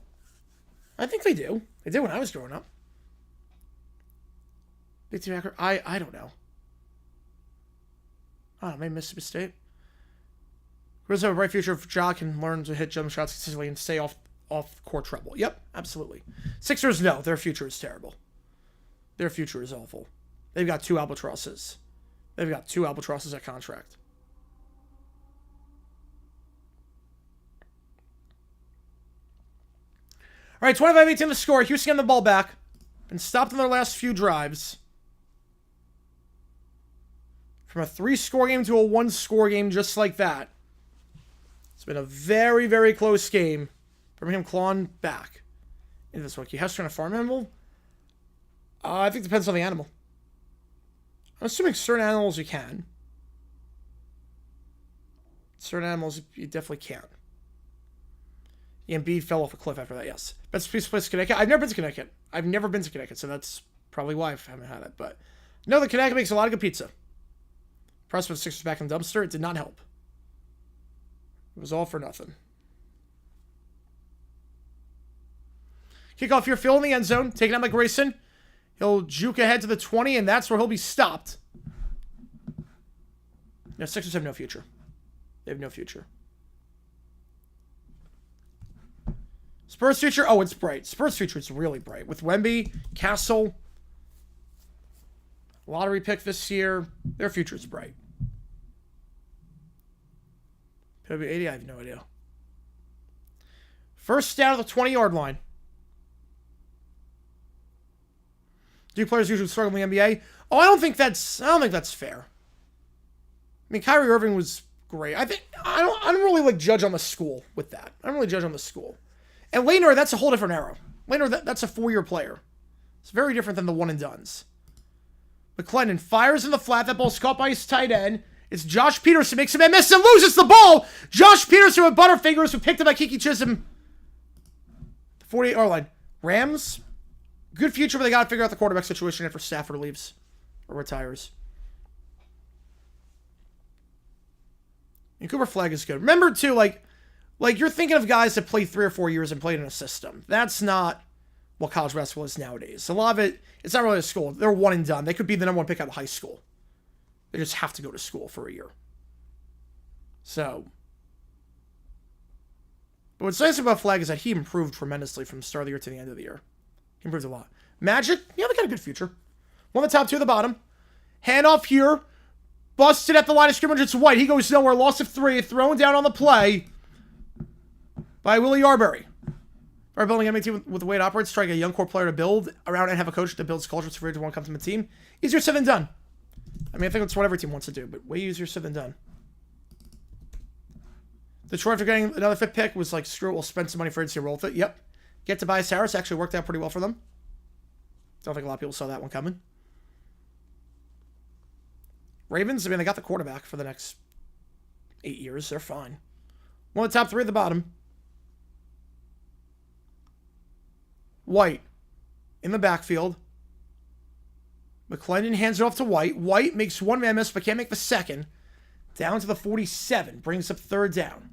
I think they do. They did when I was growing up. Big team hacker? I don't know. I don't know, maybe Mississippi State. Grizzlies have a bright future if Ja can learn to hit jump shots consistently and stay off court trouble. Yep, absolutely. Sixers, no. Their future is terrible. Their future is awful. They've got 2 albatrosses. They've got 2 albatrosses at contract. All right, 25-18 the score. Houston getting the ball back. Been stopped in their last few drives. From a 3-score game to a 1-score game just like that. It's been a very, very close game. Birmingham clawing back into this one. Can you have to turn a farm animal? I think it depends on the animal. I'm assuming certain animals you can. Certain animals you definitely can't. Embiid fell off a cliff after that, yes. Best place to Connecticut. I've never been to Connecticut, so that's probably why I haven't had it. But no, the Connecticut makes a lot of good pizza. Press with 6 back in the dumpster. It did not help. It was all for nothing. Kickoff here, Phil in the end zone. Taking out by Grayson. He'll juke ahead to the 20, and that's where he'll be stopped. No, Sixers have no future. They have no future. Spurs future? Oh, it's bright. Spurs future is really bright. With Wemby, Castle, lottery pick this year, their future is bright. PW80, I have no idea. First down at the 20-yard line. Do players usually struggle in the NBA? Oh, I don't think that's fair. I mean, Kyrie Irving was great. I don't really like judge on the school with that. I don't really judge on the school. And Laner, that's a whole different era. Laner, that's a 4-year player. It's very different than the one and dones. McClendon fires in the flat. That ball's caught by his tight end. It's Josh Peterson, makes him miss and loses the ball. Josh Peterson with Butterfingers, who picked up by Kiki Chisholm. The 48-yard line. Rams, good future, but they got to figure out the quarterback situation after Stafford leaves or retires. And Cooper Flag is good. Remember, too, like you're thinking of guys that played 3 or 4 years and played in a system. That's not what college basketball is nowadays. A lot of it, it's not really a school. They're one and done. They could be the number 1 pick out of high school. They just have to go to school for a year. So, but what's nice about Flag is that he improved tremendously from the start of the year to the end of the year. He improved a lot. Magic, yeah, they got a good future. One of the top 2 at the bottom. Handoff here. Busted at the line of scrimmage. It's White. He goes nowhere. Loss of 3. Thrown down on the play by Willie Yarberry. Our building NBA team with the way it operates, trying a young core player to build around and have a coach that builds culture so for everyone to come to the team. Easier said than done. I mean, I think that's what every team wants to do, but way easier said than done. Detroit, after getting another 5th pick, was like, screw it, we'll spend some money for it, roll with it. Yep. Get Tobias Harris. Actually worked out pretty well for them. Don't think a lot of people saw that one coming. Ravens, I mean, they got the quarterback for the next 8 years. They're fine. One of the top 3 at the bottom. White in the backfield. McClendon hands it off to White. White makes 1 man miss, but can't make the second. Down to the 47. Brings up 3rd down.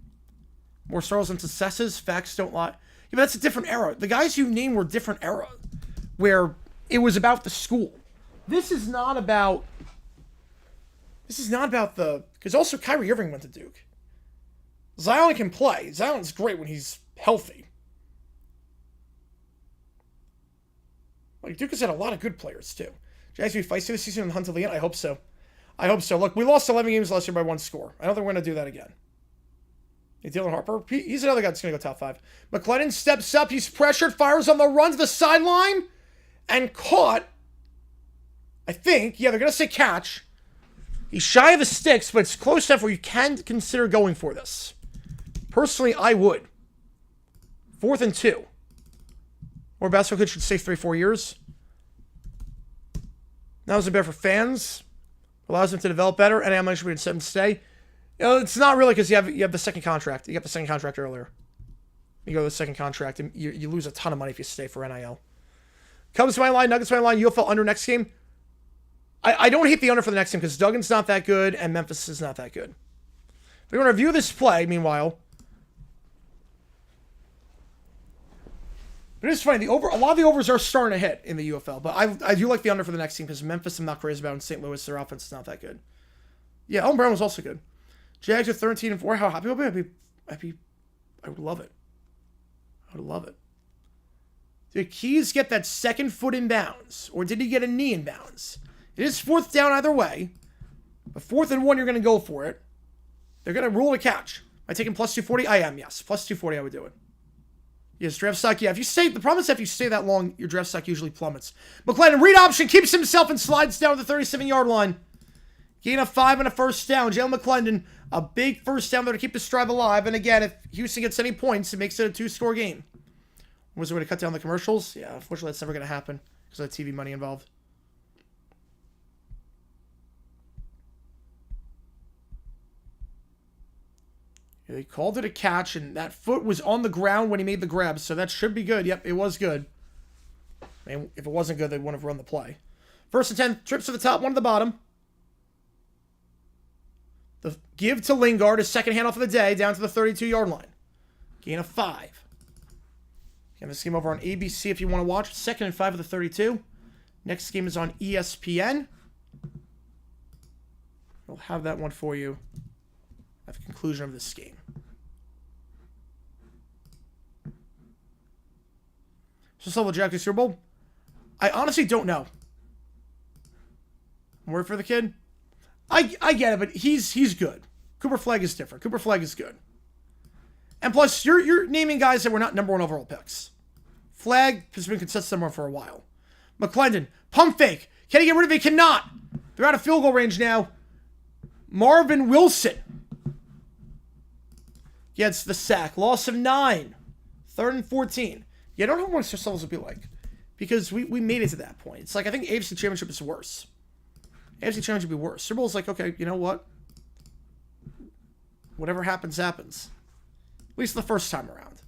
More struggles and successes. Facts don't lie. Yeah, but that's a different era. The guys you named were different era. Where it was about the school. This is not about the... Because also Kyrie Irving went to Duke. Zion can play. Zion's great when he's healthy. Like, Duke has had a lot of good players, too. Jags will be feisty this season in the hunt till the end? I hope so. I hope so. Look, we lost 11 games last year by 1 score. I don't think we're going to do that again. Hey, Dylan Harper, he's another guy that's going to go top 5. McClellan steps up. He's pressured, fires on the run to the sideline, and caught. I think, yeah, they're going to say catch. He's shy of the sticks, but it's close enough where you can consider going for this. Personally, I would. 4th and 2. More basketball kids should stay 3-4 years. That was better for fans. Allows them to develop better. And I'm not sure we can set them to stay. You know, it's not really because you have the second contract. You got the second contract earlier. You go to the second contract, and you lose a ton of money if you stay for NIL. Cubs to my line, Nuggets to my line, UFL under next game. I don't hate the under for the next game because Duggan's not that good and Memphis is not that good. We're going to review this play, meanwhile. But it's funny, a lot of the overs are starting to hit in the UFL, but I do like the under for the next team because Memphis I'm not crazy about, and St. Louis, their offense is not that good. Yeah, Elton Brown was also good. Jags at 13 and 4. How happy would I be? I would love it. I would love it. Did Keys get that second foot in bounds, or did he get a knee in bounds? It is 4th down either way, but 4th and 1, you're going to go for it. They're going to rule a catch. Am I taking plus 240? I am, yes. Plus 240, I would do it. Yes, draft stock, yeah. The problem is if you stay that long, your draft stock usually plummets. McClellan, read option, keeps himself and slides down to the 37-yard line. Gain of 5 and a first down. Jalen McClendon, a big first down there to keep this drive alive. And again, if Houston gets any points, it makes it a 2-score game. Was there a way to cut down the commercials? Yeah, unfortunately, that's never going to happen because of the TV money involved. Yeah, they called it a catch, and that foot was on the ground when he made the grab, so that should be good. Yep, it was good. And if it wasn't good, they wouldn't have run the play. 1st and 10, trips to the top, 1 to the bottom. The give to Lingard, his second handoff of the day, down to the 32-yard line. Gain of 5. Again, this game over on ABC if you want to watch. 2nd and 5 of the 32. Next game is on ESPN. We'll have that one for you at the conclusion of this game. So, Silver Jack Super Bowl? I honestly don't know. Word for the kid? I get it, but he's good. Cooper Flagg is different. Cooper Flagg is good. And plus, you're naming guys that were not number 1 overall picks. Flagg has been consistent for a while. McClendon, pump fake. Can he get rid of it? He cannot. They're out of field goal range now. Marvin Wilson gets the sack. Loss of 9. 3rd and 14. Yeah, I don't know what success levels would be like. Because we made it to that point. It's like, I think AFC Championship is worse. AFC Championship would be worse. Super Bowl's like, okay, you know what? Whatever happens, happens. At least the first time around.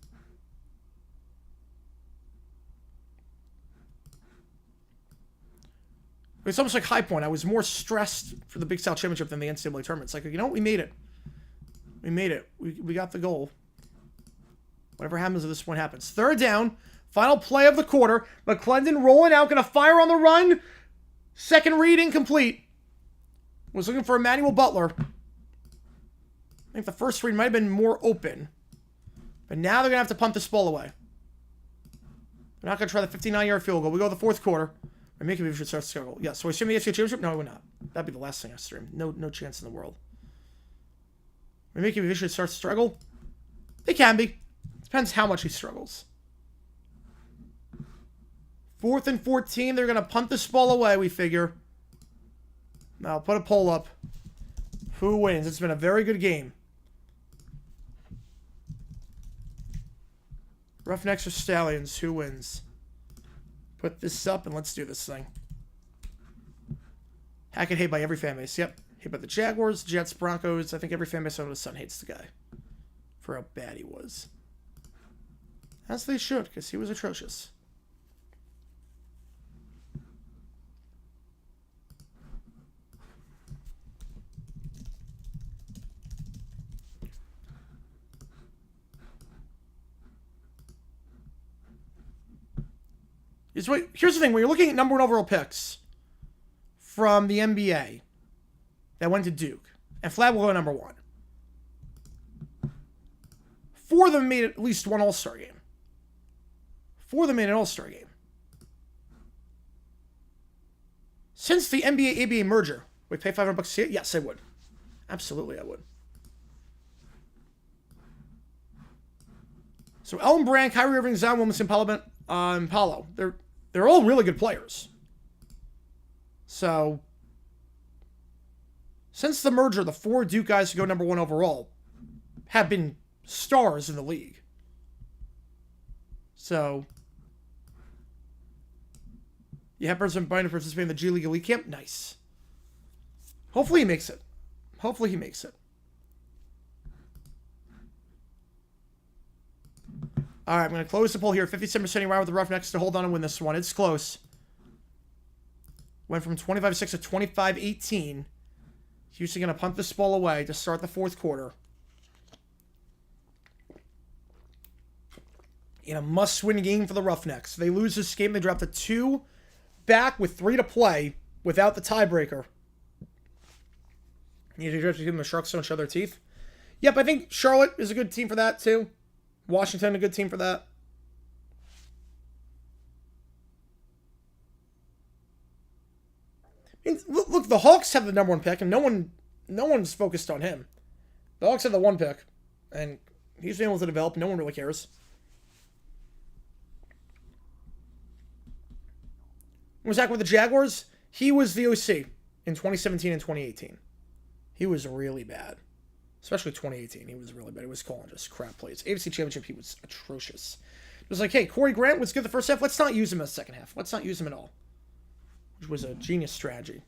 It's almost like High Point. I was more stressed for the Big South Championship than the NCAA tournament. It's like, you know what? We made it. We made it. We got the goal. Whatever happens at this point happens. 3rd down. Final play of the quarter. McClendon rolling out. Going to fire on the run. Second read incomplete. Was looking for Emmanuel Butler. I think the first read might have been more open. But now they're going to have to punt this ball away. They're not going to try the 59-yard field goal. We go to the 4th quarter. Or maybe we should start to struggle. Yeah, so we stream the AFC Championship? No, we would not. That'd be the last thing I stream. No chance in the world. We make him should start to struggle? They can be. Depends how much he struggles. 4th and 14. They're going to punt this ball away, we figure. Now, put a poll up. Who wins? It's been a very good game. Roughnecks or Stallions? Who wins? Put this up and let's do this thing. Hackett hate by every fan base. Yep. Hate by the Jaguars, Jets, Broncos. I think every fan base under the sun hates the guy. For how bad he was. As they should, because he was atrocious. Here's the thing. When you're looking at number 1 overall picks from the NBA that went to Duke, and Flagg will go number 1. 4 of them made at least one All-Star game. 4 of them made an All-Star game. Since the NBA ABA merger, would I pay $500 to see it? Yes, I would. Absolutely, I would. So Elton Brand, Kyrie Irving, Zion Williamson, Paolo. They're all really good players. So since the merger, the 4 Duke guys to go number 1 overall have been stars in the league. So yeah, Hepburn's been invited to participate in the G League Elite Camp. Nice. Hopefully he makes it. Hopefully he makes it. All right, I'm going to close the poll here. 57% around with the Roughnecks to hold on and win this one. It's close. Went from 25-6 to 25-18. Houston going to punt this ball away to start the 4th quarter. In a must-win game for the Roughnecks. If they lose this game, they drop to 2 back with 3 to play without the tiebreaker. You have to give them the Sharks don't show their teeth. Yep, I think Charlotte is a good team for that, too. Washington, a good team for that. I mean, look, the Hawks have the number 1 pick, and no one's focused on him. The Hawks have the 1 pick, and he's been able to develop. No one really cares. When was Zach with the Jaguars? He was the OC in 2017 and 2018. He was really bad. Especially 2018. He was really bad. He was calling just crap plays. AFC Championship, he was atrocious. It was like, hey, Corey Grant was good the first half. Let's not use him in the second half. Let's not use him at all. Which was a genius strategy.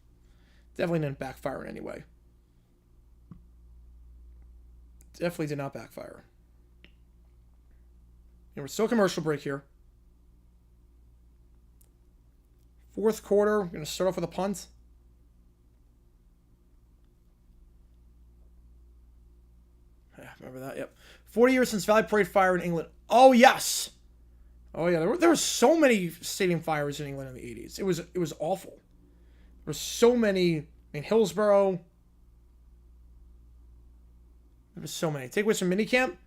Definitely didn't backfire in any way. Definitely did not backfire. And we're still commercial break here. 4th quarter. We're going to start off with a punt. Remember that? Yep. 40 years since Valley Parade fire in England. Oh, yes. Oh, yeah. There were so many stadium fires in England in the 80s. It was awful. There were so many. I mean, Hillsborough. There were so many. Takeaways from minicamp.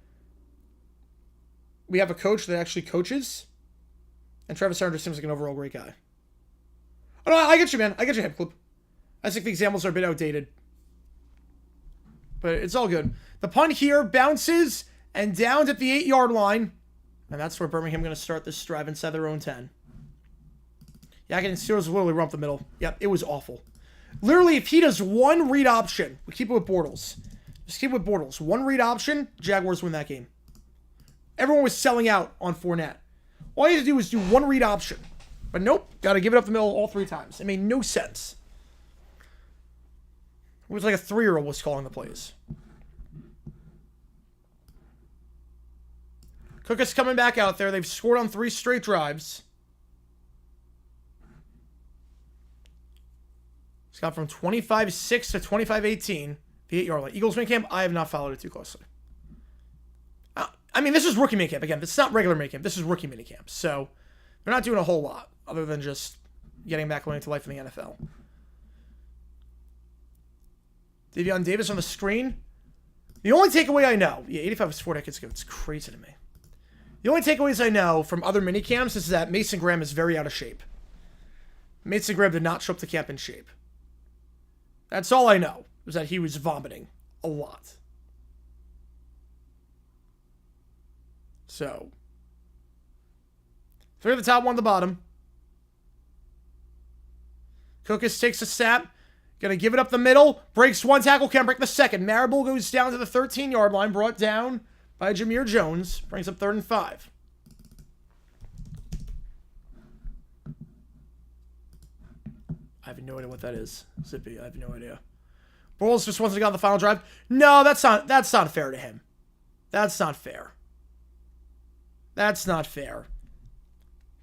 We have a coach that actually coaches. And Travis Sargent seems like an overall great guy. Oh, no, I get you, man. I get you, Hip Clip. I think the examples are a bit outdated. But it's all good. The punt here bounces and down at the 8-yard line. And that's where Birmingham going to start this drive inside their own 10. Yeah, I can see it was literally rump the middle. Yep, it was awful. Literally, if he does 1 read option, we keep it with Bortles. Just keep it with Bortles. 1 read option, Jaguars win that game. Everyone was selling out on Fournette. All you had to do was do 1 read option. But nope, got to give it up the middle all 3 times. It made no sense. It was like a 3-year-old was calling the plays. Cook is coming back out there. They've scored on 3 straight drives. It's gone from 25-6 to 25-18. The 8-yard line. Eagles minicamp, I have not followed it too closely. I mean, this is rookie minicamp. Again, this is not regular minicamp. This is rookie minicamp. So, they're not doing a whole lot other than just getting back into life in the NFL. Davion Davis on the screen. The only takeaway I know, 85 was 4 decades ago. It's crazy to me. The only takeaways I know from other minicamps is that Mason Graham is very out of shape. Mason Graham did not show up to camp in shape. That's all I know, was that he was vomiting a lot. So, 3 at the top, 1 at the bottom. Cookus takes a snap. Gonna give it up the middle. Breaks 1 tackle, can't break the second. Marable goes down to the 13-yard line. Brought down by Jameer Jones. Brings up 3rd and 5. I have no idea what that is. Zippy, I have no idea. Bortles just wants to go on the final drive. No, that's not fair to him. That's not fair. That's not fair.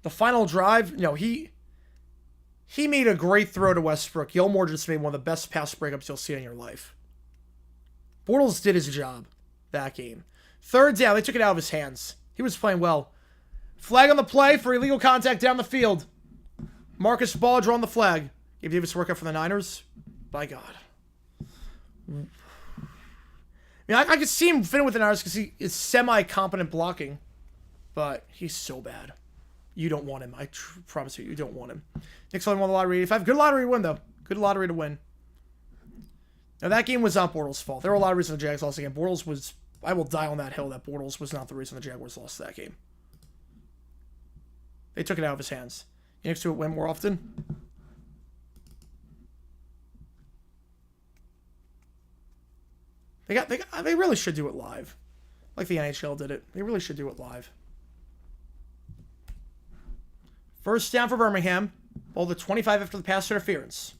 The final drive, no, he made a great throw to Westbrook. Gilmore just made one of the best pass breakups you'll see in your life. Bortles did his job that game. 3rd down, they took it out of his hands. He was playing well. Flag on the play for illegal contact down the field. Marcus Ball drawing the flag. Gave Davis a workout for the Niners. By God. I mean, I could see him fitting with the Niners because he is semi-competent blocking. But he's so bad. You don't want him. I promise you, you don't want him. Knicks only won the lottery 85. Good lottery win, though. Good lottery to win. Now, that game was not Bortles' fault. There were a lot of reasons the Jags lost again. Bortles was... I will die on that hill that Bortles was not the reason the Jaguars lost that game. They took it out of his hands. The Knicks do it win more often. They really should do it live. Like the NHL did it. They really should do it live. First down for Birmingham. Ball to 25 after the pass interference.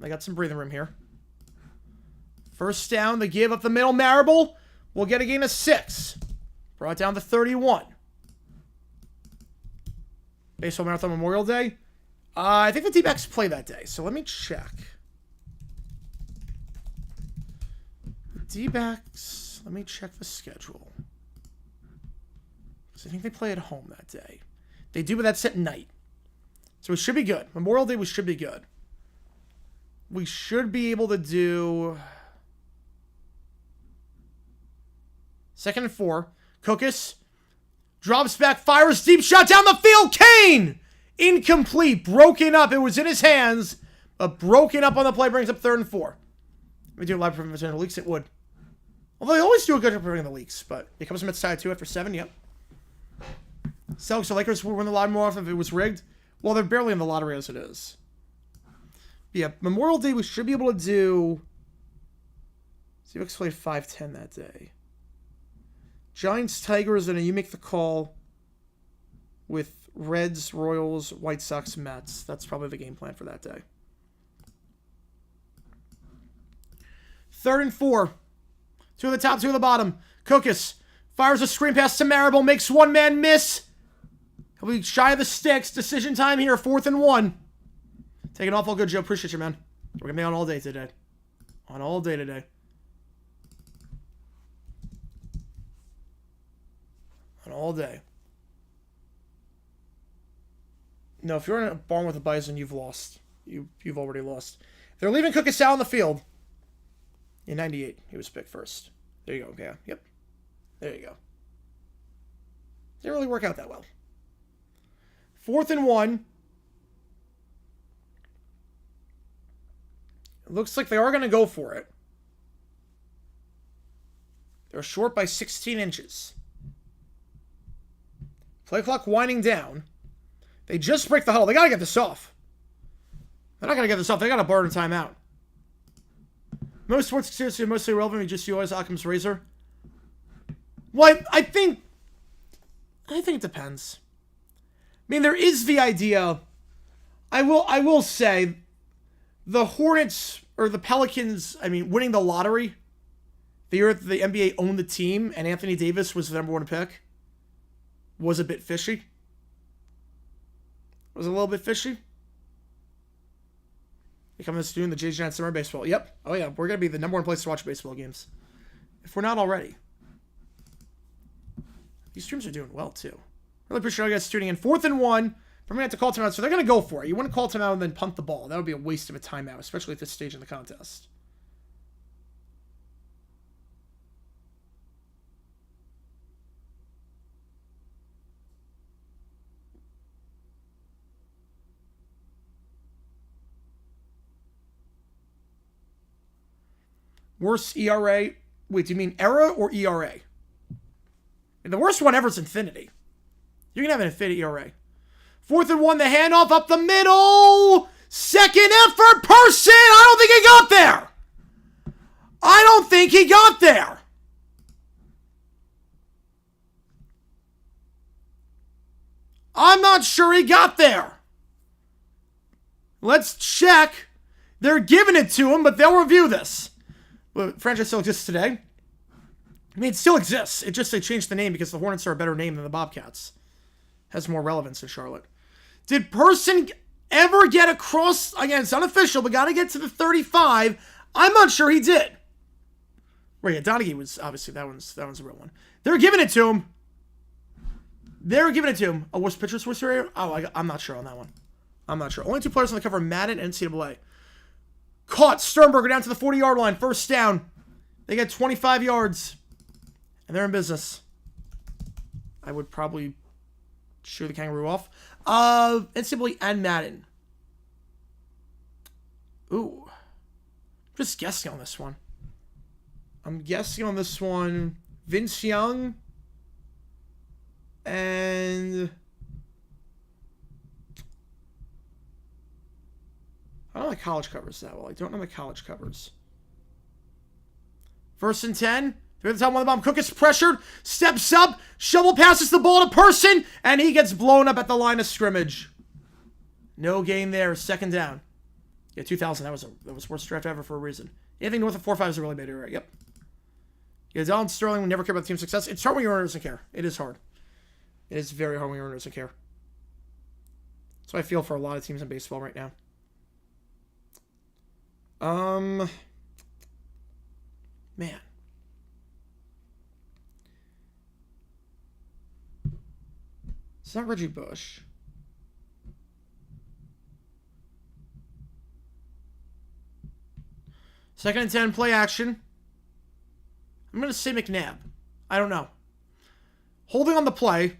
They got some breathing room here. First down, they give up the middle. Marable will get a gain of 6. Brought down to 31. Baseball Marathon Memorial Day. I think the D-backs play that day, so let me check. The D-backs, let me check the schedule. Because I think they play at home that day. They do, but that's at night. So it should be good. Memorial Day, we should be good. We should be able to do... 2nd and 4. Cookus drops back, fires deep shot down the field. Kane! Incomplete. Broken up. It was in his hands, but broken up on the play. Brings up 3rd and 4. Let me do a live prevention of the leaks. It would. Although they always do a good job preventing the leaks, but it comes from its side 2 after 7. Yep. Celtics or Lakers would win the lottery more often if it was rigged. Well, they're barely in the lottery as it is. But yeah, Memorial Day we should be able to do. Seahawks played 5-10 that day. Giants, Tigers, and you make the call with Reds, Royals, White Sox, Mets. That's probably the game plan for that day. 3rd and 4. 2 at the top, 2 at the bottom. Cookus fires a screen pass to Marable, makes one man miss. He'll be shy of the sticks. Decision time here, 4th and 1. Taking off all good, Joe. Appreciate you, man. We're going to be on all day today. On all day today. All day. No, if you're in a barn with a bison, you've lost. You've already lost. They're leaving Cookus out on the field. In 98, he was picked first. There you go. Yeah, yep. There you go. Didn't really work out that well. 4th and 1. It looks like they are going to go for it. They're short by 16 inches. Play clock winding down. They just break the huddle. They got to get this off. They're not going to get this off. They got to burn a timeout. Most sports seriously mostly relevant. We just use Occam's razor. Well, I think it depends. I mean, there is the idea. I will say, the Hornets or the Pelicans. I mean, winning the lottery, the year that the NBA owned the team and Anthony Davis was the number 1 pick, was a bit fishy. Was a little bit fishy. They come this doing the JG9 Summer Baseball. Yep. Oh, yeah. We're going to be the number 1 place to watch baseball games. If we're not already. These streams are doing well, too. Really appreciate you guys tuning in. 4th and 1. We're going to have to call timeout. So they're going to go for it. You want to call timeout and then punt the ball. That would be a waste of a timeout, especially at this stage in the contest. Worst ERA. Wait, do you mean era or ERA? And the worst one ever is infinity. You can have an infinity ERA. 4th and 1, the handoff up the middle. Second effort, Person. I don't think he got there. I don't think he got there. I'm not sure he got there. Let's check. They're giving it to him, but they'll review this. Well, franchise still exists today. I mean, it still exists. It just they changed the name because the Hornets are a better name than the Bobcats. Has more relevance in Charlotte. Did Person ever get across? Again, it's unofficial, but got to get to the 35. I'm not sure he did. Right, yeah, Donaghy was obviously that one's a real one. They're giving it to him. They're giving it to him. Oh, worst pitchers, worst area? Oh, I'm not sure on that one. I'm not sure. Only 2 players on the cover: Madden and NCAA. Caught. Sternberger down to the 40-yard line. First down. They get 25 yards. And they're in business. I would probably Shoot the kangaroo off. NCAA and Madden. Ooh. Just guessing on this one. I'm guessing on this one Vince Young and I don't know the college covers that well. I don't know the college covers. 1st and 10. Through the top of the bomb. Cook is pressured. Steps up. Shovel passes the ball to Person. And he gets blown up at the line of scrimmage. No gain there. 2nd down. Yeah, 2000. That was worst draft ever for a reason. Anything north of 4.5 is a really bad era. Yep. Yeah, Donald Sterling would never care about the team's success. It's hard when your owner doesn't care. It is hard. It is very hard when your owner doesn't care. That's what I feel for a lot of teams in baseball right now. Man. It's not Reggie Bush. Second and 10, play action. I'm going to say McNabb. I don't know. Holding on the play.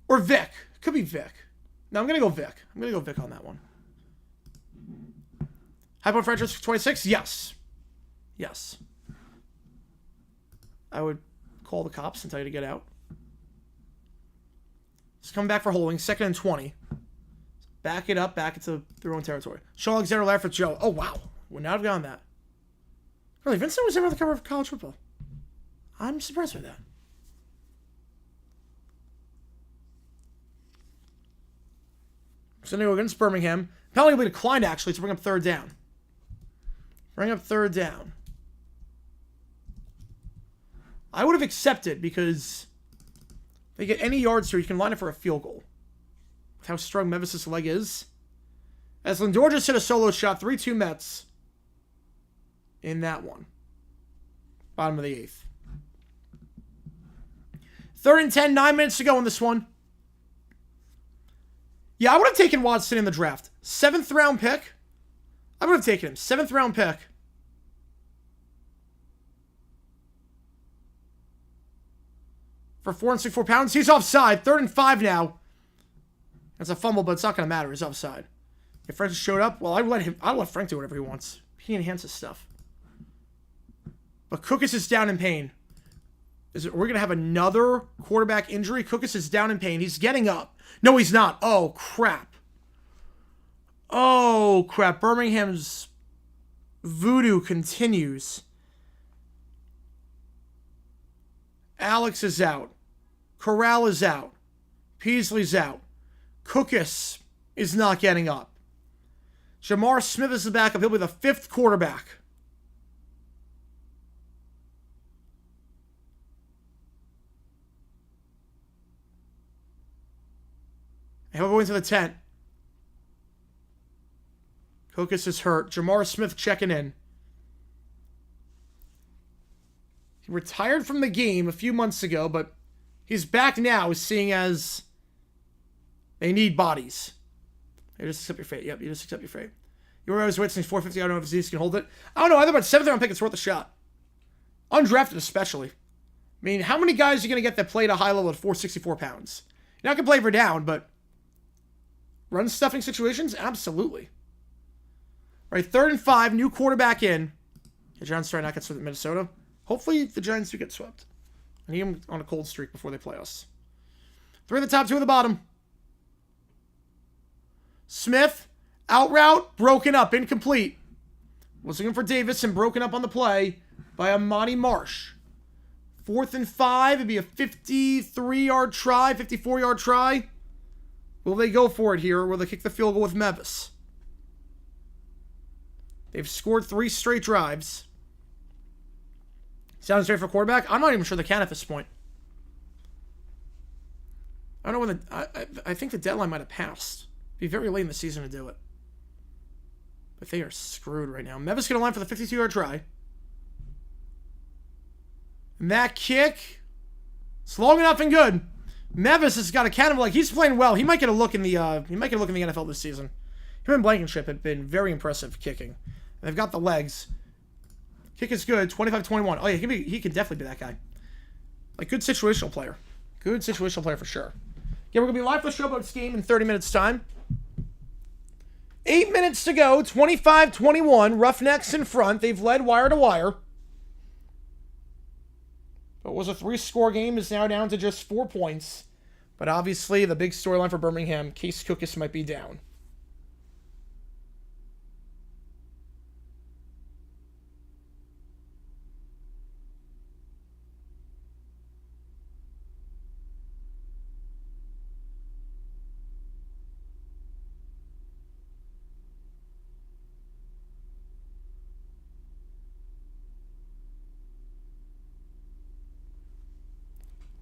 Or Vic. Could be Vic. No, I'm going to go Vic. I'm going to go Vic on that one. High point franchise 26? Yes. Yes. I would call the cops and tell you to get out. Just coming back for holding. 2nd and 20. Back it up. Back into their own territory. Shaw Alexander left for Joe. Oh, wow. Would not have gotten that. Really, Vincent was ever on the cover of college football. I'm surprised by that. So they go against Birmingham. Penalty will be declined, actually, to bring up 3rd down. Bring up 3rd down. I would have accepted because if they get any yards here, you can line up for a field goal. With how strong Mevis' leg is. As Lindor just hit a solo shot, 3-2 Mets in that one. Bottom of the 8th. 3rd and 10, 9 minutes to go in this one. Yeah, I would have taken Watson in the draft. 7th round pick. I would have taken him. 7th round pick. For 464 pounds. He's offside. 3rd and 5 now. That's a fumble, but it's not going to matter. He's offside. If Frank showed up, well, I'll let Frank do whatever he wants. He enhances stuff. But Cookus is down in pain. We're going to have another quarterback injury. Cookus is down in pain. He's getting up. No, he's not. Oh, crap. Oh, crap. Birmingham's voodoo continues. Alex is out. Corral is out. Peasley's out. Cookus is not getting up. Jamar Smith is the backup. He'll be the 5th quarterback. He'll go into the tent. Cookus is hurt. Jamar Smith checking in. He retired from the game a few months ago, but he's back now, seeing as they need bodies. You just accept your fate. Yep, you just accept your fate. You were always waiting since 450. I don't know if Aziz can hold it. I don't know. Either, but 7th round pick, it's worth a shot. Undrafted especially. I mean, how many guys are you going to get that play at a high level at 464 pounds? You're not going to play for down, but run stuffing situations? Absolutely. All right, 3rd and 5, new quarterback in. The Giants try not get swept at Minnesota. Hopefully the Giants do get swept. I need them on a cold streak before they play us. 3 at the top, 2 at the bottom. Smith, out route, broken up, incomplete. Was looking for Davis and broken up on the play by Amani Marsh. 4th and 5, it'd be a 53-yard try, 54-yard try. Will they go for it here, or will they kick the field goal with Mevis? They've scored 3 straight drives. Sounds straight for quarterback. I'm not even sure they can at this point. I don't know when I think the deadline might have passed. It'd be very late in the season to do it. But they are screwed right now. Mevis going to line for the 52-yard try. And that kick, it's long enough and good. Mevis has got a kind of like he's playing well. He might get a look in the NFL this season. Him and Blankenship have been very impressive kicking. And they've got the legs. Kick is good. 25-21. Oh yeah, he can definitely be that guy. Like good situational player. Good situational player for sure. Yeah, we're going to be live for the Showboats game in 30 minutes' time. 8 minutes to go, 25-21. Roughnecks in front. They've led wire to wire. What was a 3-score game is now down to just 4 points. But obviously, the big storyline for Birmingham, Case Cookus might be down.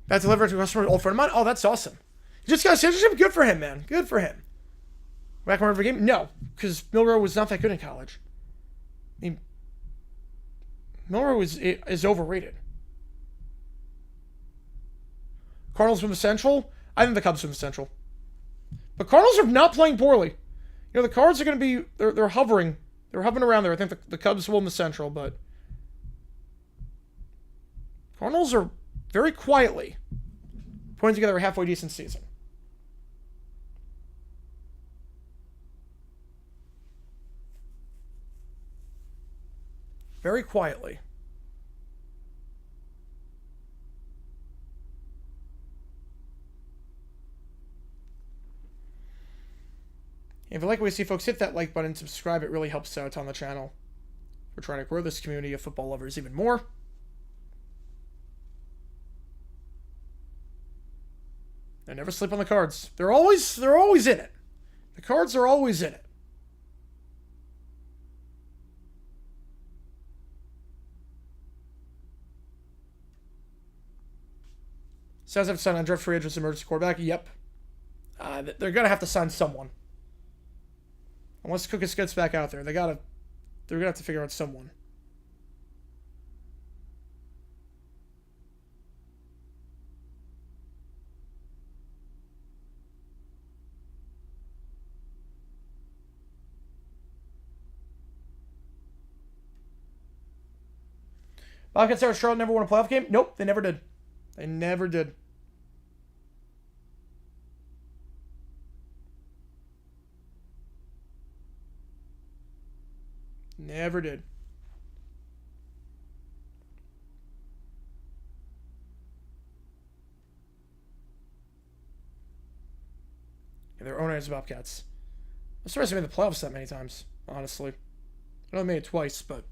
That delivered to a customer, old friend of mine. Oh, that's awesome. He just got a citizenship. Good for him, man. Good for him. Back for a game? No, because Milrow was not that good in college. I mean, Milrow is overrated. Cardinals from the Central? I think the Cubs from the Central. The Cardinals are not playing poorly. You know, the Cards are going to be, they're hovering. They're hovering around there. I think the Cubs will in the Central, but Cardinals are very quietly putting together a halfway decent season. Very quietly. If you like what you see, folks, hit that like button, subscribe. It really helps out on the channel. We're trying to grow this community of football lovers even more. I never sleep on the Cards. They're always in it. The Cards are always in it. Sounds have to sign on draft free agents emergency quarterback. Yep. They're gonna have to sign someone. Unless Cookus gets back out there, they're gonna have to figure out someone. Bobcats Sarah Charlotte never won a playoff game? Nope, they never did. They never did. Never did. Yeah, they're owners of Bobcats. I'm surprised they made the playoffs that many times, honestly. I know they made it twice, but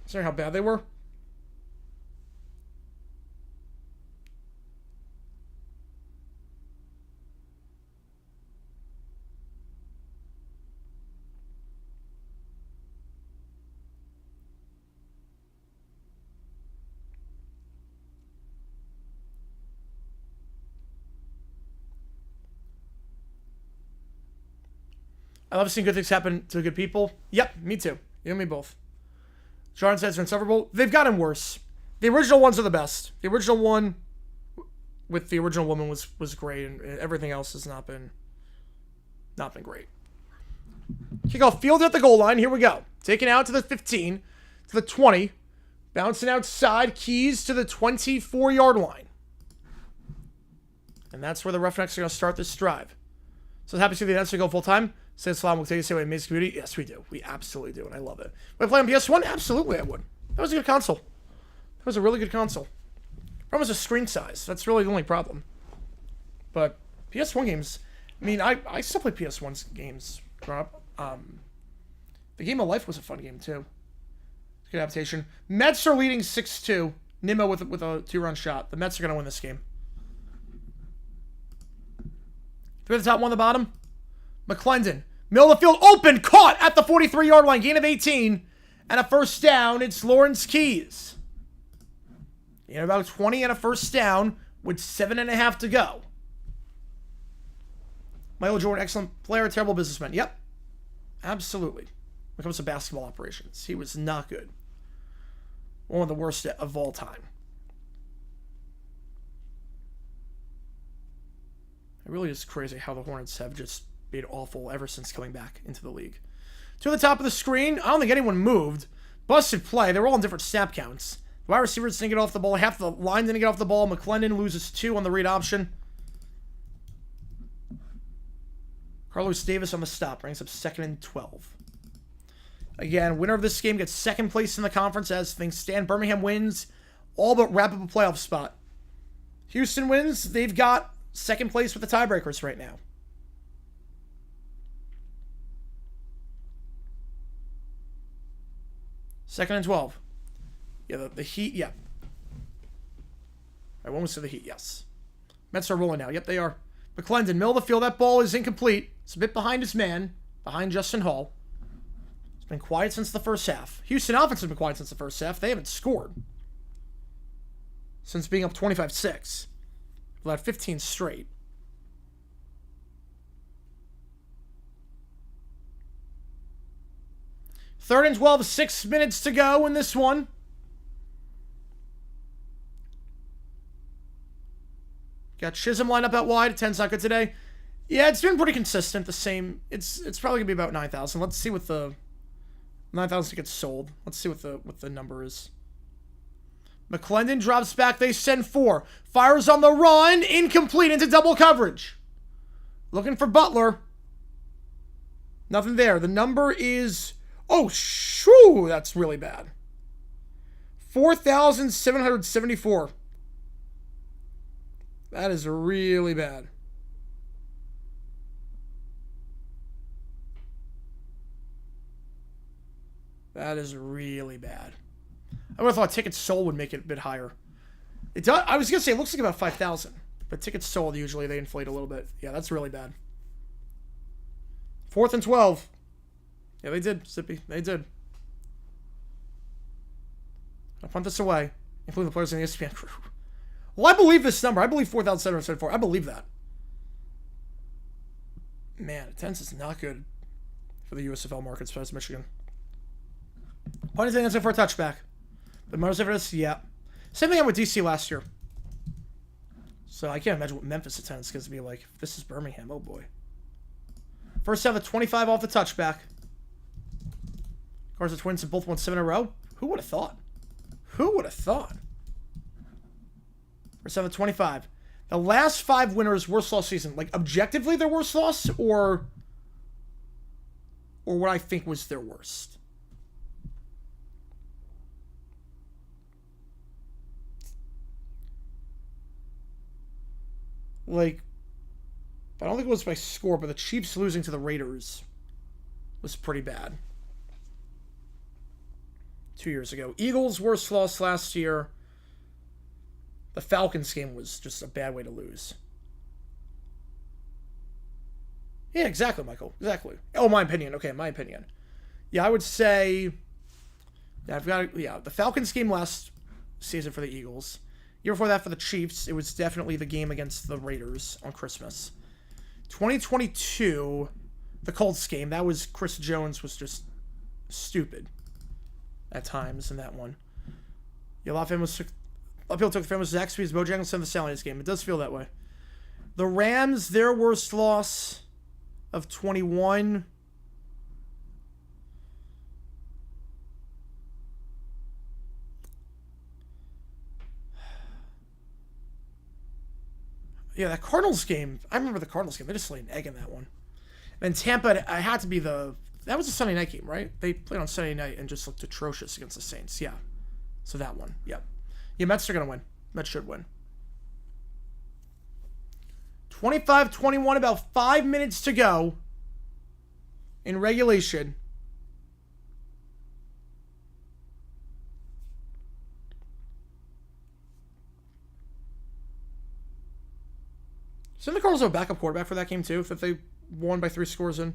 considering how bad they were. I love seeing good things happen to good people. Yep, me too. You and me both. Jordan says for Super Bowl. They've gotten worse. The original ones are the best. The original one with the original woman was great, and everything else has not been great. Kickoff field at the goal line. Here we go. Taken out to the 15, to the 20. Bouncing outside. Keys to the 24-yard line. And that's where the Roughnecks are going to start this drive. So happy to see the announcer go full time. Say Islam will take us away in Amazing Community. Yes, we do. We absolutely do, and I love it. Would I play on PS1? Absolutely, I would. That was a good console. That was a really good console. Problem was the screen size. That's really the only problem. But PS1 games, I mean, I still play PS1 games growing up. The Game of Life was a fun game, too. Good adaptation. Mets are leading 6-2. Nimmo with a 2-run shot. The Mets are going to win this game. Three at the top, one at the bottom. McClendon. Middle of the field, open, caught at the 43-yard line. Gain of 18. And a first down. It's Lawrence Keys. In about 20 and a first down with 7.5 to go. Michael Jordan, excellent player, terrible businessman. Yep. Absolutely. When it comes to basketball operations, he was not good. One of the worst of all time. It really is crazy how the Hornets have just been awful ever since coming back into the league. To the top of the screen, I don't think anyone moved. Busted play. They were all in different snap counts. The wide receivers didn't get off the ball. Half the line didn't get off the ball. McClendon loses 2 on the read option. Carlos Davis on the stop brings up 2nd and 12. Again, winner of this game gets 2nd place in the conference as things stand. Birmingham wins, all but wrap up a playoff spot. Houston wins. They've got 2nd place with the tiebreakers right now. Second and 12. Yeah, the Heat, yeah. I won't say the Heat, yes. Mets are rolling now. Yep, they are. McClendon, middle of the field. That ball is incomplete. It's a bit behind his man, behind Justin Hall. It's been quiet since the first half. Houston offense has been quiet since the first half. They haven't scored since being up 25-6. They've had 15 straight. Third and 12, 6 minutes to go in this one. Got Chisholm lined up out wide. 10's not good today. Yeah, it's been pretty consistent. The same. It's probably gonna be about 9,000. Let's see what the 9,000 tickets sold. Let's see what the number is. McClendon drops back. They send 4. Fires on the run. Incomplete into double coverage. Looking for Butler. Nothing there. The number is... Oh, shoo! That's really bad. 4,774. That is really bad. That is really bad. I would have thought tickets sold would make it a bit higher. It does. I was going to say it looks like about 5,000. But tickets sold, usually they inflate a little bit. Yeah, that's really bad. 4th and 12. Yeah, they did, Sippy. They did. I'll punt this away, including the players in the ESPN crew. Well, I believe this number. I believe 4,774. I believe that. Man, attendance is not good for the USFL market, besides Michigan. Why does it answer for a touchback? The most of it, yeah. Same thing with DC last year. So I can't imagine what Memphis attendance is going to be like. This is Birmingham. Oh, boy. First half of 25 off the touchback. Of course, the Twins have both won 7 in a row. Who would have thought? Who would have thought? First half of 25. The last 5 winners' worst loss season. Like, objectively their worst loss, or what I think was their worst? Like, I don't think it was by score, but the Chiefs losing to the Raiders was pretty bad. 2 years ago. Eagles' worst loss last year. The Falcons game was just a bad way to lose. Yeah, exactly, Michael. Exactly. Oh, my opinion. Okay, my opinion. Yeah, I would say... Yeah, the Falcons game last season for the Eagles. Year before that for the Chiefs, it was definitely the game against the Raiders on Christmas. 2022, the Colts game, that was Chris Jones was just stupid at times in that one. Yeah, a lot of people took the famous Zaxby's Bojangles and the Stallions game. It does feel that way. The Rams, their worst loss of 21. Yeah, that Cardinals game. I remember the Cardinals game. They just laid an egg in that one. And Tampa, I had to be the... That was a Sunday night game, right? They played on Sunday night and just looked atrocious against the Saints. Yeah. So that one. Yeah. Yeah, Mets are going to win. Mets should win. 25-21, about 5 minutes to go in regulation. So the Cardinals have a backup quarterback for that game, too, if they won by 3 scores in.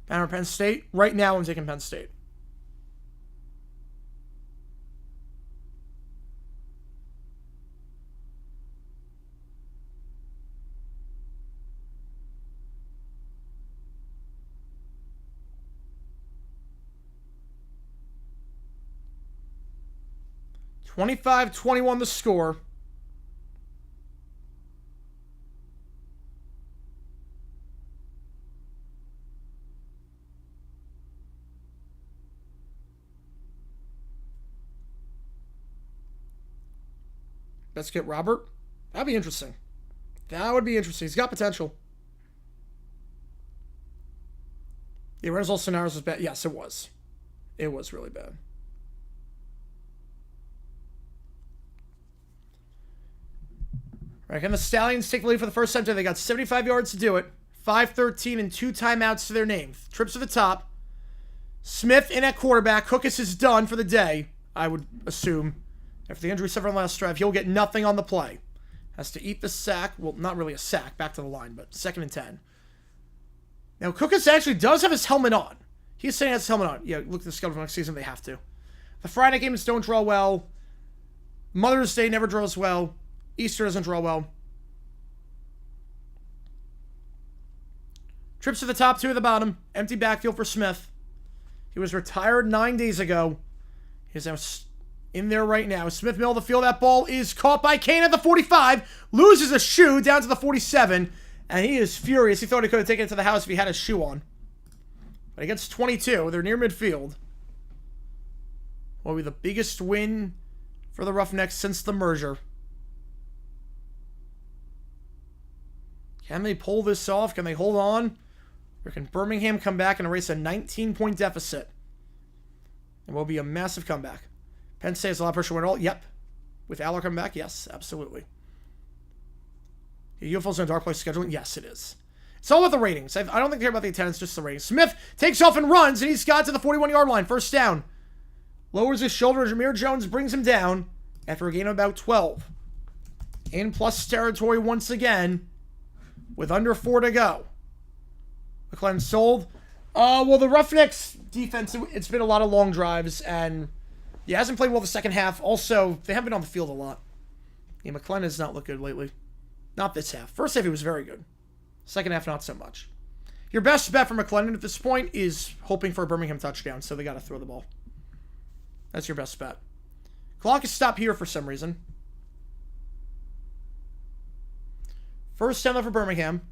Banner Penn State. Right now, I'm taking Penn State. (25-21) the score. Best get Robert. That'd be interesting. That would be interesting. He's got potential. Yeah, Reynolds scenarios was bad. Yes, it was. It was really bad. Right, can the Stallions take the lead for the first time today? They got 75 yards to do it. 5-13 and 2 timeouts to their name. Trips to the top. Smith in at quarterback. Cookus is done for the day, I would assume. After the injury suffered on the last drive, he'll get nothing on the play. Has to eat the sack. Well, not really a sack. Back to the line, but 2nd and 10. Now, Cookus actually does have his helmet on. He's saying he has his helmet on. Yeah, look at the schedule for next season. They have to. The Friday games don't draw well. Mother's Day never draws well. Easter doesn't draw well. Trips to the top, 2 at the bottom. Empty backfield for Smith. He was retired 9 days ago. He's now in there right now. Smith middle of the field. That ball is caught by Kane at the 45. Loses a shoe down to the 47. And he is furious. He thought he could have taken it to the house if he had his shoe on. But he gets 22. They're near midfield. Will be the biggest win for the Roughnecks since the merger. Can they pull this off? Can they hold on? Or can Birmingham come back and erase a 19-point deficit? It will be a massive comeback. Penn State has a lot of pressure to win it all. Yep. With Aller coming back? Yes, absolutely. The UFL's in a dark place scheduling? Yes, it is. It's all about the ratings. I don't think they care about the attendance, just the ratings. Smith takes off and runs, and he's got to the 41-yard line. First down. Lowers his shoulder. Jameer Jones brings him down after a gain of about 12. In plus territory once again with under 4 to go. McClellan sold. Well, the Roughnecks defense, it's been a lot of long drives, and he hasn't played well the second half. Also, they haven't been on the field a lot. Yeah, McClellan has not looked good lately. Not this half. First half, he was very good. Second half, not so much. Your best bet for McClellan at this point is hoping for a Birmingham touchdown, so they got to throw the ball. That's your best bet. Clock is stopped here for some reason. First down for Birmingham.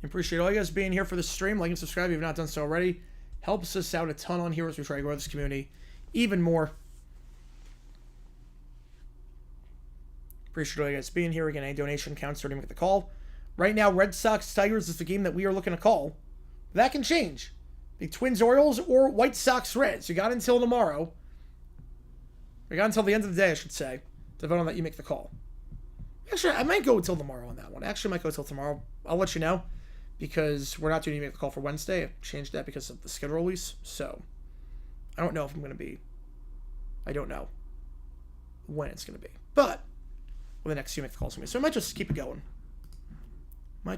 Appreciate all you guys being here for the stream. Like and subscribe if you've not done so already. Helps us out a ton on here as we try to grow this community even more. Appreciate all you guys being here. Again, any donation counts to make the call. Right now, Red Sox Tigers is the game that we are looking to call. That can change. The Twins Orioles or White Sox Reds. You got until tomorrow. We got until the end of the day, I should say, to vote on that. You make the call. Actually, I might go until tomorrow on that one. Actually, I might go until tomorrow. I'll let you know. Because we're not doing make the call for Wednesday. I changed that because of the schedule release. So, I don't know if I'm going to be... I don't know when it's going to be. But, well, the next few make the calls for me. So, I might just keep it going. 2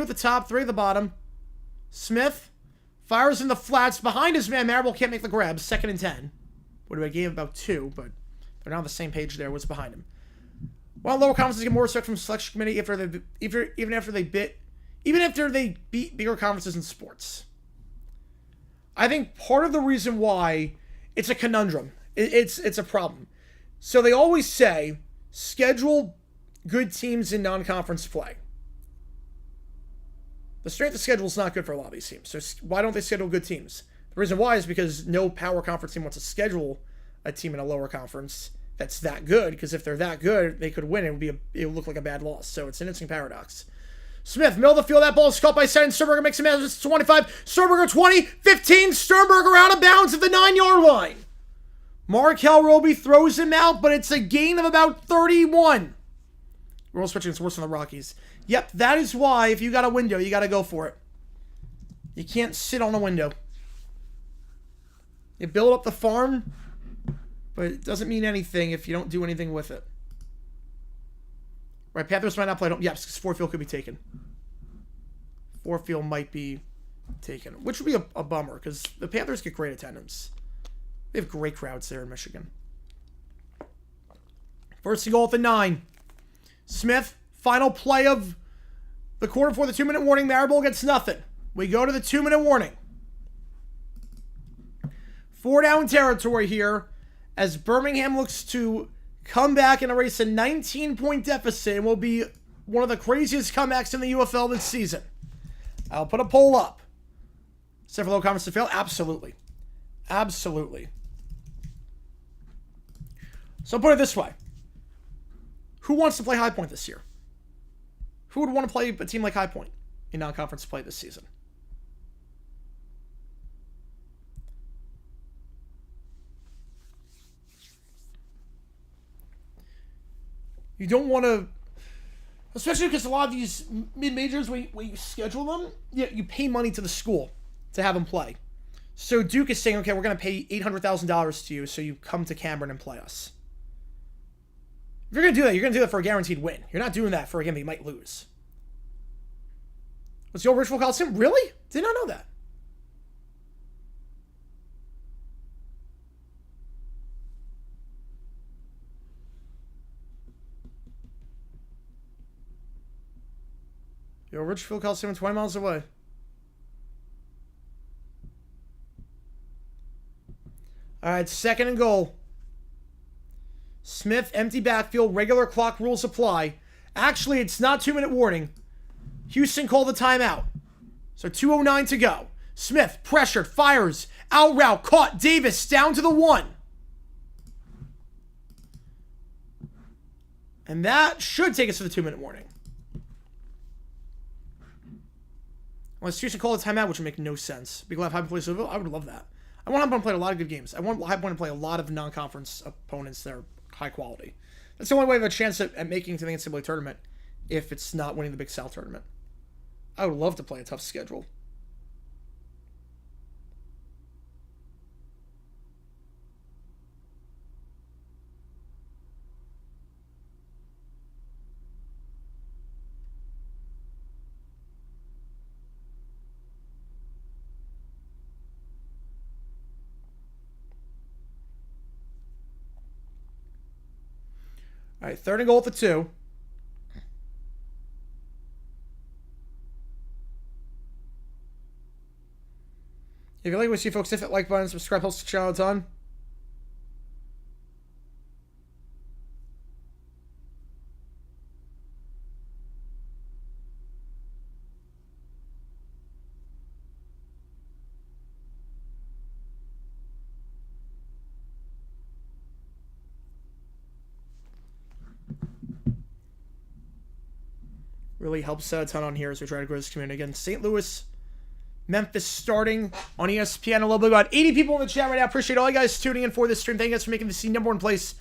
at the top, 3 at the bottom. Smith fires in the flats behind his man. Marable can't make the grab. 2nd and 10. Would have gave about 2, but they're not on the same page there. What's behind him? Well, lower conferences get more respect from the selection committee even after they beat bigger conferences in sports. I think part of the reason why it's a conundrum, it's a problem. So they always say schedule good teams in non-conference play. The strength of schedule is not good for a lot of these teams. So why don't they schedule good teams? The reason why is because no power conference team wants to schedule a team in a lower conference that's that good, because if they're that good, they could win. It would look like a bad loss. So it's an interesting paradox. Smith, middle of the field, that ball is caught by Stallions. Sternberger makes a mess. 25. Sternberger 20, 15. Sternberger out of bounds at the 9-yard line. Markel Roby throws him out, but it's a gain of about 31. Rule switching is worse than the Rockies. Yep, that is why if you got a window, you got to go for it. You can't sit on a window. You build up the farm, but it doesn't mean anything if you don't do anything with it. Right, Panthers might not play. Yes, because Fourfield could be taken. Fourfield might be taken, which would be a bummer because the Panthers get great attendance. They have great crowds there in Michigan. First and goal at the 9. Smith, final play of the quarter before the 2-minute warning. Marable gets nothing. We go to the 2-minute warning. 4 down territory here as Birmingham looks to come back and erase a 19-point deficit and will be one of the craziest comebacks in the UFL this season. I'll put a poll up. Set for low conference to fail? Absolutely. Absolutely. So I'll put it this way. Who wants to play High Point this year? Who would want to play a team like High Point in non-conference play this season? You don't want to, especially because a lot of these mid-majors, when you schedule them, you pay money to the school to have them play. So Duke is saying, okay, we're going to pay $800,000 to you so you come to Cameron and play us. If you're going to do that, you're going to do that for a guaranteed win. You're not doing that for a game that you might lose. What's the old Richfield Coliseum? Really? Did not know that. Yo, Richfield Coliseum 20 miles away. All right, 2nd and goal. Smith, empty backfield, regular clock rules apply. Actually, it's not 2-minute warning. Houston called the timeout. So 2:09 to go. Smith, pressured, fires, out route, caught, Davis down to the 1. And that should take us to the 2-minute warning. Unless Houston called a timeout, which would make no sense. Be glad High Point plays Louisville. I would love that. I want High Point to play a lot of good games. I want High Point to play a lot of non-conference opponents that are high quality. That's the only way I have a chance at making it to the NCAA tournament if it's not winning the Big South tournament. I would love to play a tough schedule. All right, 3rd and goal at the 2. If you like what you see, folks, hit that like button, subscribe, post the channel a ton. Really helps out a ton on here as we try to grow this community. Again, St. Louis, Memphis starting on ESPN. A little bit about 80 people in the chat right now. Appreciate all you guys tuning in for this stream. Thank you guys for making this the number 1 place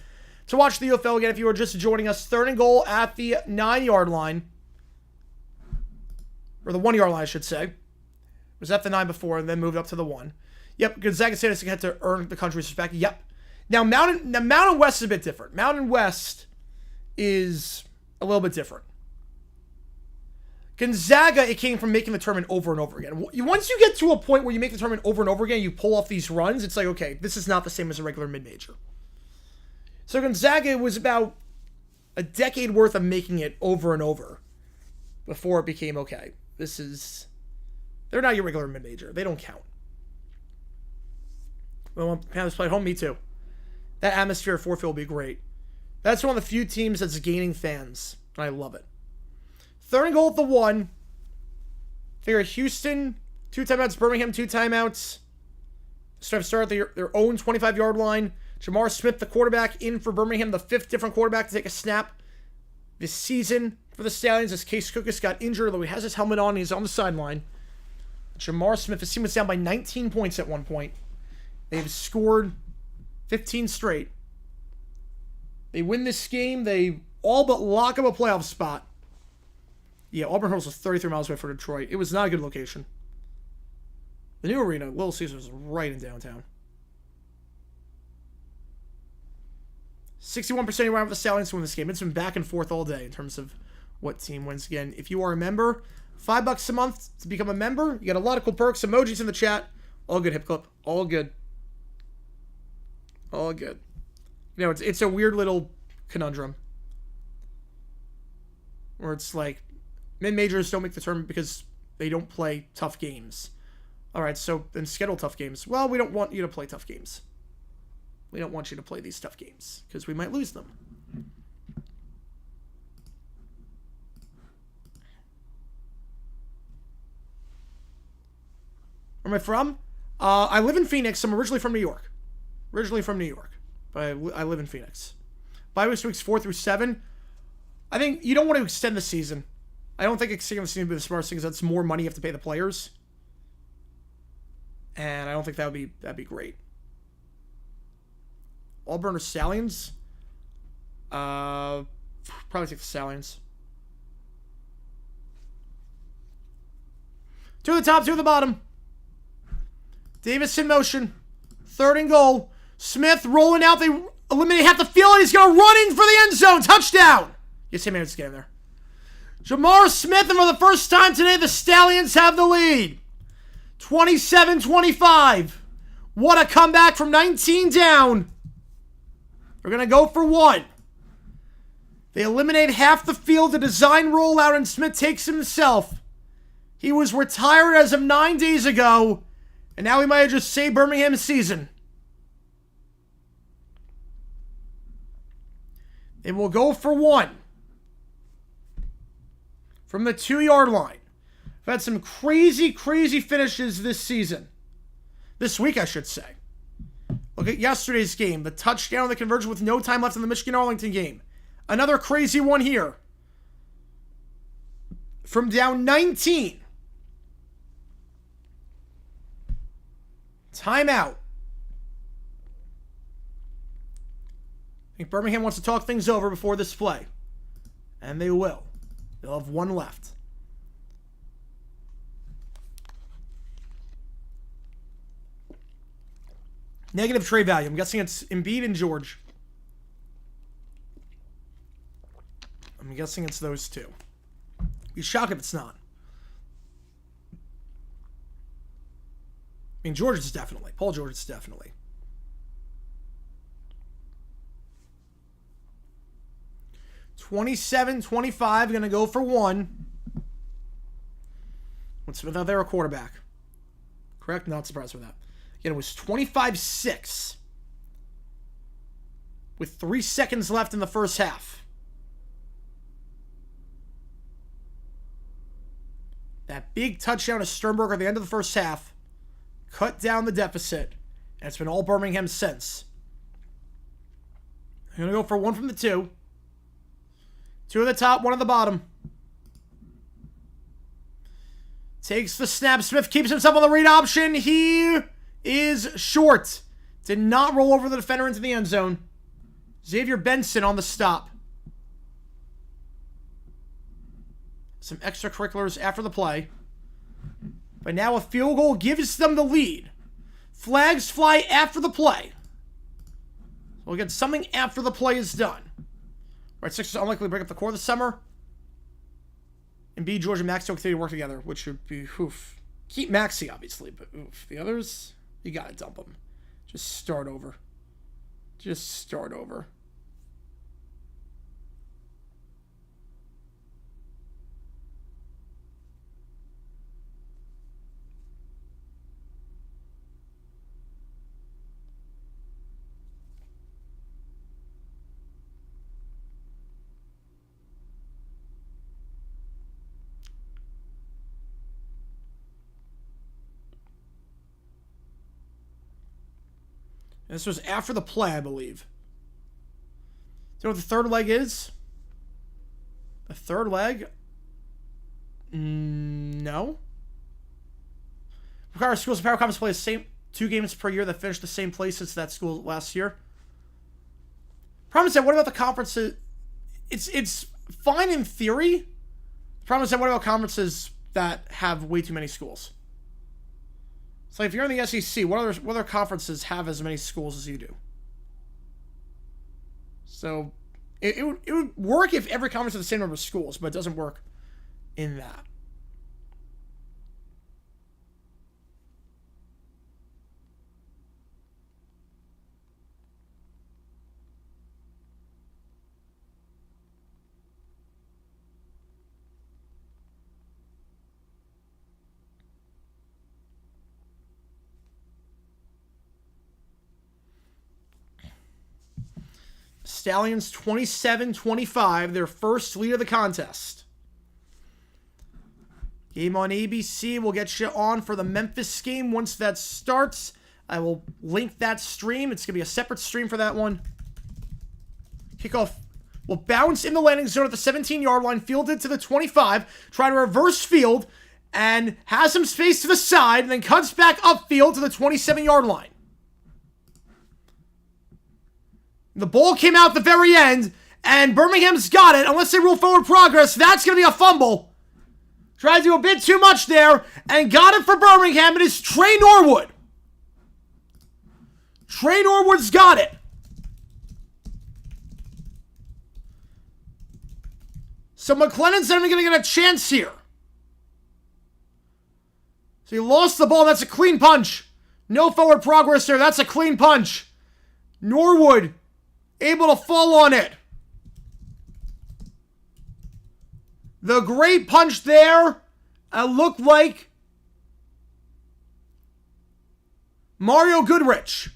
to watch the UFL. Again, if you are just joining us, 3rd and goal at the 9-yard line. Or the 1-yard line, I should say. It was at the 9 before and then moved up to the 1. Yep, Gonzaga State had to earn the country's respect. Yep. Now, Mountain West is a bit different. Mountain West is a little bit different. Gonzaga, it came from making the tournament over and over again. Once you get to a point where you make the tournament over and over again, you pull off these runs, it's like, okay, this is not the same as a regular mid-major. So Gonzaga was about a decade worth of making it over and over before it became, okay, they're not your regular mid-major. They don't count. Well, when Panthers play at home, me too. That atmosphere at Ford Field will be great. That's one of the few teams that's gaining fans, and I love it. 3rd and goal at the 1. Figure Houston, 2 timeouts. Birmingham, 2 timeouts. Start at their own 25-yard line. Jamar Smith, the quarterback, in for Birmingham, the 5th different quarterback to take a snap this season for the Stallions as Case Cookus got injured, although he has his helmet on and he's on the sideline. Jamar Smith, his team was down by 19 points at one point. They've scored 15 straight. They win this game. They all but lock up a playoff spot. Yeah, Auburn Hills was 33 miles away from Detroit. It was not a good location. The new arena, Little Caesars, is right in downtown. 61% around for the Stallions to win this game. It's been back and forth all day in terms of what team wins. Again, if you are a member, $5 a month to become a member. You got a lot of cool perks, emojis in the chat. All good, Hip Clip. All good. All good. You know, it's a weird little conundrum. Where it's like, mid-majors don't make the tournament because they don't play tough games. All right, so then schedule tough games. Well, we don't want you to play tough games. We don't want you to play these tough games because we might lose them. Where am I from? I live in Phoenix. I'm originally from New York. But I live in Phoenix. Bye weeks 4 through 7. I think you don't want to extend the season. I don't think extending the season would be the smartest thing because that's more money you have to pay the players. And I don't think that'd be great. Auburn or Stallions? Probably take the Stallions. 2 at the top, 2 at the bottom. Davis in motion. 3rd and goal. Smith rolling out. They eliminate half the field, and he's going to run in for the end zone. Touchdown. Yes, 10 minutes to get in there. Jamar Smith, and for the first time today, the Stallions have the lead. 27-25. What a comeback from 19 down. They're going to go for 1. They eliminate half the field, a design rollout, and Smith takes himself. He was retired as of 9 days ago, and now he might have just saved Birmingham's season. They will go for 1. From the 2-yard line. I've had some crazy finishes this season. This week, I should say. Look at yesterday's game. The touchdown, the conversion with no time left in the Michigan-Arlington game. Another crazy one here. From down 19. Timeout. I think Birmingham wants to talk things over before this play. And they will. They'll have 1 left. Negative trade value. I'm guessing it's Embiid and George. I'm guessing it's those 2. Be shocked if it's not. I mean, George is definitely. Paul George is definitely. $27-25, going to go for 1. With Smith out there, a quarterback. Correct? Not surprised with that. Again, it was 25-6. With 3 seconds left in the first half. That big touchdown to Sternberger at the end of the first half cut down the deficit. And it's been all Birmingham since. I'm going to go for 1 from the 2. 2 at the top, 1 at the bottom. Takes the snap. Smith keeps himself on the read option. He is short. Did not roll over the defender into the end zone. Xavier Benson on the stop. Some extracurriculars after the play. But now a field goal gives them the lead. Flags fly after the play. We'll get something after the play is done. Right, Sixers unlikely to break up the core this summer. Embiid, George, and Maxey continue to work together, which would be, oof. Keep Maxey, obviously, but oof. The others, you gotta dump them. Just start over. And this was after the play, I believe. Do you know what the third leg is? The third leg? No. Requires schools and power conference play the same 2 games per year that finish the same place as that school last year. Problem is that what about the conferences? It's fine in theory. The problem is that what about conferences that have way too many schools? So if you're in the SEC, what other conferences have as many schools as you do? So it would work if every conference had the same number of schools, but it doesn't work in that. Stallions 27-25, their first lead of the contest. Game on ABC. We'll get you on for the Memphis game once that starts. I will link that stream. It's going to be a separate stream for that one. Kickoff will bounce in the landing zone at the 17-yard line, fielded to the 25, try to reverse field, and has some space to the side, and then cuts back upfield to the 27-yard line. The ball came out at the very end, and Birmingham's got it. Unless they rule forward progress, that's going to be a fumble. Tried to do a bit too much there, and got it for Birmingham. It is Trey Norwood. Trey Norwood's got it. So McLennan's not even going to get a chance here. So he lost the ball. That's a clean punch. No forward progress there. That's a clean punch. Norwood able to fall on it. The great punch there. It looked like Mario Goodrich.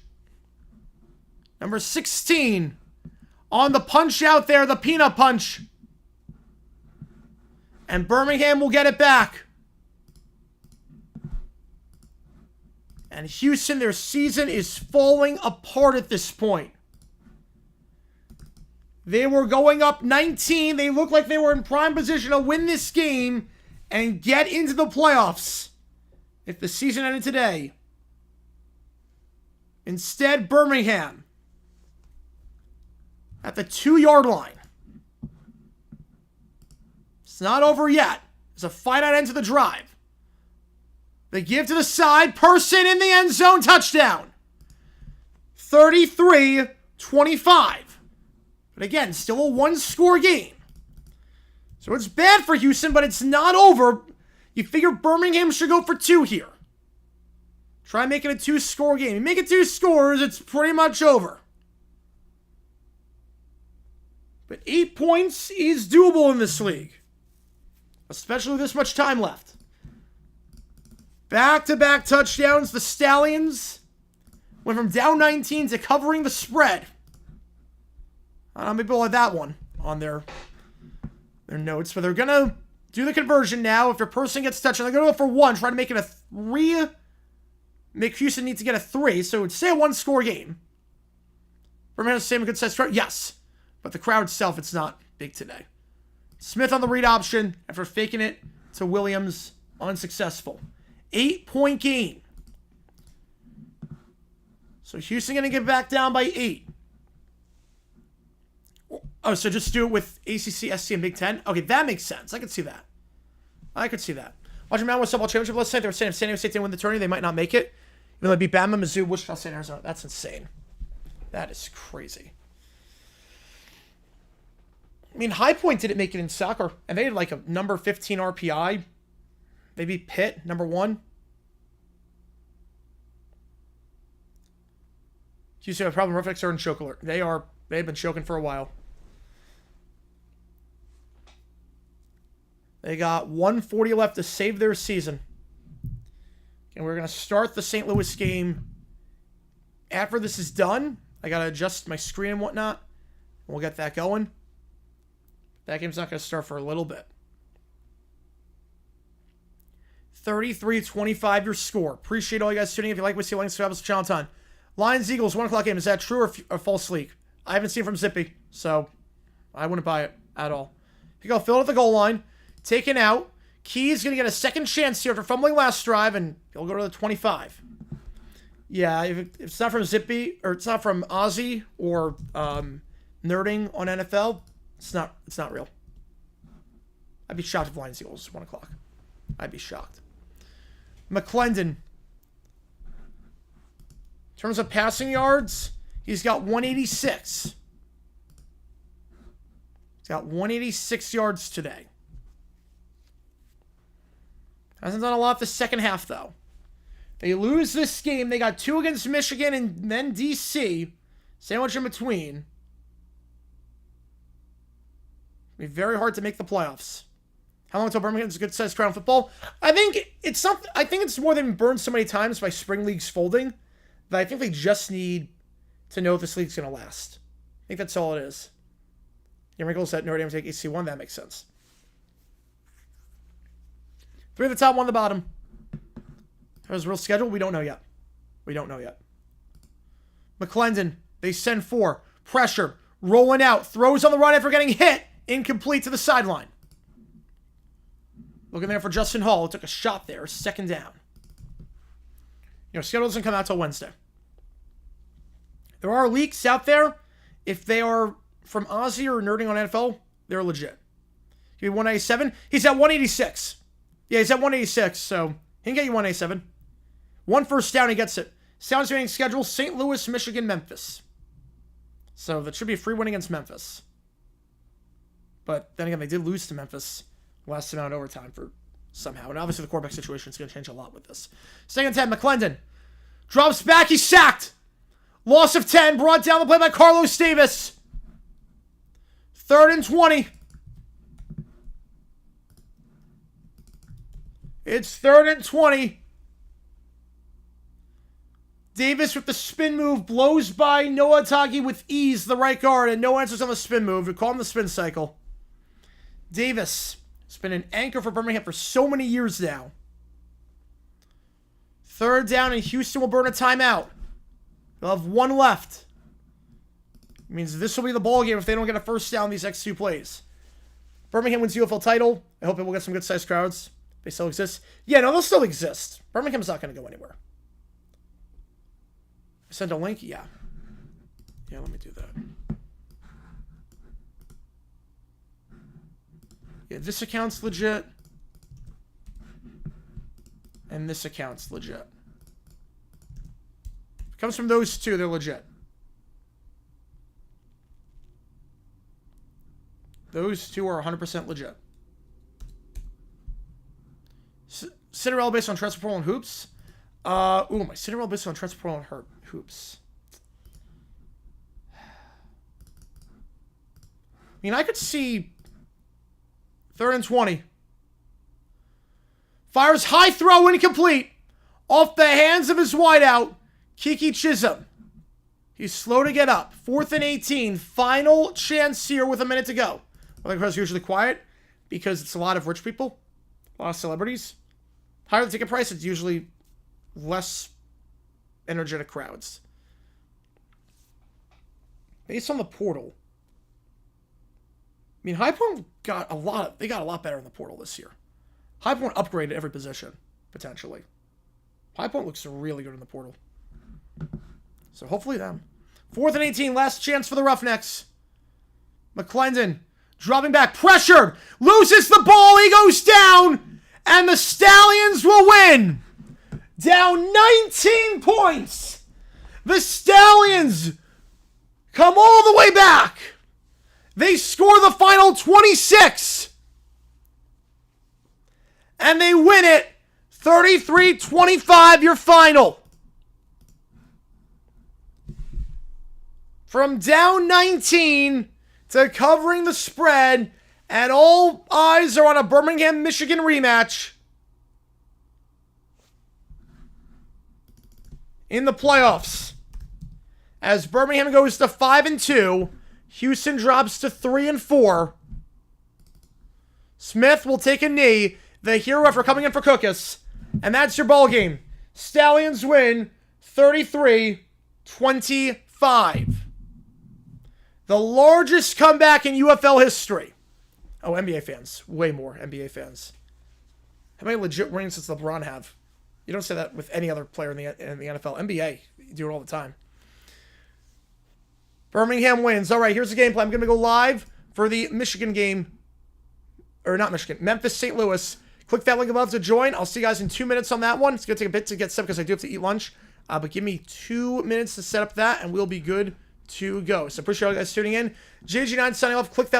Number 16 on the punch out there, the peanut punch. And Birmingham will get it back. And Houston, their season is falling apart at this point. They were going up 19. They looked like they were in prime position to win this game and get into the playoffs if the season ended today. Instead, Birmingham at the 2-yard line. It's not over yet. There's a finite end to the drive. They give to the side. Person in the end zone. Touchdown. 33-25. But again, still a one-score game. So it's bad for Houston, but it's not over. You figure Birmingham should go for 2 here. Try making a 2-score game. You make it 2 scores, it's pretty much over. But 8 points is doable in this league. Especially with this much time left. Back-to-back touchdowns. The Stallions went from down 19 to covering the spread. I don't know, maybe we'll have that one on their notes. But they're going to do the conversion now. If their person gets touched, they're going to go for 1. Try to make it a 3. Make Houston need to get a 3. So it's say a 1-score game. Birmingham has the same good size crowd. Yes. But the crowd itself, it's not big today. Smith on the read option after faking it to Williams. Unsuccessful. 8-point game. So Houston going to get back down by 8. Oh, so just do it with ACC, SC, and Big Ten? Okay, that makes sense. I could see that. Watching Mountain West Football Championship last night. They were saying if San Diego State didn't win the tourney, they might not make it. Even though they beat Bama, Mizzou, Wichita State, Arizona. That's insane. That is crazy. I mean, High Point didn't make it in soccer, and they had like a number 15 RPI. They beat Pitt, number 1. Houston have a problem. Roughnecks are in choke alert. They've been choking for a while. They got 140 left to save their season. And we're going to start the St. Louis game after this is done. I got to adjust my screen and whatnot. We'll get that going. That game's not going to start for a little bit. 33-25 your score. Appreciate all you guys tuning in. If you like what you see, links to the channel time. Lions Eagles 1 o'clock game. Is that true or a false leak? I haven't seen it from Zippy, so I wouldn't buy it at all. He got filled at the goal line, taken out. Key's going to get a second chance here after fumbling last drive, and he'll go to the 25. Yeah, if it's not from Zippy, or it's not from Ozzy or Nerding on NFL, it's not real. I'd be shocked if Lions Eagles is 1 o'clock. I'd be shocked. McClendon. In terms of passing yards, he's got 186. He's got 186 yards today. Hasn't done a lot the second half, though. They lose this game. They got 2 against Michigan and then DC. Sandwich in between. It'll be very hard to make the playoffs. How long until Birmingham's a good sized crowd in football? I think it's more than burned so many times by spring leagues folding that I think they just need to know if this league's going to last. I think that's all it is. Your wrinkles that Notre Dame take AC1, that makes sense. 3 at the top, 1 at the bottom. There's a real schedule. We don't know yet. We don't know yet. McClendon, they send 4. Pressure. Rolling out. Throws on the run after getting hit. Incomplete to the sideline. Looking there for Justin Hall. Took a shot there. 2nd down. You know, schedule doesn't come out till Wednesday. There are leaks out there. If they are from Ozzy or Nerding on NFL, they're legit. Give me 187. He's at 186. Yeah, he's at 186, so he can get you 187. 1 first down, he gets it. Sounds remaining schedule, St. Louis, Michigan, Memphis. So that should be a free win against Memphis. But then again, they did lose to Memphis last amount of overtime for somehow. And obviously the quarterback situation is going to change a lot with this. 2nd and 10, McClendon. Drops back, he's sacked. Loss of 10, brought down the play by Carlos Davis. 3rd and 20. It's 3rd and 20. Davis with the spin move blows by Noah Tagi with ease, the right guard, and no answers on the spin move. We call him the spin cycle. Davis has been an anchor for Birmingham for so many years now. 3rd down, and Houston will burn a timeout. They'll have 1 left. It means this will be the ball game if they don't get a first down these next 2 plays. Birmingham wins UFL title. I hope it will get some good-sized crowds. They still exist. Yeah, no, they'll still exist. Birmingham's not going to go anywhere. I sent a link? Yeah. Yeah, let me do that. Yeah, this account's legit. And this account's legit. If it comes from those 2, they're legit. Those 2 are 100% legit. Cinderella based on transfer portal and hoops. My Cinderella based on transfer portal and hoops. I mean, I could see 3rd and 20. Fires high throw, incomplete. Off the hands of his wideout, Kiki Chisholm. He's slow to get up. 4th and 18. Final chance here with a minute to go. I think it's usually quiet because it's a lot of rich people, a lot of celebrities. Higher the ticket price, it's usually less energetic crowds. Based on the portal, I mean, High Point got a lot better in the portal this year. High Point upgraded every position, potentially. High Point looks really good in the portal. So hopefully them. 4th and 18, last chance for the Roughnecks. McClendon dropping back, pressured, loses the ball, he goes down, and the Stallions will win. Down 19 points. The Stallions come all the way back. They score the final 26. And they win it 33-25, your final. From down 19 to covering the spread, and all eyes are on a Birmingham, Michigan rematch in the playoffs. As Birmingham goes to 5-2, Houston drops to 3-4. Smith will take a knee. The hero after coming in for Cookus. And that's your ball game. Stallions win 33-25. The largest comeback in UFL history. Oh, NBA fans. Way more NBA fans. How many legit rings does LeBron have? You don't say that with any other player in the NFL. NBA, you do it all the time. Birmingham wins. All right, here's the game plan. I'm going to go live for the Michigan game. Or not Michigan. Memphis, St. Louis. Click that link above to join. I'll see you guys in 2 minutes on that one. It's going to take a bit to get set because I do have to eat lunch. But give me 2 minutes to set up that, and we'll be good to go. So appreciate all you guys tuning in. JG9 signing off. Click that